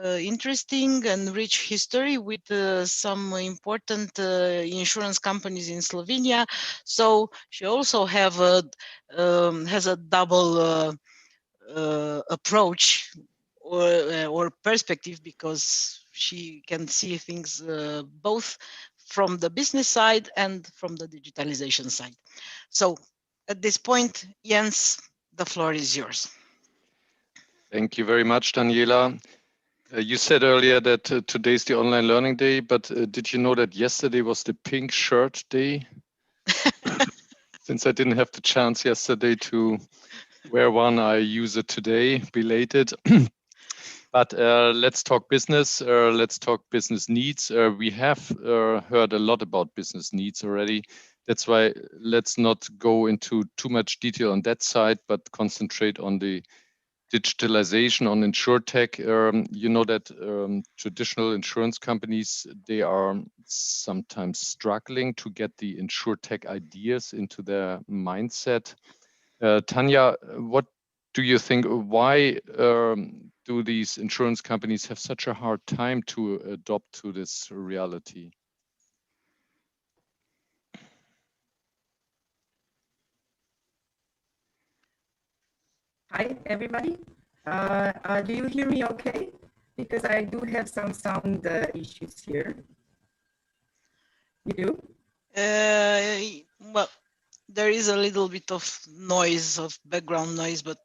interesting and rich history with some important insurance companies in Slovenia. So she also has a double approach or perspective, because she can see things both from the business side and from the digitalization side. So at this point, Jens, the floor is yours. Thank you very much, Daniela. You said earlier that today's the online learning day, but did you know that yesterday was the pink shirt day? Since I didn't have the chance yesterday to wear one, I use it today, belated. But let's talk business. Let's talk business needs. We have heard a lot about business needs already. That's why let's not go into too much detail on that side, but concentrate on the digitalization, on insurtech. You know that traditional insurance companies, they are sometimes struggling to get the insurtech ideas into their mindset. Tanya, what do you think? Why do these insurance companies have such a hard time to adopt to this reality? Hi, everybody. Do you hear me okay? Because I do have some sound issues here. You do? Well, there is a little bit of noise, of background noise, but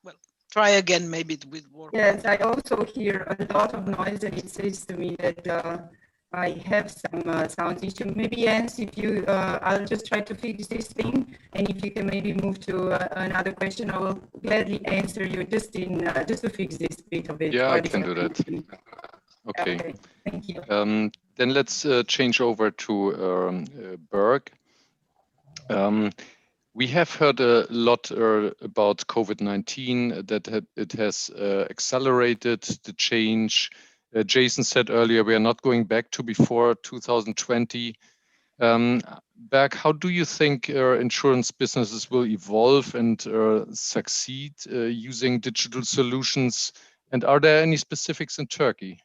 well, try again, maybe it will work. Yes, I also hear a lot of noise, and it says to me that I have some sound issue. Maybe, Jens, if you, I'll just try to fix this thing, and if you can maybe move to another question, I will gladly answer you just to fix this bit of it. Yeah, I can do that. Okay. Thank you. Then let's change over to Berg. We have heard a lot about COVID-19, that it has accelerated the change. Jason said earlier, we are not going back to before 2020. Berg, how do you think insurance businesses will evolve and succeed using digital solutions? And are there any specifics in Turkey?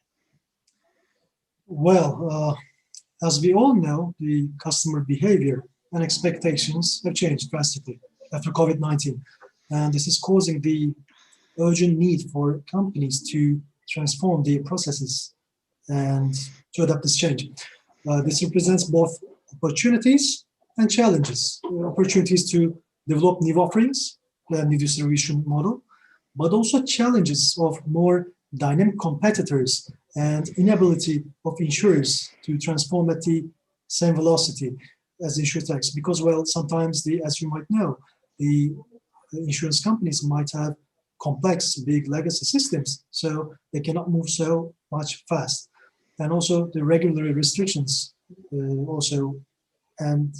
Well, as we all know, the customer behavior and expectations have changed drastically after COVID-19. And this is causing the urgent need for companies to transform their processes and to adapt this change. This represents both opportunities and challenges. Opportunities to develop new offerings, the new distribution model, but also challenges of more dynamic competitors and inability of insurers to transform at the same velocity as insurtechs, because, well, sometimes as you might know, the insurance companies might have complex, big legacy systems, so they cannot move so much fast. And also the regulatory restrictions and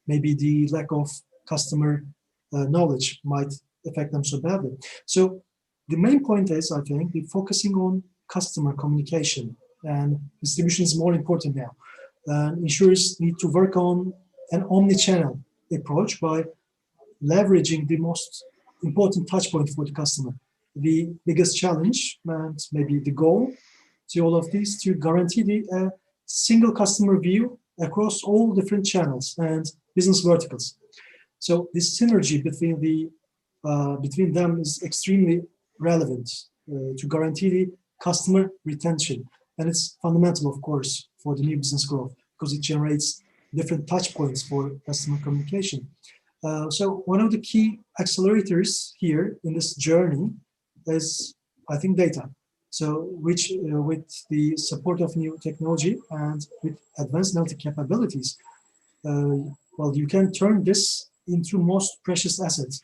maybe the lack of customer knowledge might affect them so badly. So the main point is, I think, focusing on customer communication, and distribution is more important now. Insurers need to work on an omni-channel approach by leveraging the most important touch point for the customer. The biggest challenge, and maybe the goal to all of these, to guarantee the single customer view across all different channels and business verticals. So this synergy between them is extremely relevant to guarantee the customer retention. And it's fundamental, of course, for the new business growth, because it generates different touch points for customer communication. So one of the key accelerators here in this journey is, I think, data. So which with the support of new technology and with advanced analytic capabilities, well, you can turn this into most precious assets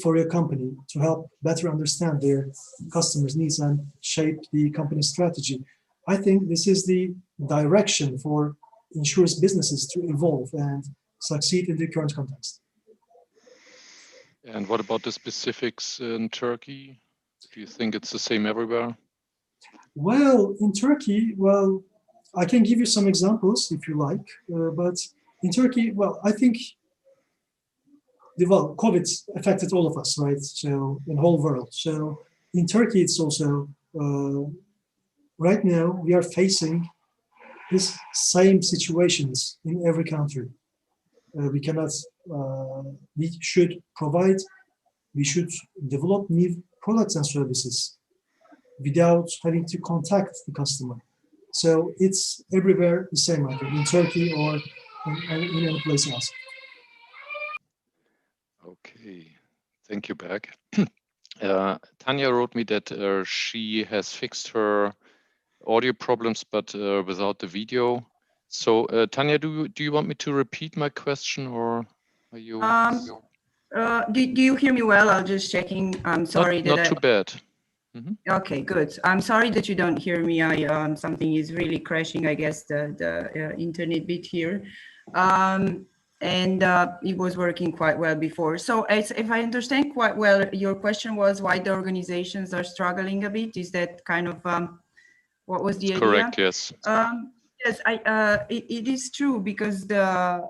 for your company to help better understand their customers' needs and shape the company's strategy. I think this is the direction for insurance businesses to evolve and succeed in the current context. And what about the specifics in Turkey? Do you think it's the same everywhere? Well, in Turkey, well, I can give you some examples if you like, but in Turkey, well, I think COVID affected all of us, right? So in the whole world. So in Turkey, it's also right now we are facing this same situations in every country. We cannot, we should develop new products and services without having to contact the customer. So it's everywhere the same, I think, in Turkey or in any place else. Okay, thank you, Berg. Tanya wrote me that she has fixed her audio problems, but without the video. So Tanya, do you want me to repeat my question, or are you? Do you hear me well? I'm just checking. I'm sorry not too bad. Mm-hmm. Okay, good. I'm sorry that you don't hear me. Something is really crashing, I guess, the internet bit here. And it was working quite well before. So if I understand quite well, your question was why the organizations are struggling a bit. Is that kind of what was the idea? Correct, yes. Yes, it is true, because the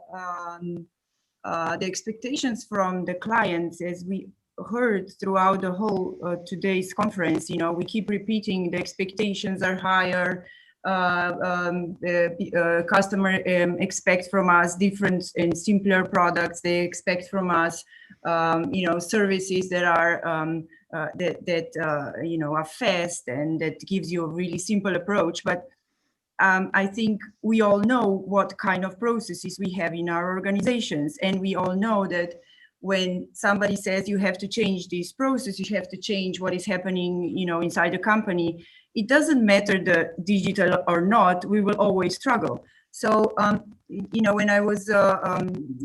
expectations from the clients, as we heard throughout the whole today's conference, we keep repeating the expectations are higher. The customer expect from us different and simpler products. They expect from us, services that are are fast and that gives you a really simple approach. But I think we all know what kind of processes we have in our organizations, and we all know that when somebody says you have to change this process, you have to change what is happening, inside the company, it doesn't matter the digital or not, we will always struggle. So, when I was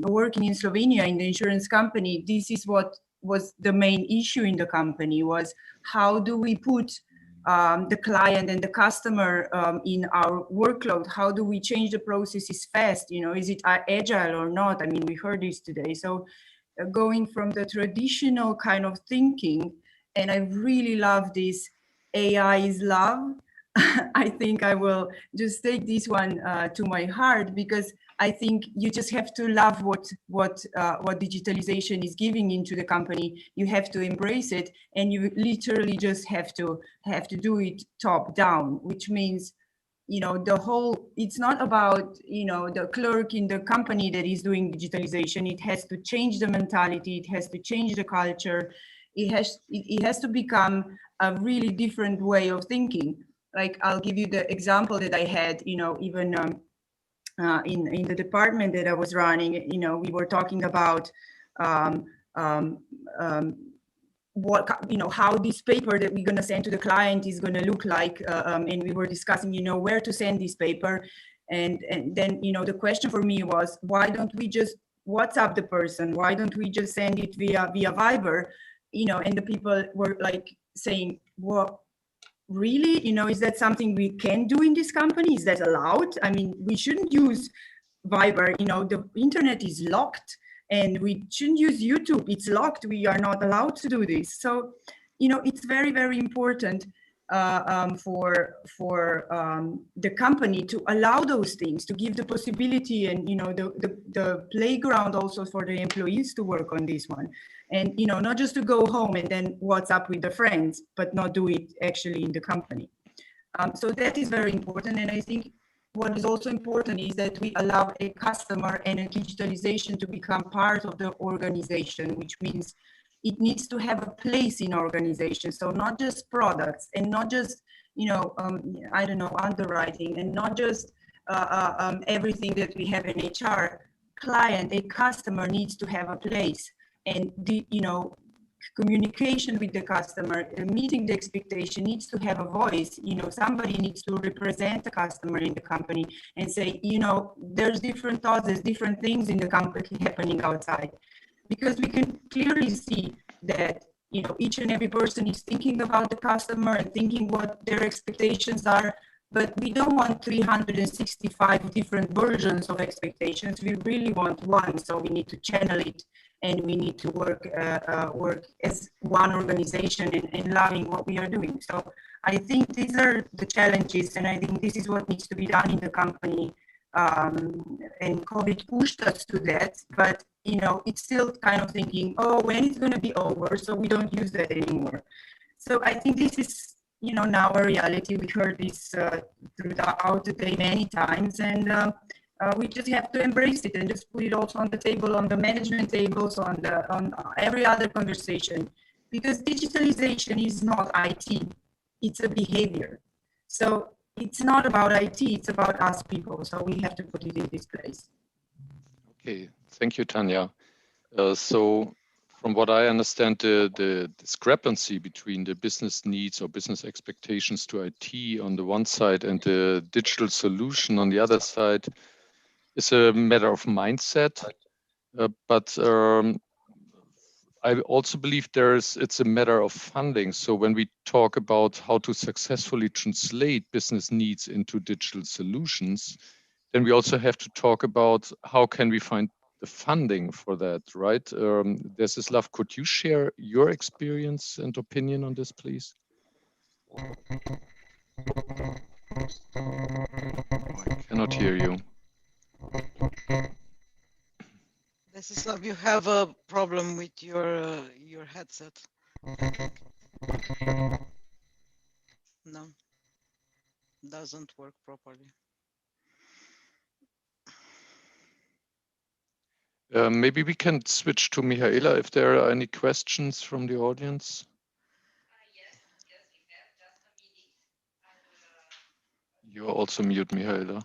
working in Slovenia in the insurance company, this is what was the main issue in the company, was how do we put the client and the customer in our workload? How do we change the processes fast? Is it agile or not? I mean, we heard this today. So going from the traditional kind of thinking, and I really love this AI is love. I think I will just take this one to my heart, because I think you just have to love what digitalization is giving into the company. You have to embrace it, and you literally just have to do it top down, which means, it's not about, the clerk in the company that is doing digitalization. It has to change the mentality. It has to change the culture. It has to become a really different way of thinking. Like, I'll give you the example that I had, even in the department that I was running, we were talking about how this paper that we're going to send to the client is going to look like, and we were discussing, where to send this paper, and then the question for me was, why don't we just WhatsApp the person? Why don't we just send it via Viber? And the people were like saying, well, really, is that something we can do in this company? Is that allowed? I mean, we shouldn't use Viber, the internet is locked, and we shouldn't use YouTube, it's locked, we are not allowed to do this. So, it's very, very important for the company to allow those things, to give the possibility and, the playground also for the employees to work on this one. And, not just to go home and then WhatsApp with the friends, but not do it actually in the company. So that is very important. And I think what is also important is that we allow a customer and a digitalization to become part of the organization, which means it needs to have a place in organization. So not just products, and not just, underwriting, and not just everything that we have in HR. A customer needs to have a place. And communication with the customer, meeting the expectation needs to have a voice. Somebody needs to represent the customer in the company and say, there's different thoughts, there's different things in the company happening outside. Because we can clearly see that, each and every person is thinking about the customer and thinking what their expectations are. But we don't want 365 different versions of expectations. We really want one. So we need to channel it, and we need to work as one organization and loving what we are doing. So I think these are the challenges, and I think this is what needs to be done in the company. And COVID pushed us to that, but it's still kind of thinking, oh, when it's going to be over, so we don't use that anymore. So I think this is you know, now a reality. We heard this throughout the day many times, and we just have to embrace it and just put it also on the table, on the management tables, on every other conversation, because digitalization is not IT, it's a behavior. So it's not about IT, it's about us people. So we have to put it in this place. Okay, thank you, Tanya. So from what I understand, the discrepancy between the business needs or business expectations to IT on the one side and the digital solution on the other side is a matter of mindset. But I also believe it's a matter of funding. So when we talk about how to successfully translate business needs into digital solutions, then we also have to talk about how can we find the funding for that, right? Desislav, could you share your experience and opinion on this, please? I cannot hear you. Desislav, you have a problem with your headset. No, doesn't work properly. Maybe we can switch to Mihaela if there are any questions from the audience. Yes, we have just a minute. You're also mute, Mihaela.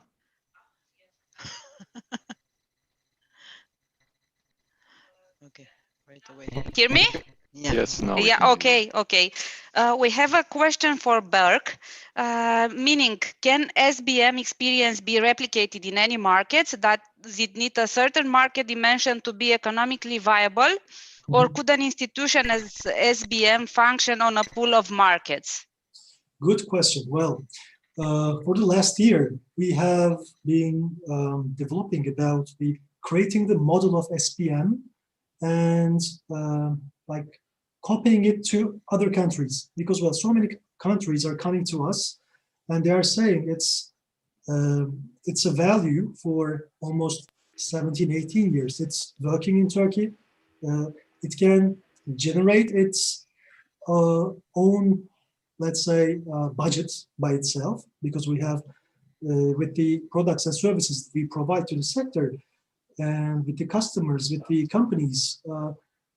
Okay, right away. Hear me? Yeah. Yes, now. Yeah, okay. We have a question for Berk, meaning can SBM experience be replicated in any markets? Does it need a certain market dimension to be economically viable? Or could an institution as SBM function on a pool of markets? Good question. Well, for the last year, we have been developing about creating the model of SBM and like copying it to other countries, because well, so many countries are coming to us and they are saying it's a value for almost 17, 18 years. It's working in Turkey. It can generate its own, let's say, budget by itself, because we have with the products and services we provide to the sector and with the customers, with the companies,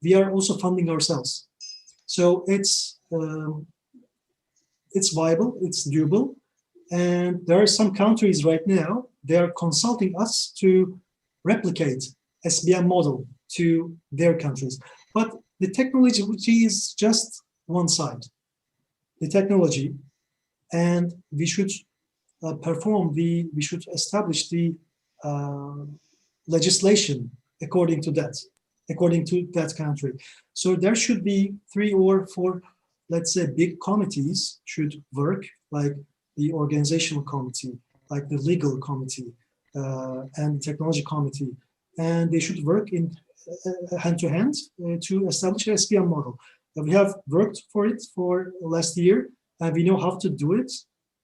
we are also funding ourselves. So it's viable, it's doable. And there are some countries right now, they are consulting us to replicate SBM model to their countries. But the technology is just one side, the technology, and we should we should establish the legislation according to that country. So there should be 3 or 4, let's say, big committees should work, like the organizational committee, like the legal committee, and technology committee, and they should work in hand to hand to establish an SBM model. We have worked for it for last year, and we know how to do it.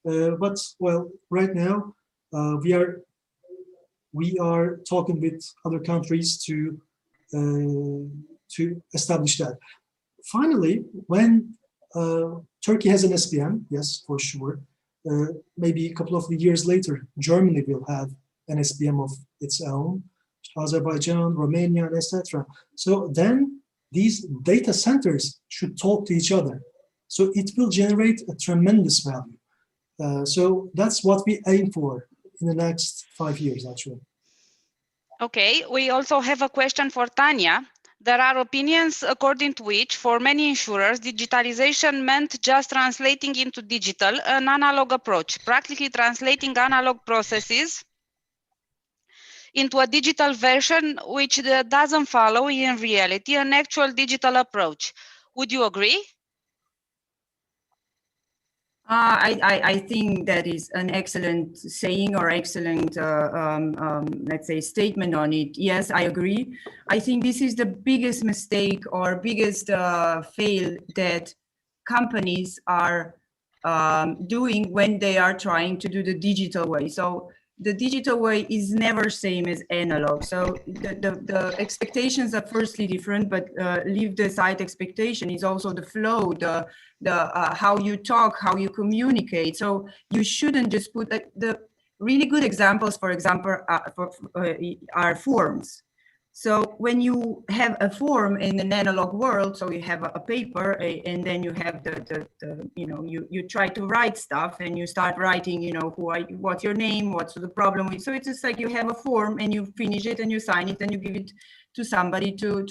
But well, right now we are talking with other countries to establish that. Finally, when Turkey has an SBM, yes, for sure. Maybe a couple of years later, Germany will have an SBM of its own, Azerbaijan, Romania, etc. So then these data centers should talk to each other. So it will generate a tremendous value. So that's what we aim for in the next 5 years, actually. Okay, we also have a question for Tanya. There are opinions according to which, for many insurers, digitalization meant just translating into digital an analog approach, practically translating analog processes into a digital version, which doesn't follow in reality an actual digital approach. Would you agree? I think that is an excellent saying or excellent, let's say, statement on it. Yes, I agree. I think this is the biggest mistake or biggest fail that companies are doing when they are trying to do the digital way. So the digital way is never same as analog. So the expectations are firstly different, but leave the side expectation is also the flow, the how you talk, how you communicate. So you shouldn't just put the really good examples, for example, are forms. So when you have a form in an analog world, so you have a paper, and then you have the you know, you try to write stuff, and you start writing, you know, what's your name, what's the problem with. So it's just like you have a form, and you finish it, and you sign it, and you give it to somebody to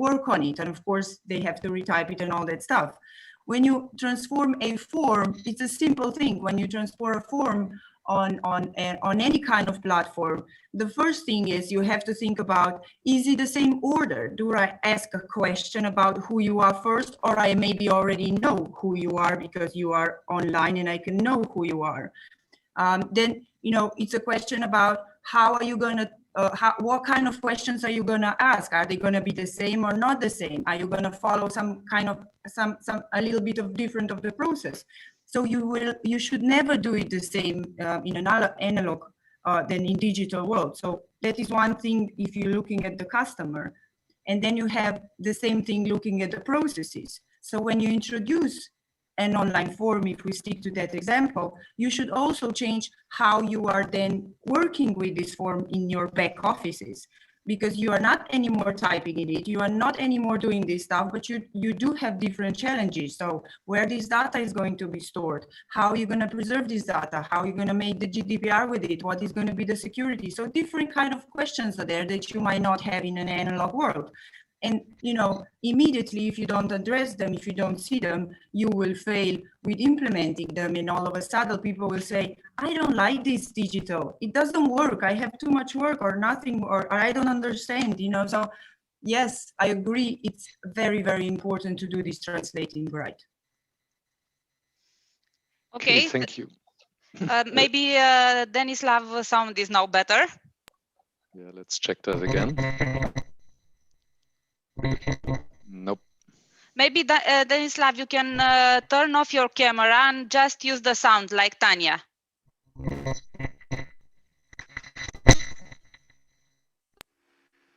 work on it, and of course they have to retype it and all that stuff. When you transform a form, it's a simple thing. When you transform a form on any kind of platform, the first thing is you have to think about, is it the same order? Do I ask a question about who you are first, or I maybe already know who you are because you are online and I can know who you are? Then, you know, it's a question about how are you going to, what kind of questions are you going to ask? Are they going to be the same or not the same? Are you going to follow some kind of, a little bit of different of the process? So you should never do it the same in an analog than in digital world. So that is one thing if you're looking at the customer. And then you have the same thing looking at the processes. So when you introduce an online form, if we stick to that example, you should also change how you are then working with this form in your back offices, because you are not anymore typing in it, you are not anymore doing this stuff, but you do have different challenges. So where this data is going to be stored, how are you going to preserve this data, how are you going to make the GDPR with it, what is going to be the security? So different kind of questions are there that you might not have in an analog world. And, you know, immediately, if you don't address them, if you don't see them, you will fail with implementing them. And all of a sudden, people will say, I don't like this digital. It doesn't work. I have too much work or nothing, or I don't understand, you know. So, yes, I agree. It's very, very important to do this translating right. Okay, thank you. Maybe Denislav sound is now better. Yeah, let's check that again. Nope. Maybe Denislav, you can turn off your camera and just use the sound like Tanya.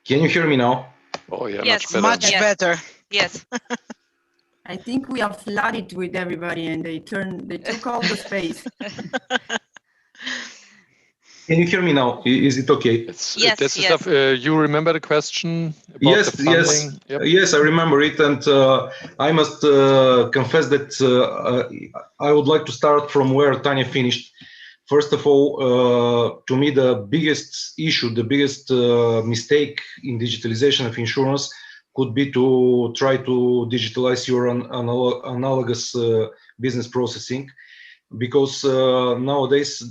Can you hear me now? Oh yeah, yes, much better. Yes. I think we are flooded with everybody, and they took all the space. Can you hear me now? Is it okay? Yes. This is stuff, you remember the question about yes, the funding? Yes, yep. Yes, I remember it, and I must confess that I would like to start from where Tanya finished. First of all, to me, the biggest issue, the biggest mistake in digitalization of insurance could be to try to digitalize your analogous business processing, because nowadays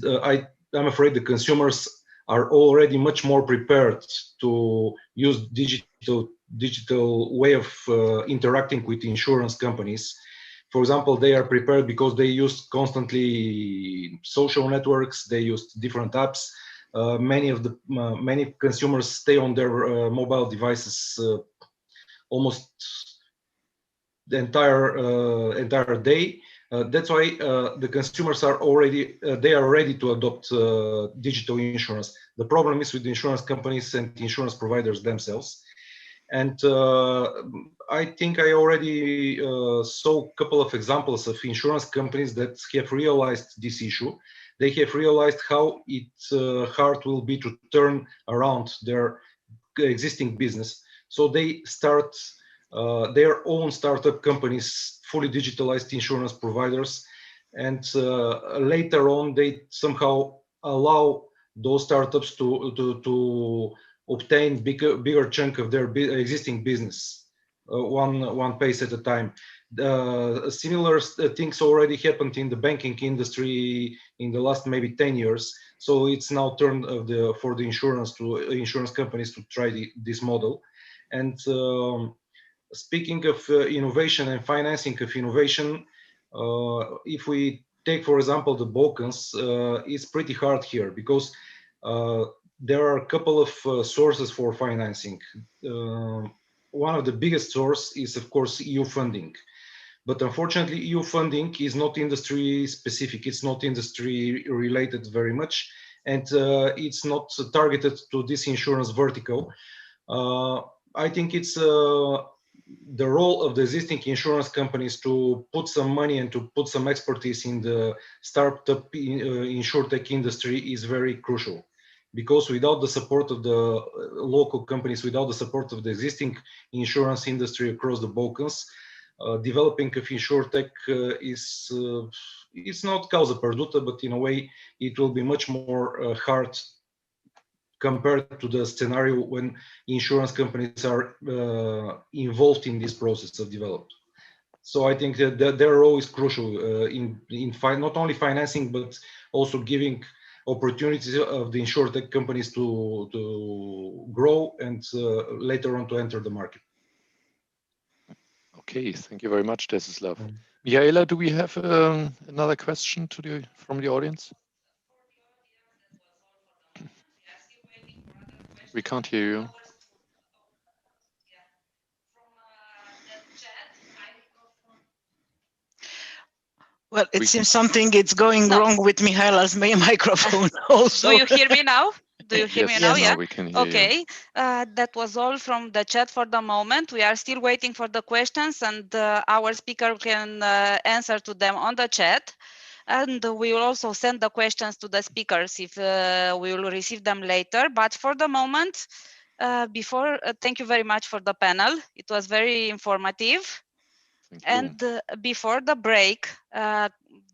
I'm afraid the consumers are already much more prepared to use digital way of interacting with insurance companies. For example, they are prepared because they use constantly social networks, they use different apps. Many consumers stay on their mobile devices almost the entire day. That's why the consumers are already ready to adopt digital insurance. The problem is with the insurance companies and insurance providers themselves. And I think I already saw a couple of examples of insurance companies that have realized this issue. They have realized how hard will be to turn around their existing business. So they start their own startup companies, fully digitalized insurance providers, and later on they somehow allow those startups to obtain bigger chunk of their existing business, one pace at a time. Similar things already happened in the banking industry in the last maybe 10 years. So it's now turned for the insurance companies to try this model. And speaking of innovation and financing of innovation, if we take, for example, the Balkans, it's pretty hard here because there are a couple of sources for financing. One of the biggest source is, of course, EU funding. But unfortunately, EU funding is not industry specific. It's not industry related very much. and it's not targeted to this insurance vertical. I think it's the role of the existing insurance companies to put some money and to put some expertise in the startup insurtech industry is very crucial, because without the support of the local companies, without the support of the existing insurance industry across the Balkans, developing of insurtech is it's not causa perduta, but in a way it will be much more hard compared to the scenario when insurance companies are involved in this process of development. So I think that their role is crucial in not only financing, but also giving opportunities of the insurtech companies to grow and later on to enter the market. Okay, thank you very much, Desislav. Mihaela, do we have another question from the audience? We can't hear you. Well, it seems something is going wrong with Mihaela's microphone also. Do you hear me now? Do you hear me now? Yes, Yeah. now we can hear you. Okay. That was all from the chat for the moment. We are still waiting for the questions, and our speaker can answer to them on the chat. And we will also send the questions to the speakers if we will receive them later. But for the moment, thank you very much for the panel. It was very informative. And before the break,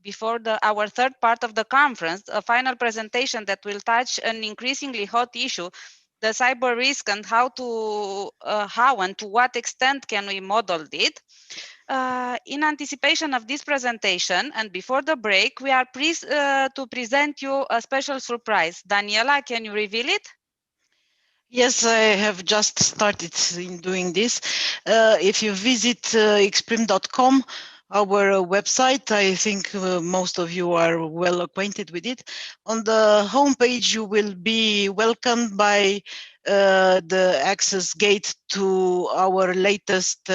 before our third part of the conference, a final presentation that will touch an increasingly hot issue, the cyber risk, and how and to what extent can we model it. In anticipation of this presentation and before the break, we are pleased to present you a special surprise. Daniela, can you reveal it? Yes, I have just started in doing this. If you visit exprim.com, our website, I think most of you are well acquainted with it. On the homepage, you will be welcomed by the access gate to our latest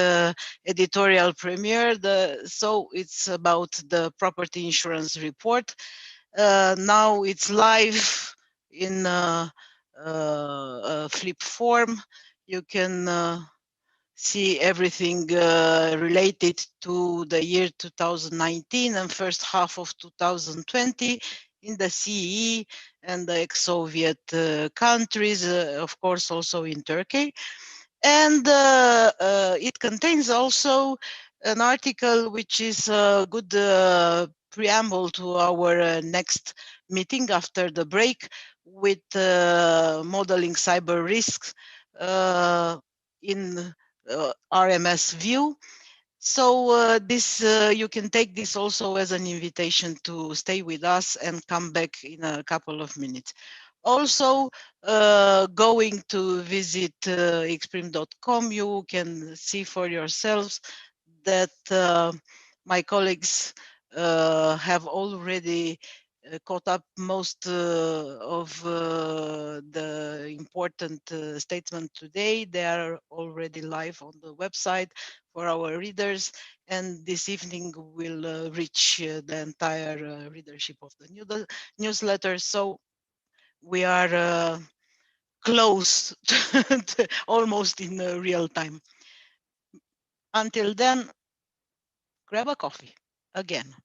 editorial premiere. So it's about the property insurance report. Now it's live in flip form. You can see everything related to the year 2019 and first half of 2020 in the CEE and the ex-Soviet countries, of course, also in Turkey. And it contains also an article which is a good preamble to our next meeting after the break with modeling cyber risks in RMS view. So this you can take this also as an invitation to stay with us and come back in a couple of minutes. Also, going to visit exprim.com, you can see for yourselves that my colleagues have already caught up most of the important statements today. They are already live on the website for our readers, and this evening will reach the entire readership of the newsletter. So we are close to almost in real time. Until then, grab a coffee again.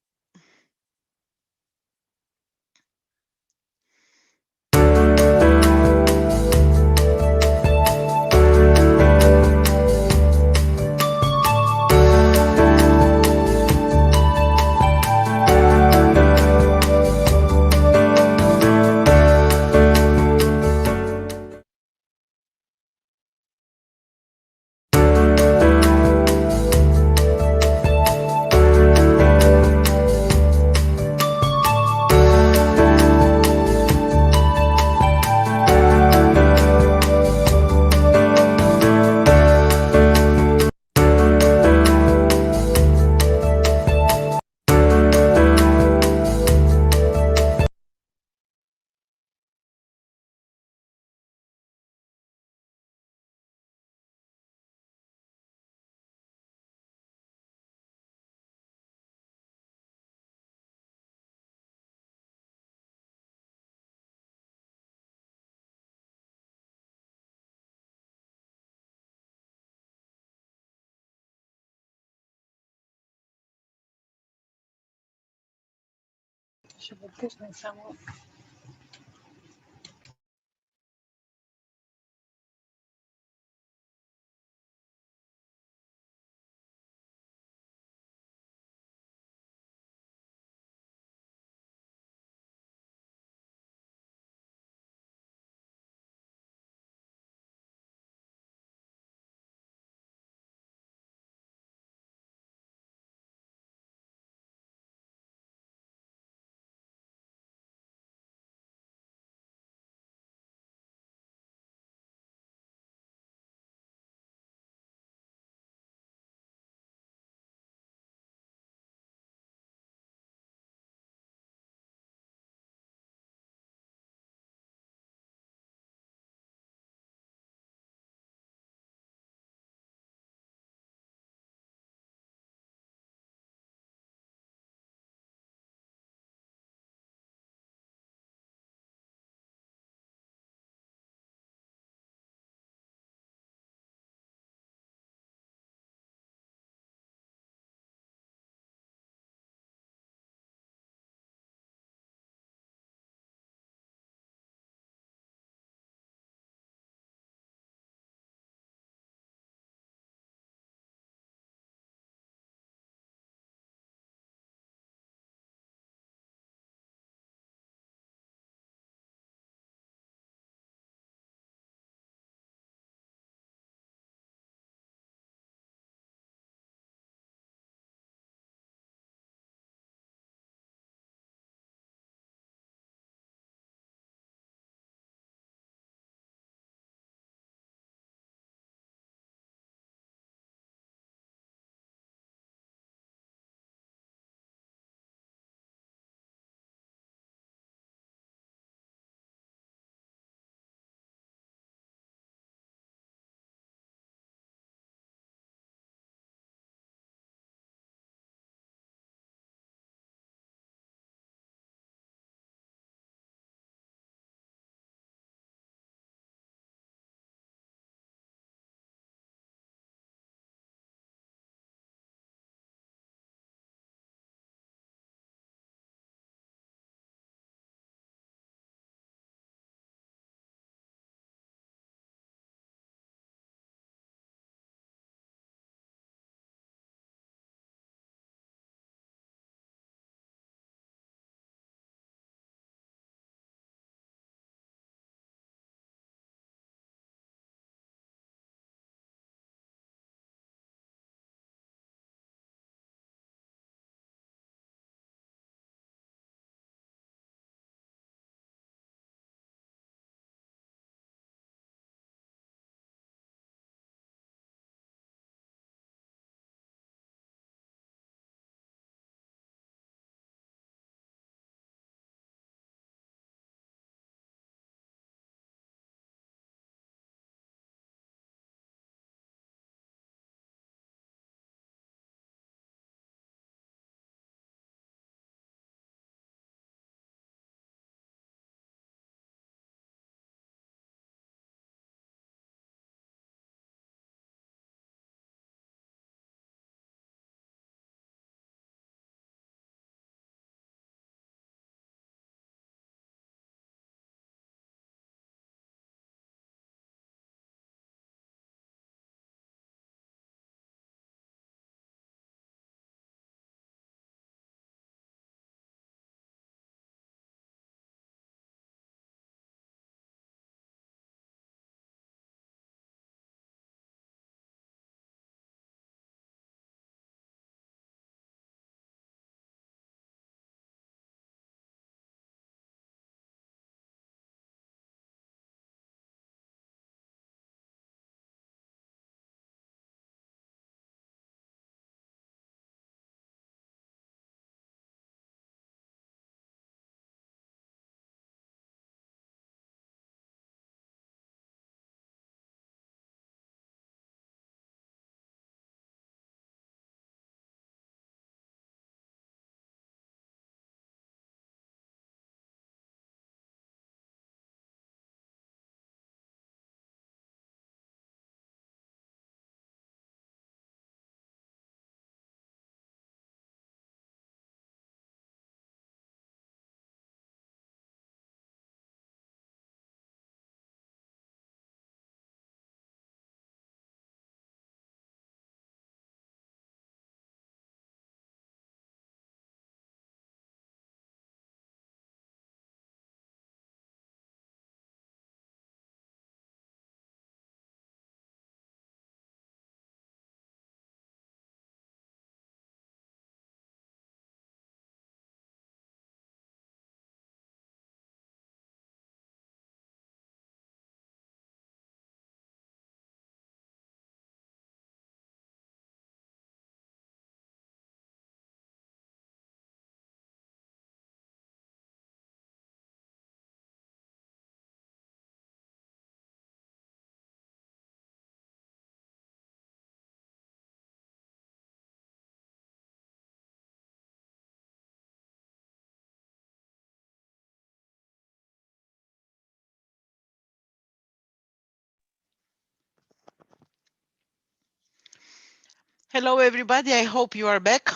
Hello, everybody. I hope you are back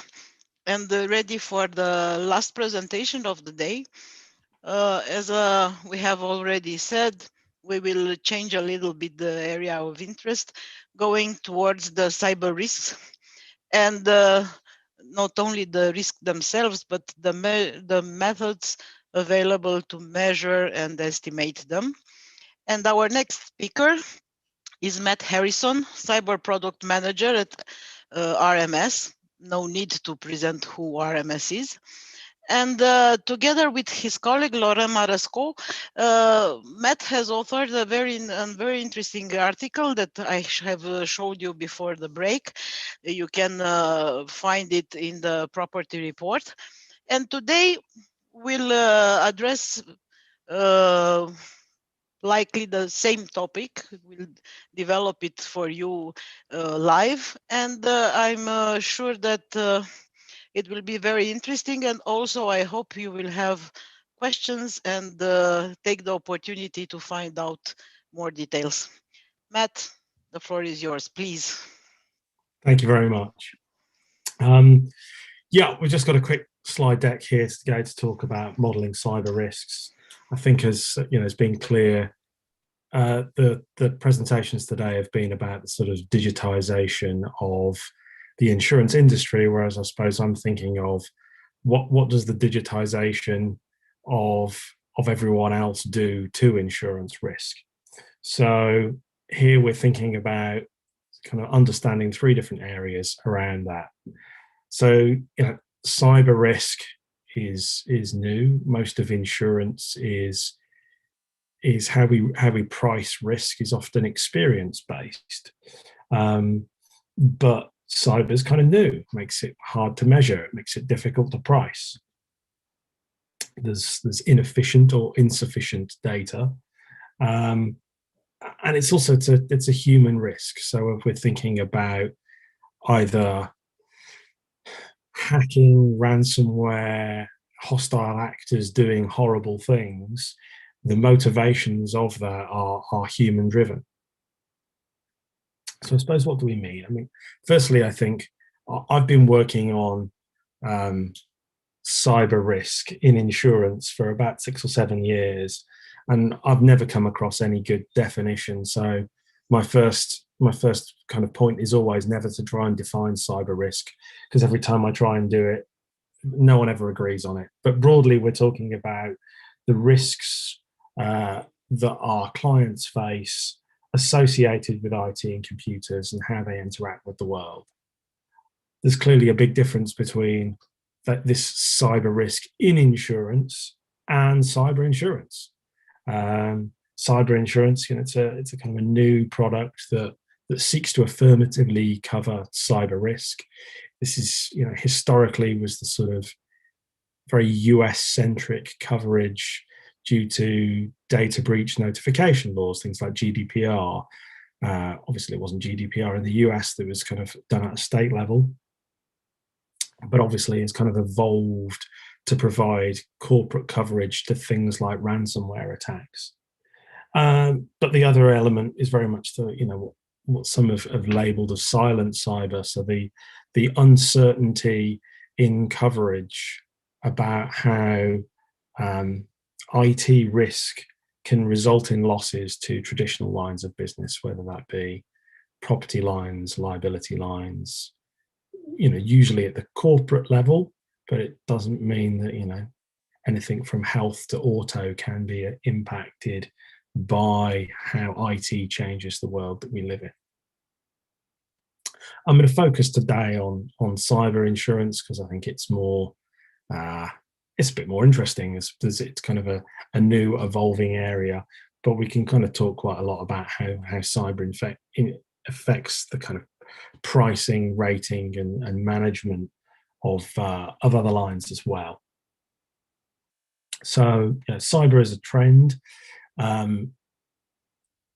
and ready for the last presentation of the day. As we have already said, we will change a little bit the area of interest, going towards the cyber risks, and not only the risk themselves, but the methods available to measure and estimate them. And our next speaker is Matt Harrison, Cyber Product Manager at RMS. No need to present who RMS is. And together with his colleague Laurent Marasco, Matt has authored a very interesting article that I have showed you before the break. You can find it in the property report. And today we'll address likely the same topic. We'll develop it for you live, and I'm sure that it will be very interesting. And also, I hope you will have questions and take the opportunity to find out more details. Matt, the floor is yours, please. Thank you very much. Yeah, we've just got a quick slide deck here today to talk about modeling cyber risks. I think, as you know, it's been clear, the presentations today have been about the sort of digitization of the insurance industry, whereas I suppose I'm thinking of what does the digitization of everyone else do to insurance risk. So here we're thinking about kind of understanding three different areas around that. So, you know, cyber risk is new. Most of insurance is how we price risk is often experience based, but cyber is kind of new. Makes it hard to measure. It makes it difficult to price. There's inefficient or insufficient data, and it's also it's a human risk. So if we're thinking about either hacking, ransomware, hostile actors doing horrible things, the motivations of that are human driven. So I suppose, what do we mean? I mean, firstly, I think I've been working on cyber risk in insurance for about 6 or 7 years, and I've never come across any good definition. So my first kind of point is always never to try and define cyber risk, because every time I try and do it, no one ever agrees on it. But broadly, we're talking about the risks that our clients face associated with IT and computers and how they interact with the world. There's clearly a big difference between this cyber risk in insurance and cyber insurance. Cyber insurance, you know, it's a kind of a new product that seeks to affirmatively cover cyber risk. This is, you know, historically was the sort of very US-centric coverage due to data breach notification laws, things like GDPR. Obviously, it wasn't GDPR in the US, that was kind of done at a state level, but obviously it's kind of evolved to provide corporate coverage to things like ransomware attacks. But the other element is very much the, you know, what some have labeled as silent cyber. So the uncertainty in coverage about how IT risk can result in losses to traditional lines of business, whether that be property lines, liability lines, you know, usually at the corporate level, but it doesn't mean that, you know, anything from health to auto can be impacted by how IT changes the world that we live in. I'm going to focus today on cyber insurance because I think it's more, it's a bit more interesting. It's kind of a new evolving area, but we can kind of talk quite a lot about how cyber affects the kind of pricing, rating, and management of other lines as well. So, you know, cyber is a trend.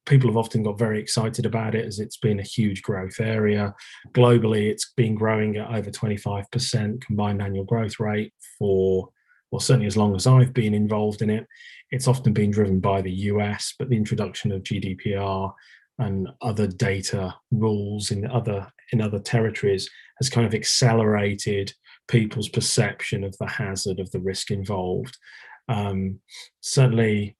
People have often got very excited about it as it's been a huge growth area. Globally, it's been growing at over 25% combined annual growth rate for, well, certainly as long as I've been involved in it. It's often been driven by the US, but the introduction of GDPR and other data rules in other in other territories has kind of accelerated people's perception of the hazard, of the risk involved. Certainly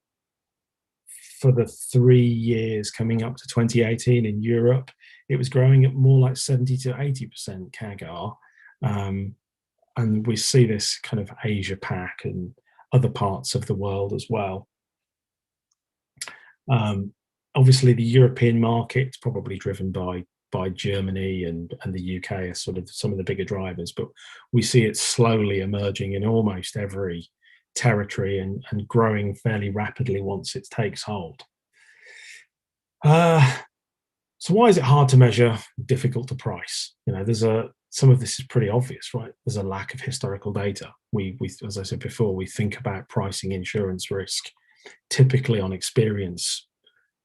for the 3 years coming up to 2018 in Europe, it was growing at more like 70 to 80% CAGR. And we see this kind of Asia Pac and other parts of the world as well. Obviously, the European market's probably driven by Germany and the UK as sort of some of the bigger drivers, but we see it slowly emerging in almost every territory and growing fairly rapidly once it takes hold. So why is it hard to measure, difficult to price? You know, some of this is pretty obvious, right? There's a lack of historical data. We as I said before, we think about pricing insurance risk typically on experience.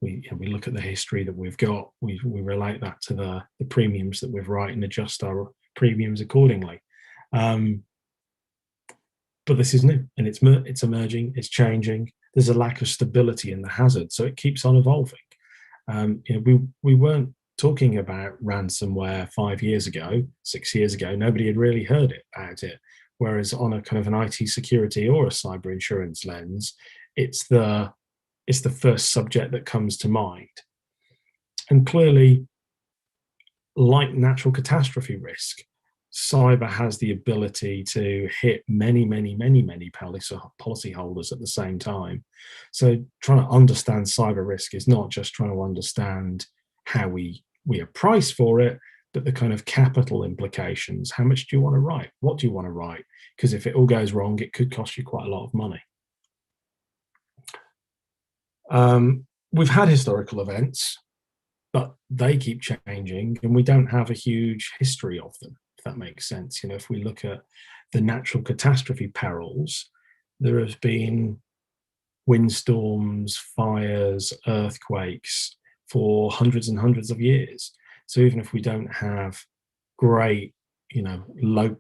We look at the history that we've got, we relate that to the premiums that we've write and adjust our premiums accordingly. But this is new, and it's emerging, it's changing. There's a lack of stability in the hazard, so it keeps on evolving. You know, we weren't talking about ransomware 5 years ago, 6 years ago. Nobody had really heard about it. Whereas on a kind of an IT security or a cyber insurance lens, it's the first subject that comes to mind. And clearly, like natural catastrophe risk, cyber has the ability to hit many policyholders at the same time. So trying to understand cyber risk is not just trying to understand how we are priced for it, but the kind of capital implications. How much do you want to write? What do you want to write? Because if it all goes wrong, it could cost you quite a lot of money. We've had historical events, but they keep changing, and we don't have a huge history of them, if that makes sense. You know, if we look at the natural catastrophe perils, there have been windstorms, fires, earthquakes for hundreds and hundreds of years. So even if we don't have great, you know,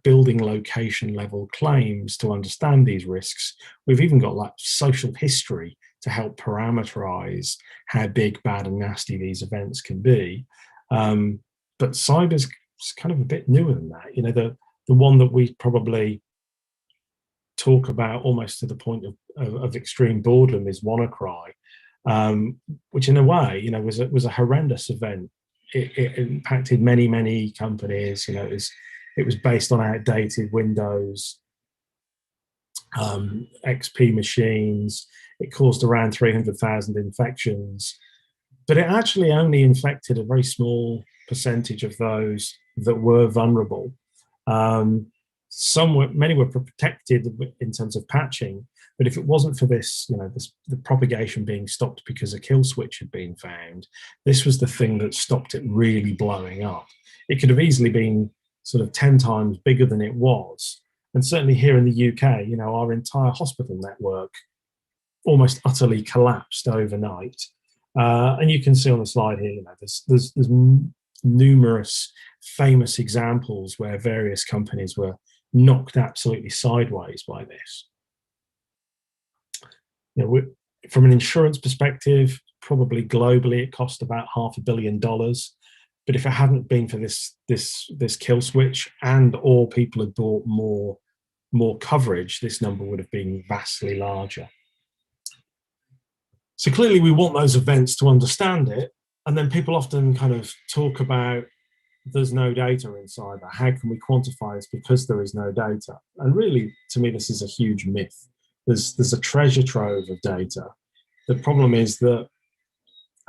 building location level claims to understand these risks, we've even got like social history to help parameterize how big, bad, and nasty these events can be. But cyber's kind of a bit newer than that. You know, the one that we probably talk about almost to the point of extreme boredom is WannaCry, which in a way, you know, was a horrendous event. It impacted many companies. You know, it was based on outdated Windows XP machines. It caused around 300,000 infections, but it actually only infected a very small percentage of those that were vulnerable. Many were protected in terms of patching, but if it wasn't for this, you know, the propagation being stopped because a kill switch had been found, this was the thing that stopped it really blowing up. It could have easily been sort of 10 times bigger than it was. And certainly here in the UK, you know, our entire hospital network almost utterly collapsed overnight. And you can see on the slide here, you know, there's numerous famous examples where various companies were knocked absolutely sideways by this. You know, from an insurance perspective, probably globally, it cost about $500 million. But if it hadn't been for this kill switch and or people had bought more coverage, this number would have been vastly larger. So clearly we want those events to understand it. And then people often kind of talk about there's no data in cyber. How can we quantify this because there is no data? And really, to me, this is a huge myth. There's a treasure trove of data. The problem is that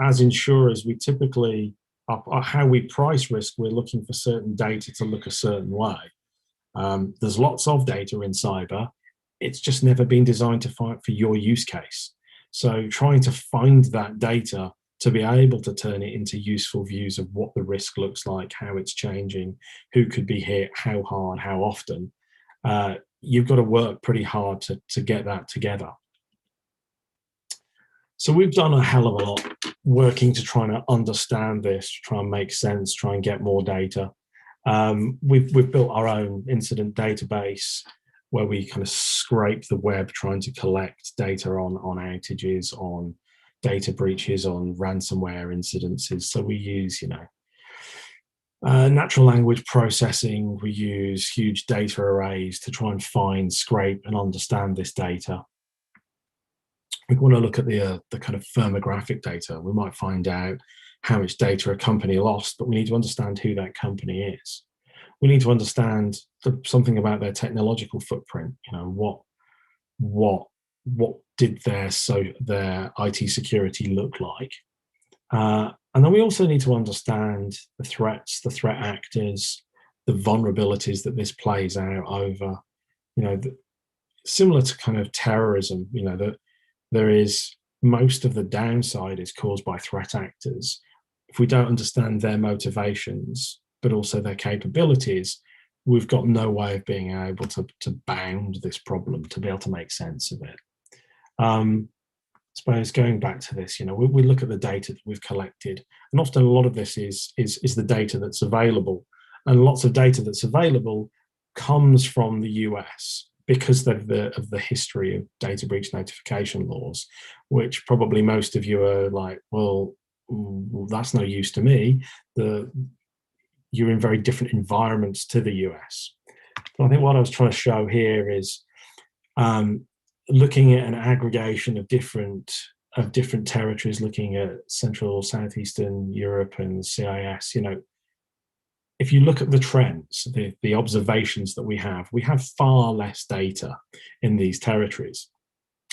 as insurers, we typically, how we price risk, we're looking for certain data to look a certain way. There's lots of data in cyber. It's just never been designed to fight for your use case. So trying to find that data to be able to turn it into useful views of what the risk looks like, how it's changing, who could be hit, how hard, how often, you've got to work pretty hard to get that together. So we've done a hell of a lot working to try and understand this, try and make sense, try and get more data. We've built our own incident database where we kind of scrape the web trying to collect data on outages, on data breaches, on ransomware incidences. So we use, you know, Natural language processing, we use huge data arrays to try and find, scrape, and understand this data. We want to look at the kind of firmographic data. We might find out how much data a company lost, but we need to understand who that company is. We need to understand something about their technological footprint. You know, what did their IT security look like? And then we also need to understand the threats, the threat actors, the vulnerabilities that this plays out over, you know, similar to kind of terrorism, you know, that there is most of the downside is caused by threat actors. If we don't understand their motivations, but also their capabilities, we've got no way of being able to bound this problem, to be able to make sense of it. I suppose going back to this, you know, we look at the data that we've collected, and often a lot of this is the data that's available, and lots of data that's available comes from the US because of the history of data breach notification laws, which probably most of you are like, well, that's no use to me. You're in very different environments to the US. But I think what I was trying to show here is looking at an aggregation of different territories, looking at Central, Southeastern Europe and CIS, you know, if you look at the trends, the observations that we have far less data in these territories.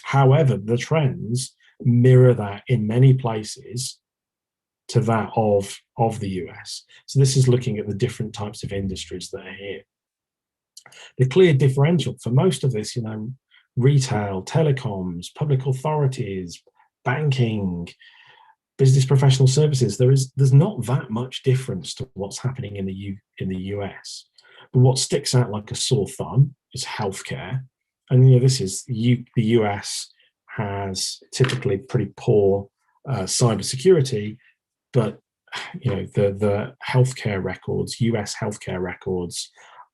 However, the trends mirror that in many places to that of the US. So this is looking at the different types of industries that are here. The clear differential for most of this, you know, retail, telecoms, public authorities, banking, business professional services, there's not that much difference to what's happening in the US. But what sticks out like a sore thumb is healthcare. And you know, this is the US has typically pretty poor cybersecurity, but you know, the healthcare records, US healthcare records,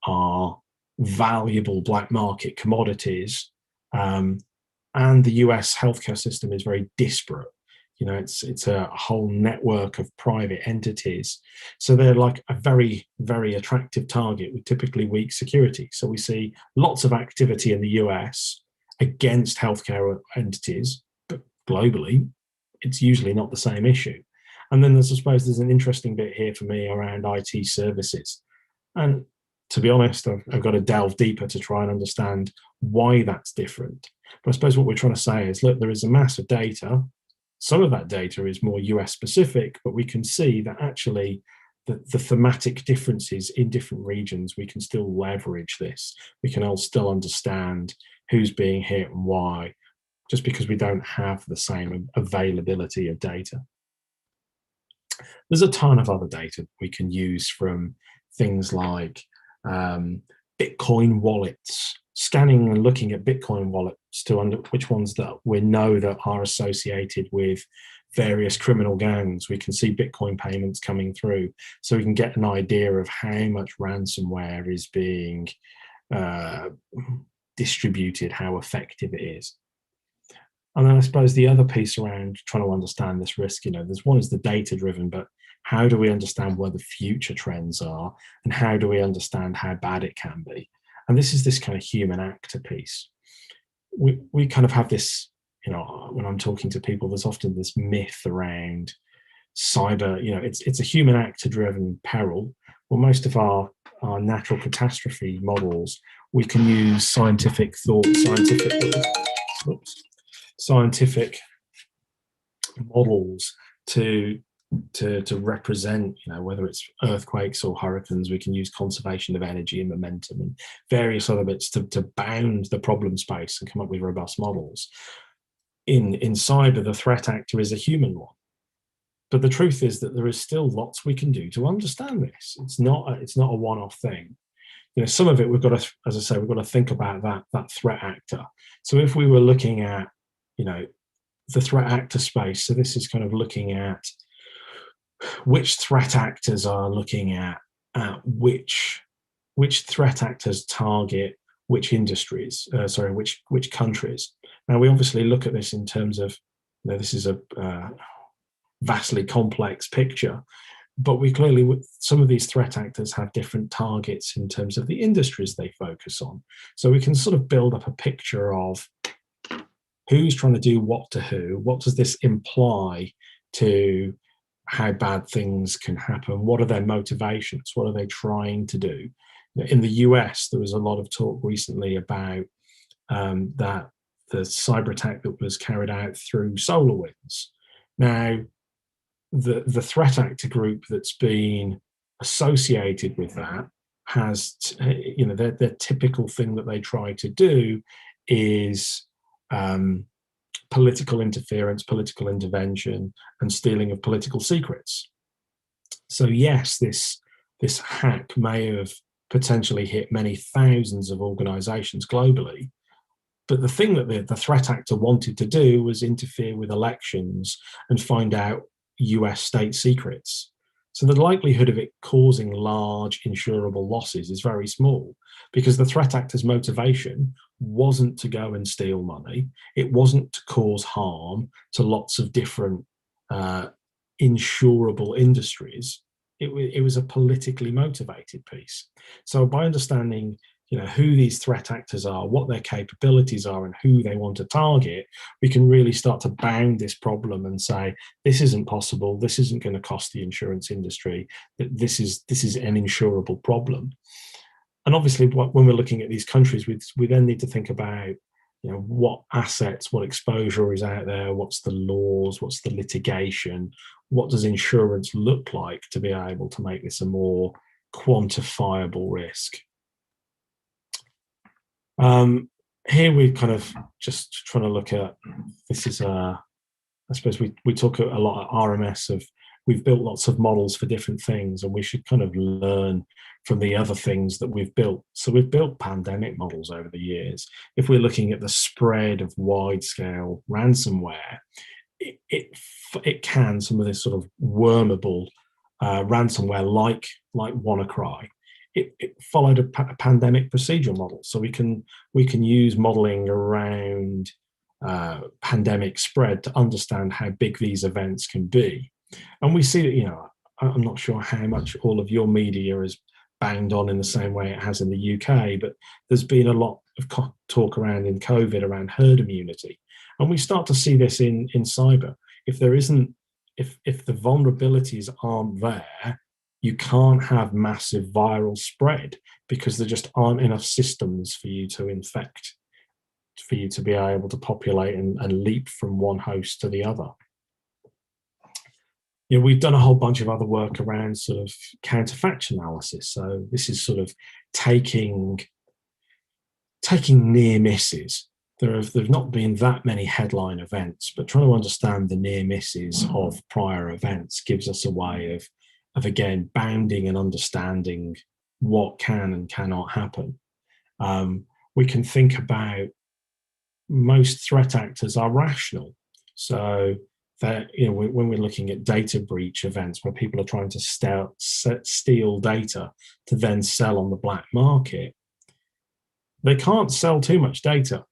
are valuable black market commodities, and the US healthcare system is very disparate. You know, it's a whole network of private entities, so they're like a very, very attractive target with typically weak security. So we see lots of activity in the US against healthcare entities, but globally, it's usually not the same issue. And then I suppose there's an interesting bit here for me around IT services. And to be honest, I've got to delve deeper to try and understand why that's different. But I suppose what we're trying to say is, look, there is a mass of data. Some of that data is more US specific, but we can see that actually the thematic differences in different regions, we can still leverage this. We can all still understand who's being hit and why, just because we don't have the same availability of data. There's a ton of other data we can use, from things like Bitcoin wallets, scanning and looking at Bitcoin wallets to which ones that we know that are associated with various criminal gangs. We can see Bitcoin payments coming through, so we can get an idea of how much ransomware is being distributed, how effective it is. And then I suppose the other piece around trying to understand this risk, you know, there's one is the data driven, but how do we understand where the future trends are, and how do we understand how bad it can be? And this is this kind of human actor piece. We kind of have this, you know, when I'm talking to people, there's often this myth around cyber, you know, it's a human actor driven peril. Well, most of our natural catastrophe models, we can use scientific thought, scientific models to represent, you know, whether it's earthquakes or hurricanes. We can use conservation of energy and momentum and various other bits to bound the problem space and come up with robust models. In cyber, the threat actor is a human one, but the truth is that there is still lots we can do to understand this. It's not a one-off thing. You know, some of it we've got to, as I say, we've got to think about that threat actor. So if we were looking at, you know, the threat actor space, so this is kind of looking at which threat actors are looking at which threat actors target which industries, which countries. Now we obviously look at this in terms of, you know, this is a vastly complex picture, but we clearly, some of these threat actors have different targets in terms of the industries they focus on. So we can sort of build up a picture of who's trying to do what to who, what does this imply to how bad things can happen, what are their motivations, what are they trying to do. In the US, there was a lot of talk recently about that the cyber attack that was carried out through SolarWinds. Now, the threat actor group that's been associated with that has, their typical thing that they try to do is political interference, political intervention, and stealing of political secrets. So yes, this hack may have potentially hit many thousands of organizations globally, but the thing that the threat actor wanted to do was interfere with elections and find out US state secrets. So the likelihood of it causing large insurable losses is very small, because the threat actor's motivation wasn't to go and steal money. It wasn't to cause harm to lots of different insurable industries. It was a politically motivated piece. So by understanding who these threat actors are, what their capabilities are, and who they want to target, we can really start to bound this problem and say, this isn't possible, this isn't going to cost the insurance industry, this is an insurable problem. And obviously, when we're looking at these countries, we then need to think about what assets, what exposure is out there, what's the laws, what's the litigation, what does insurance look like to be able to make this a more quantifiable risk. Here we're kind of just trying to look at, this is I suppose we talk a lot at RMS of, we've built lots of models for different things, and we should kind of learn from the other things that we've built. So we've built pandemic models over the years. If we're looking at the spread of wide-scale ransomware, it can, some of this sort of wormable ransomware like WannaCry, it followed a pandemic procedural model. So we can use modeling around pandemic spread to understand how big these events can be. And we see that, I'm not sure how much all of your media is banged on in the same way it has in the UK, but there's been a lot of talk around in COVID around herd immunity. And we start to see this in cyber. If there isn't, if the vulnerabilities aren't there, you can't have massive viral spread, because there just aren't enough systems for you to infect, for you to be able to populate and leap from one host to the other. We've done a whole bunch of other work around sort of counterfactual analysis. So this is sort of taking near misses. There've not been that many headline events, but trying to understand the near misses of prior events gives us a way of again bounding and understanding what can and cannot happen. We can think about, most threat actors are rational. So that, when we're looking at data breach events where people are trying to steal data to then sell on the black market, they can't sell too much data,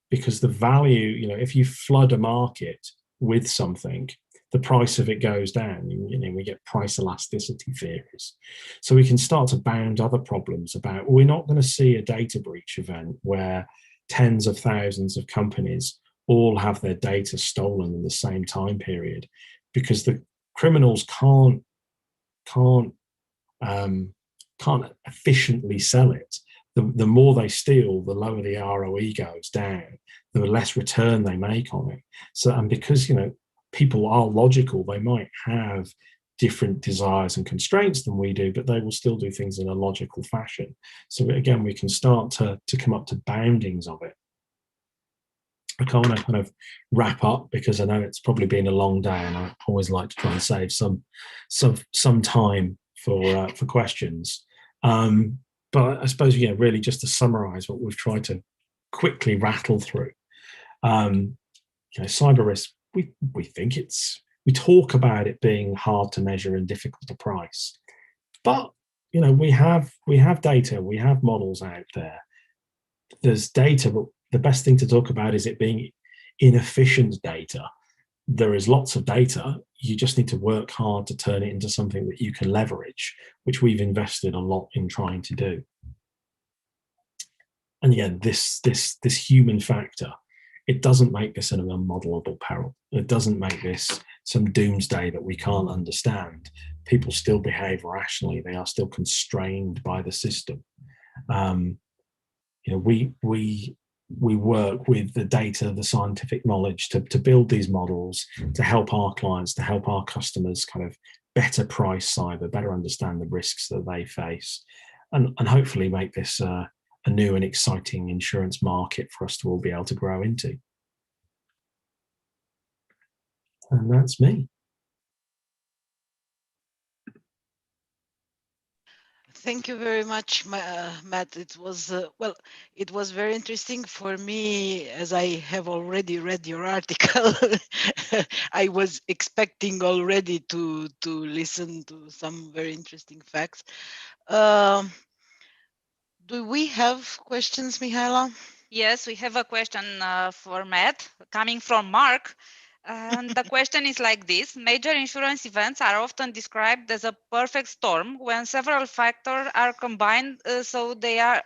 because the value, if you flood a market with something, the price of it goes down. We get price elasticity theories. So we can start to bound other problems about, we're not going to see a data breach event where tens of thousands of companies all have their data stolen in the same time period, because the criminals can't efficiently sell it. The more they steal, the lower the ROE goes down, the less return they make on it. So, and because people are logical, they might have different desires and constraints than we do, but they will still do things in a logical fashion. So again, we can start to come up to boundings of it. I can't want to kind of wrap up, because I know it's probably been a long day, and I always like to try and save some time for questions. But I suppose, really just to summarize what we've tried to quickly rattle through. Cyber risk, we think we talk about it being hard to measure and difficult to price, but we have data, we have models out there. There's data, but the best thing to talk about is it being inefficient data. There is lots of data. you just need to work hard to turn it into something that you can leverage, which we've invested a lot in trying to do. And again, this human factor, it doesn't make this an unmodelable peril. It doesn't make this some doomsday that we can't understand. People still behave rationally. They are still constrained by the system. We work with the data, the scientific knowledge to build these models, to help our clients, to help our customers kind of better price cyber, better understand the risks that they face, and hopefully make this a new and exciting insurance market for us to all be able to grow into. And that's me. Thank you very much, Matt. It was it was very interesting for me, as I have already read your article. I was expecting already to listen to some very interesting facts. Do we have questions, Mihaela? Yes, we have a question for Matt coming from Mark. And the question is like this: major insurance events are often described as a perfect storm when several factors are combined so that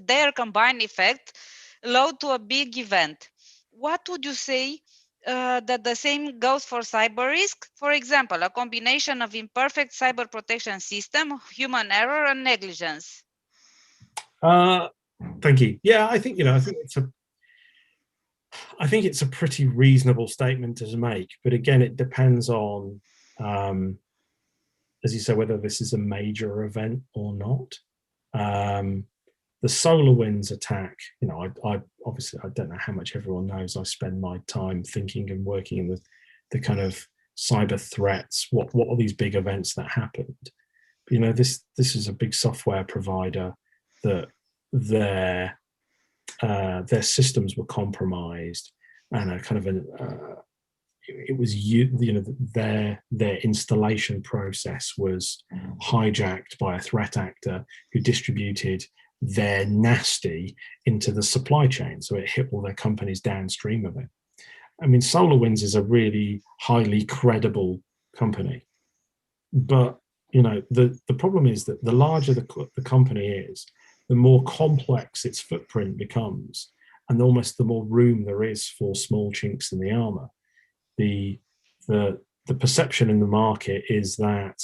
their combined effect lead to a big event. What would you say that the same goes for cyber risk? For example, a combination of imperfect cyber protection system, human error, and negligence. Thank you. Yeah, I think it's a pretty reasonable statement to make, but again, it depends on, as you say, whether this is a major event or not. The SolarWinds attack, I obviously, I don't know how much everyone knows. I spend my time thinking and working in the kind of cyber threats. What are these big events that happened? This is a big software provider that their systems were compromised, and their installation process was hijacked by a threat actor who distributed their nasty into the supply chain, so it hit all their companies downstream of it. I mean, SolarWinds is a really highly credible company, but the problem is that the larger the company is, the more complex its footprint becomes, and almost the more room there is for small chinks in the armor. The perception in the market is that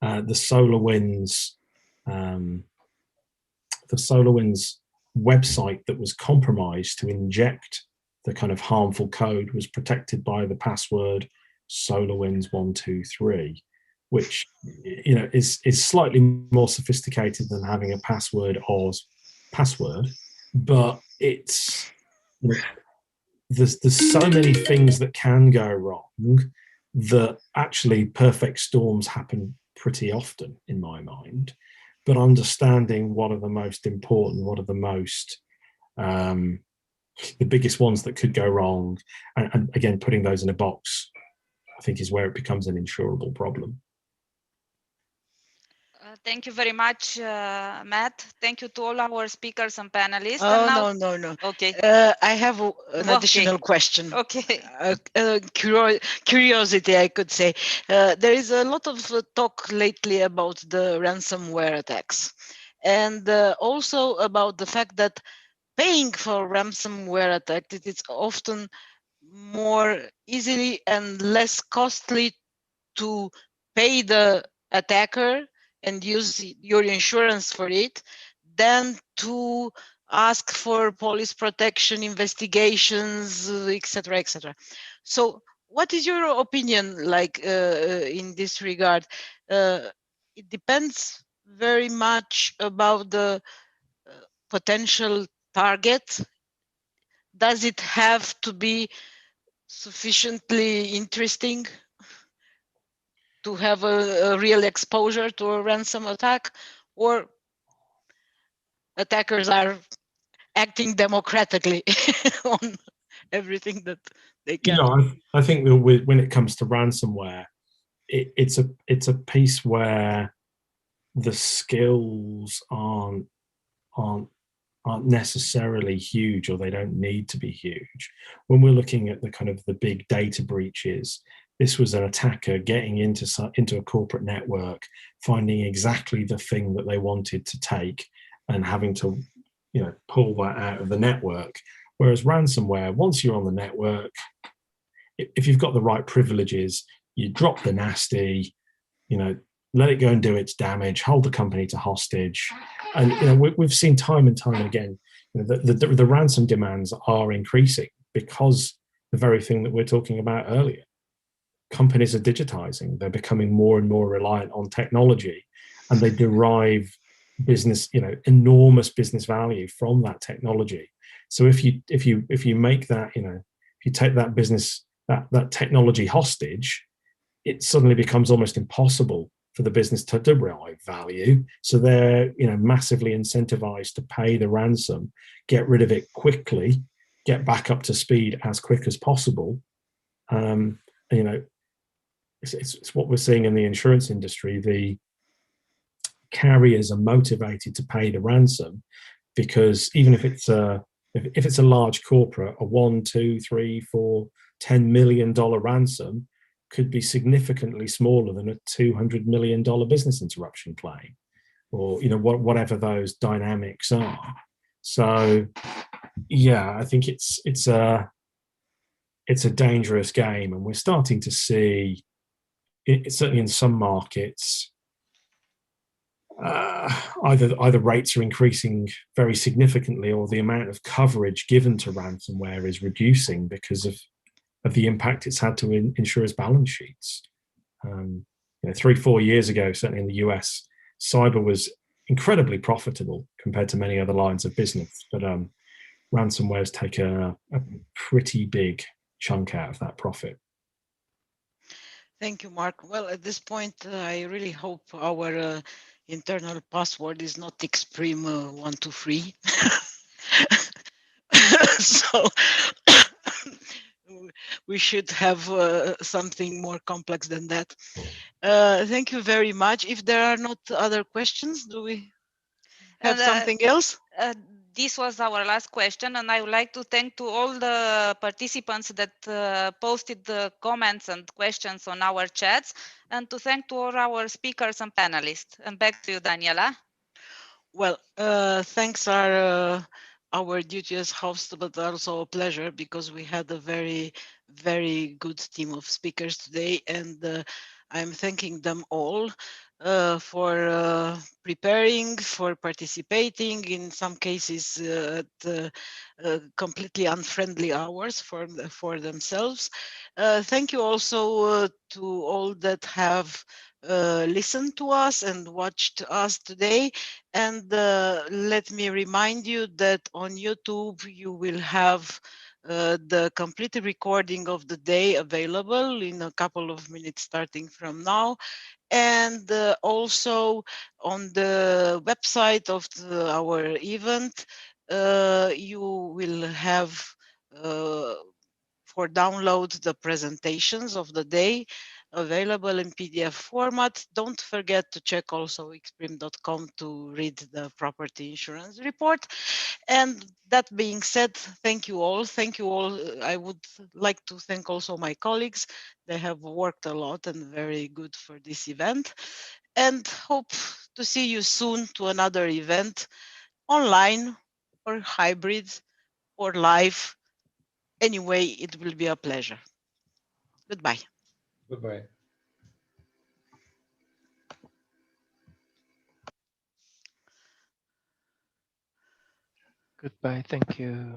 the SolarWinds website that was compromised to inject the kind of harmful code was protected by the password SolarWinds123. Which is slightly more sophisticated than having a password or password, but there's so many things that can go wrong that actually perfect storms happen pretty often in my mind. But understanding what are the most important, what are the most the biggest ones that could go wrong, and again putting those in a box, I think is where it becomes an insurable problem. Thank you very much, Matt. Thank you to all our speakers and panelists. Oh, no. Okay. I have an additional question. Okay. Curiosity, I could say. There is a lot of talk lately about the ransomware attacks, and also about the fact that paying for ransomware attack, it's often more easily and less costly to pay the attacker and use your insurance for it than to ask for police protection, investigations, etc., etc. So what is your opinion like in this regard? It depends very much about the potential target. Does it have to be sufficiently interesting to have a real exposure to a ransom attack, or attackers are acting democratically on everything that they can? I think that when it comes to ransomware, it's a piece where the skills aren't aren't necessarily huge, or they don't need to be huge. When we're looking at the kind of the big data breaches, this was an attacker getting into a corporate network, finding exactly the thing that they wanted to take and having to, you know, pull that out of the network. Whereas ransomware, once you're on the network, if you've got the right privileges, you drop the nasty, you know, let it go and do its damage, hold the company to hostage. And, you know, we've seen time and time again, you know, the ransom demands are increasing because the very thing that we're talking about earlier. Companies are digitizing, they're becoming more and more reliant on technology, and they derive business, you know, enormous business value from that technology. So if you make that, you know, if you take that business, that technology hostage, it suddenly becomes almost impossible for the business to derive value. So they're, you know, massively incentivized to pay the ransom, get rid of it quickly, get back up to speed as quick as possible. You know, it's what we're seeing in the insurance industry. The carriers are motivated to pay the ransom because even if it's a large corporate, a $1, $2, $3, $4, $10 million ransom could be significantly smaller than a $200 million business interruption claim, or, you know, whatever those dynamics are. So yeah, I think it's a dangerous game, and we're starting to see it, certainly in some markets, either rates are increasing very significantly, or the amount of coverage given to ransomware is reducing because of the impact it's had to insurers' balance sheets. You know, 3-4 years ago, certainly in the US, cyber was incredibly profitable compared to many other lines of business, but ransomwares take a pretty big chunk out of that profit. Thank you, Mark. Well, at this point, I really hope our internal password is not expreme123. So we should have something more complex than that. Thank you very much. If there are not other questions, do we have something else? This was our last question, and I would like to thank to all the participants that posted the comments and questions on our chats, and to thank to all our speakers and panelists. And back to you, Daniela. Well, thanks are our duty as host, but also a pleasure because we had a very, very good team of speakers today, and I'm thanking them all for preparing, for participating, in some cases at completely unfriendly hours for themselves. Thank you also to all that have listened to us and watched us today. And let me remind you that on YouTube you will have the complete recording of the day available in a couple of minutes starting from now. And also on the website of our event, you will have for download the presentations of the day available in PDF format. Don't forget to check also expreme.com to read the property insurance report. And that being said, thank you all. Thank you all. I would like to thank also my colleagues. They have worked a lot and very good for this event. And hope to see you soon to another event, online or hybrid or live. Anyway, it will be a pleasure. Goodbye. Goodbye. Goodbye. Thank you.